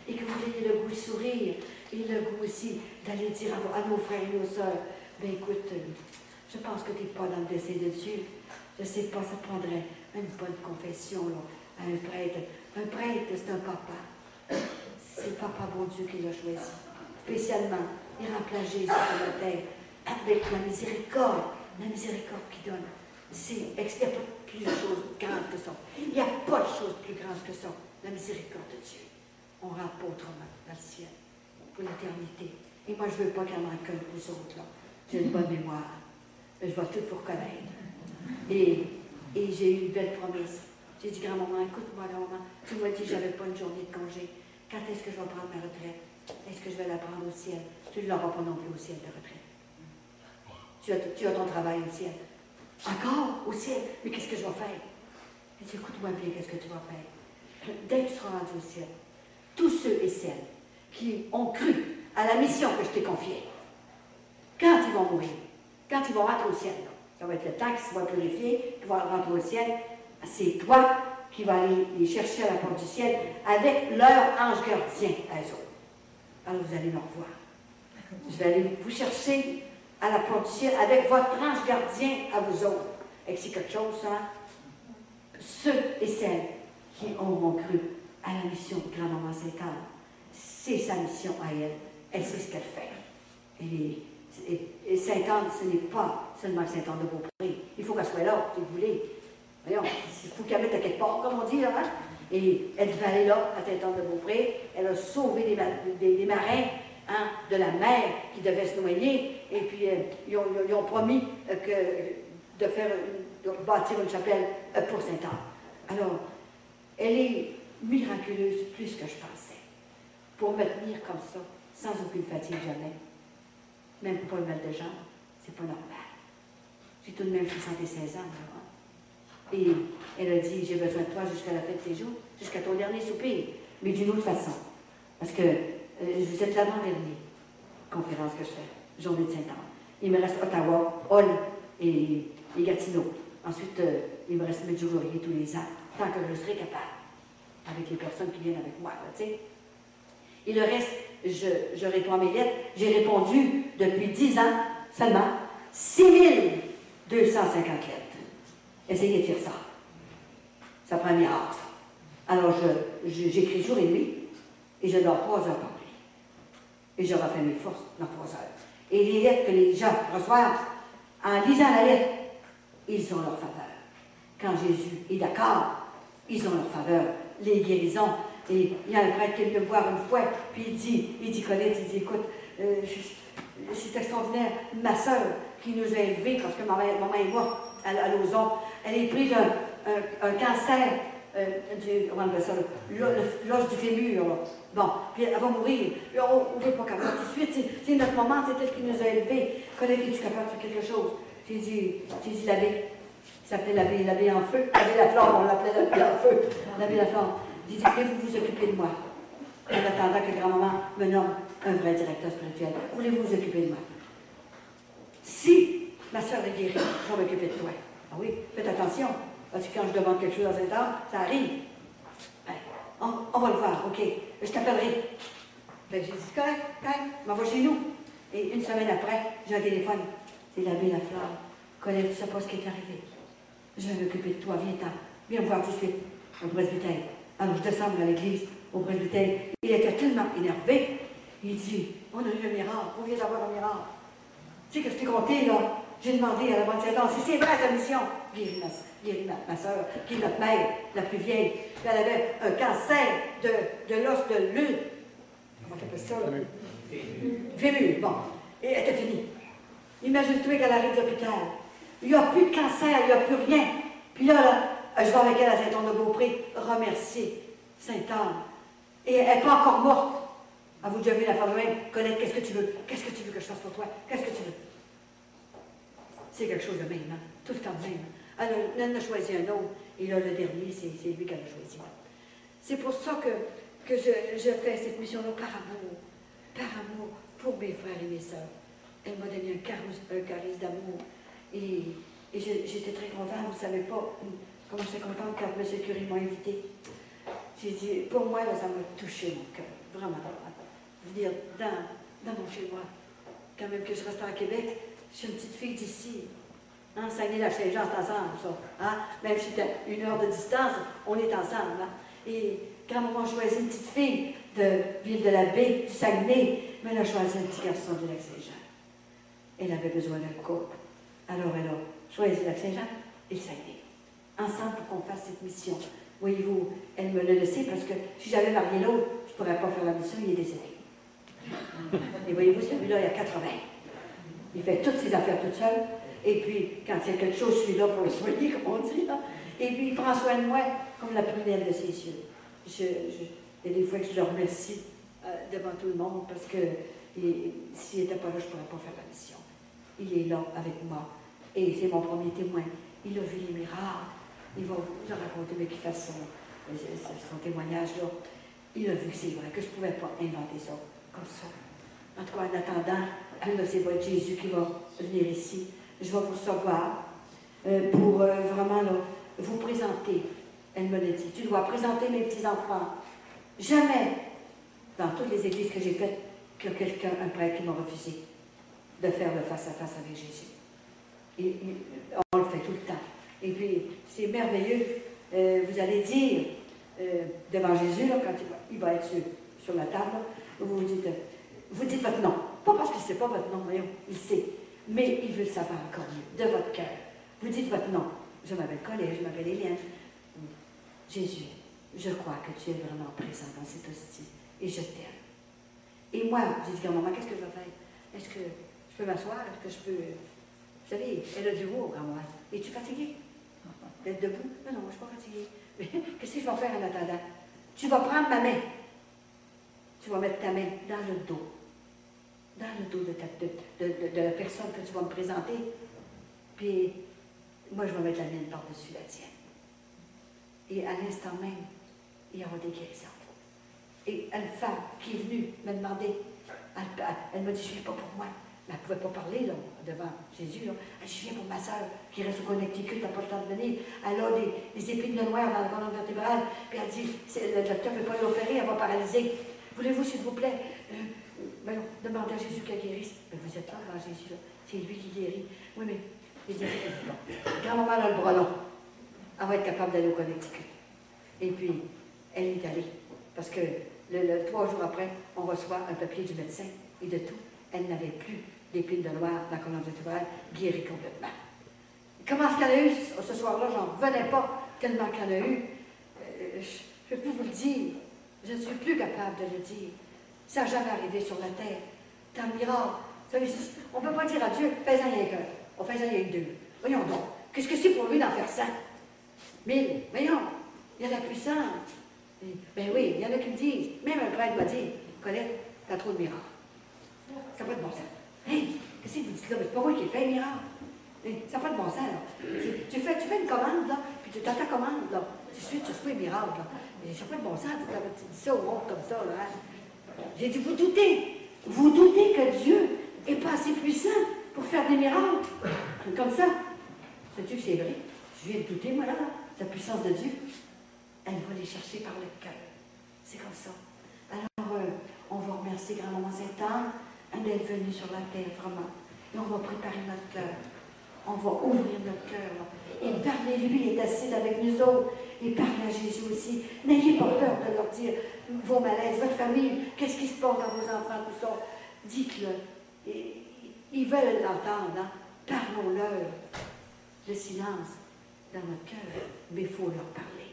et que vous ayez le goût de sourire et le goût aussi d'aller dire à nos frères et nos sœurs, ben écoute, je pense que tu n'es pas dans le dessein de Dieu. Je ne sais pas, ça prendrait une bonne confession là, à un prêtre. Un prêtre, c'est un papa. C'est le papa bon Dieu qui l'a choisi. Spécialement, il remplace Jésus sur la terre avec la miséricorde qu'il donne. Il n'y a pas plus de choses grandes que ça. Il n'y a pas de chose plus grande que ça. La miséricorde de Dieu. On ne rentre pas autrement dans le ciel pour l'éternité. Et moi, je ne veux pas qu'il y en manque un vous autres là. J'ai une bonne mémoire. Je vais tout vous reconnaître. Et j'ai eu une belle promesse. J'ai dit, grand-maman, écoute-moi, grand-maman, tu m'as dit que je n'avais pas une journée de congé. Quand est-ce que je vais prendre ma retraite? Est-ce que je vais la prendre au ciel? Tu ne l'auras pas non plus au ciel de retraite. Tu as ton travail au ciel. Encore au ciel? Mais qu'est-ce que je vais faire? Elle dit, écoute-moi bien, qu'est-ce que tu vas faire? Dès que tu seras rendu au ciel, tous ceux et celles qui ont cru à la mission que je t'ai confiée, quand ils vont mourir, quand ils vont rentrer au ciel, là, ça va être le temps qu'ils soient purifiés, qu'ils vont rentrer au ciel, c'est toi qui vas aller les chercher à la porte du ciel avec leur ange gardien à eux autres. Alors vous allez me revoir. Je vais aller vous chercher à la porte du ciel avec votre ange gardien à vous autres. Et c'est quelque chose, hein? Ceux et celles qui auront cru à la mission de grand-maman Sainte-Anne, c'est sa mission à elle. Elle sait ce qu'elle fait. Et Sainte-Anne, ce n'est pas seulement Sainte-Anne de Beaupré. Il faut qu'elle soit là, si vous voulez. Voyons, il faut qu'elle mette à quelque part, comme on dit, là. Hein? Et elle devait aller là, à Sainte-Anne de Beaupré. Elle a sauvé des marins hein, de la mer qui devaient se noyer. Et puis, ils ont promis de bâtir une chapelle pour Sainte-Anne. Alors, elle est miraculeuse plus que je pensais. Pour me tenir comme ça, sans aucune fatigue jamais. Même pas le mal de jambes, c'est pas normal. J'ai tout de même 76 ans, là. Et elle a dit, j'ai besoin de toi jusqu'à la fin de tes jours, jusqu'à ton dernier soupir, mais d'une autre façon. Parce que vous êtes l'avant-dernier conférence que je fais, journée de Sainte-Anne. Il me reste Ottawa, Hull et Gatineau. Ensuite, il me reste Medjugorje tous les ans, tant que je serai capable, avec les personnes qui viennent avec moi, tu sais. Et le reste, je réponds à mes lettres. J'ai répondu depuis 10 ans seulement 6250 lettres. Essayez de faire ça. Ça prend un miracle, ça. Alors, j'écris jour et nuit, et je dors 3 heures par nuit. Et je refais mes forces dans 3 heures. Et les lettres que les gens reçoivent, en lisant la lettre, ils ont leur faveur. Quand Jésus est d'accord, ils ont leur faveur. Les guérisons, Et il y a un prêtre qui est venu me voir une fois, puis il dit, Colette, il dit, écoute, c'est extraordinaire, ma soeur qui nous a élevés, parce que maman est morte à Lauson, elle est prise d'un cancer comment on appelle ça, l'os du fémur, là. Bon, puis elle va mourir. On ne veut pas qu'elle meure tout de suite. C'est notre moment, c'est elle qui nous a élevés. Colette, es-tu capable de faire quelque chose? J'ai dit l'abbé. Il s'appelait l'abbé en feu. L'abbé Laflamme, on l'appelait l'abbé en feu. L'abbé Laflamme. J'ai dit, voulez-vous vous occuper de moi? En attendant que grand-maman me nomme un vrai directeur spirituel. Voulez-vous vous occuper de moi? Si ma soeur est guérie, je vais m'occuper de toi. Ah oui, faites attention. Parce que quand je demande quelque chose dans un temps, ça arrive. Ben, on va le voir, OK. Je t'appellerai. Ben, j'ai dit, correct, je m'en vais chez nous. Et une semaine après, j'ai un téléphone. C'est l'abbé Laflamme. Colette, tu ne sais pas ce qui est arrivé. Je vais m'occuper de toi, viens-t'en. Viens me voir tout de suite au presbytère. Alors, je descends à l'église, au presbytère. Il était tellement énervé. Il dit, on a eu un miracle, on vient d'avoir un miracle. Tu sais que je t'ai compté, là. J'ai demandé à la bonne Satan si c'est vrai sa mission. Guéris ma soeur, qui est notre mère, la plus vieille. Puis elle avait un cancer de l'os de l'une. Comment tu appelles ça, là? Fémur, bon. Et elle était finie. Imagine-toi qu'elle arrive de l'hôpital. Il n'y a plus de cancer, il n'y a plus rien. Puis là, je vais avec elle à Saint-Anne-de-Beaupré, remercier Sainte-Anne. Et elle n'est pas encore morte. À vous déjà vu la femme même. Colette, qu'est-ce que tu veux? Qu'est-ce que tu veux que je fasse pour toi? Qu'est-ce que tu veux? C'est quelque chose de même, hein? Tout le temps de même. Alors, elle en a choisi un autre, et là, le dernier, c'est lui qu'elle a choisi. C'est pour ça que je fais cette mission-là par amour pour mes frères et mes sœurs. Elle m'a donné un charisme d'amour, et j'étais très contente, vous ne savez pas comment j'étais contente quand M. Curie m'a invité. J'ai dit, pour moi, là, ça m'a touché mon cœur, vraiment. Venir dans mon chez-moi, quand même que je reste à Québec, je suis une petite fille d'ici. Hein, Saguenay-Lac-Saint-Jean, c'est ensemble, ça. Hein? Même si c'était 1 heure de distance, on est ensemble. Hein? Et quand maman choisit une petite fille de Ville-de-la-Baie, du Saguenay, mais elle a choisi un petit garçon du Lac-Saint-Jean. Elle avait besoin d'un couple. Alors elle a choisi Lac-Saint-Jean et le Saguenay. Ensemble pour qu'on fasse cette mission. Voyez-vous, elle me l'a laissé parce que si j'avais marié l'autre, je ne pourrais pas faire la mission, il est décédé. Et voyez-vous, celui-là, il a 80. Il fait toutes ses affaires tout seul. Et puis, quand il y a quelque chose, je suis là pour le soigner, comme on dit. Là. Et puis, il prend soin de moi comme la prunelle de ses yeux. Il y a des fois que je le remercie devant tout le monde parce que s'il n'était pas là, je ne pourrais pas faire la mission. Il est là avec moi. Et c'est mon premier témoin. Il a vu les miracles. Il va vous raconter, mais qu'il fasse son témoignage là. Il a vu que c'est vrai, que je ne pouvais pas inventer ça comme ça. En tout cas, en attendant, là, c'est votre Jésus qui va venir ici. Je vais vous recevoir pour vraiment là, vous présenter. Elle me l'a dit. Tu dois présenter mes petits-enfants. Jamais, dans toutes les églises que j'ai faites, qu'il y a quelqu'un, un prêtre qui m'a refusé de faire le face-à-face avec Jésus. Et on le fait tout le temps. Et puis, c'est merveilleux. Vous allez dire devant Jésus, là, quand il va être sur la table, vous dites votre nom. Pas parce qu'il ne sait pas votre nom, voyons, il sait. Mais il veut le savoir encore mieux, de votre cœur. Vous dites votre nom. Je m'appelle Colette, je m'appelle Éliane. Jésus, je crois que tu es vraiment présent dans cette hostie et je t'aime. Et moi, j'ai dit à maman, qu'est-ce que je vais faire? Est-ce que je peux m'asseoir? Est-ce que je peux... Vous savez, elle a du haut, à moi. Es-tu fatiguée? D'être debout? Non, je ne suis pas fatiguée. Mais qu'est-ce que je vais faire en attendant? Tu vas prendre ma main. Tu vas mettre ta main dans le dos. Dans le dos de la personne que tu vas me présenter. Puis, moi, je vais mettre la mienne par-dessus la tienne. Et à l'instant même, il y aura des guérisons. Et une femme qui est venue me demander, elle m'a dit, je ne viens pas pour moi. Mais elle ne pouvait pas parler là, devant Jésus. Là. Elle dit, je viens pour ma soeur qui reste au connecticule, tu n'as pas le temps de venir. Elle a des épines de noir dans la colonne vertébrale. Puis elle dit, le docteur ne peut pas l'opérer, elle va paralyser. Voulez-vous, s'il vous plaît, demandez à Jésus qu'elle guérisse. Mais vous êtes là devant Jésus, là. C'est lui qui guérit. Oui, mais il dit, bon, grand-maman a le bras long. Elle va être capable d'aller au connecticule. Et puis, elle est allée. Parce que 3 jours après, on reçoit un papier du médecin et de tout. Elle n'avait plus d'épines de noir dans la colonne vertébrale, guérie complètement. Comment est-ce qu'elle a eu ce soir-là? J'en revenais pas tellement qu'elle a eu. Je ne peux plus vous le dire. Je ne suis plus capable de le dire. Ça n'a jamais arrivé sur la terre. C'est un miracle. On ne peut pas dire à Dieu, fais-en rien qu'un. On fait-en rien que deux. Voyons donc. Qu'est-ce que c'est pour lui d'en faire 100? 1000. Voyons. Il y a la puissance. Ben oui, il y en a qui me disent, même un prêtre m'a dit, Colette, t'as trop de miracles. Ça n'a pas de bon sens. Hey, qu'est-ce que vous dites là? C'est pas moi qui ai fait un miracle. Hey, ça n'a pas de bon sens, là. Tu fais une commande, là, puis tu t'as ta commande, là. Tout de suite, tu reçois un miracle, là. Et ça n'a pas de bon sens, tu dis ça au monde comme ça, là. J'ai dit, vous doutez que Dieu n'est pas assez puissant pour faire des miracles? Comme ça. Sais-tu que c'est vrai? Je viens de douter, moi, là, la puissance de Dieu. Elle va les chercher par le cœur. C'est comme ça. Alors, on va remercier grand-maman Sainte-Anne d'être venue sur la terre, vraiment. Et on va préparer notre cœur. On va ouvrir notre cœur. Et parlez-lui, il est assis avec nous autres. Et parlez à Jésus aussi. N'ayez pas peur de leur dire vos malaises, votre famille, qu'est-ce qui se passe dans vos enfants, tout ça. Dites-le. Ils veulent l'entendre. Hein? Parlons-leur. Le silence dans notre cœur, mais il faut leur parler.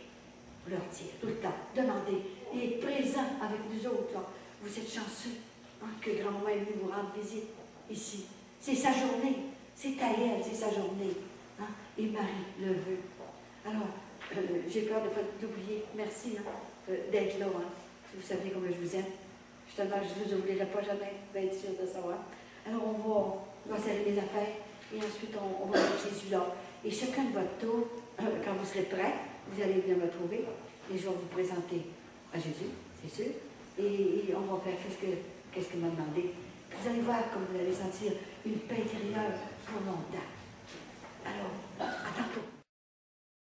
Leur dire tout le temps. Demandez. Et être présent avec nous autres. Là. Vous êtes chanceux hein, que grand-maman est venue vous rendre visite ici. C'est sa journée. C'est à elle, c'est sa journée. Hein? Et Marie le veut. Alors, j'ai peur d'oublier. Merci hein, d'être là. Hein. Vous savez combien je vous aime. Justement, je ne vous oublierai pas jamais d'être sûr de savoir. Alors, on va serrer les affaires et ensuite, on va mettre Jésus là. Et chacun de votre tour, quand vous serez prêts, vous allez venir me trouver et je vais vous présenter à Jésus, c'est sûr. Et on va faire qu'est-ce qu'il m'a demandé. Vous allez voir comme vous allez sentir une paix intérieure pour longtemps. Alors, à tantôt.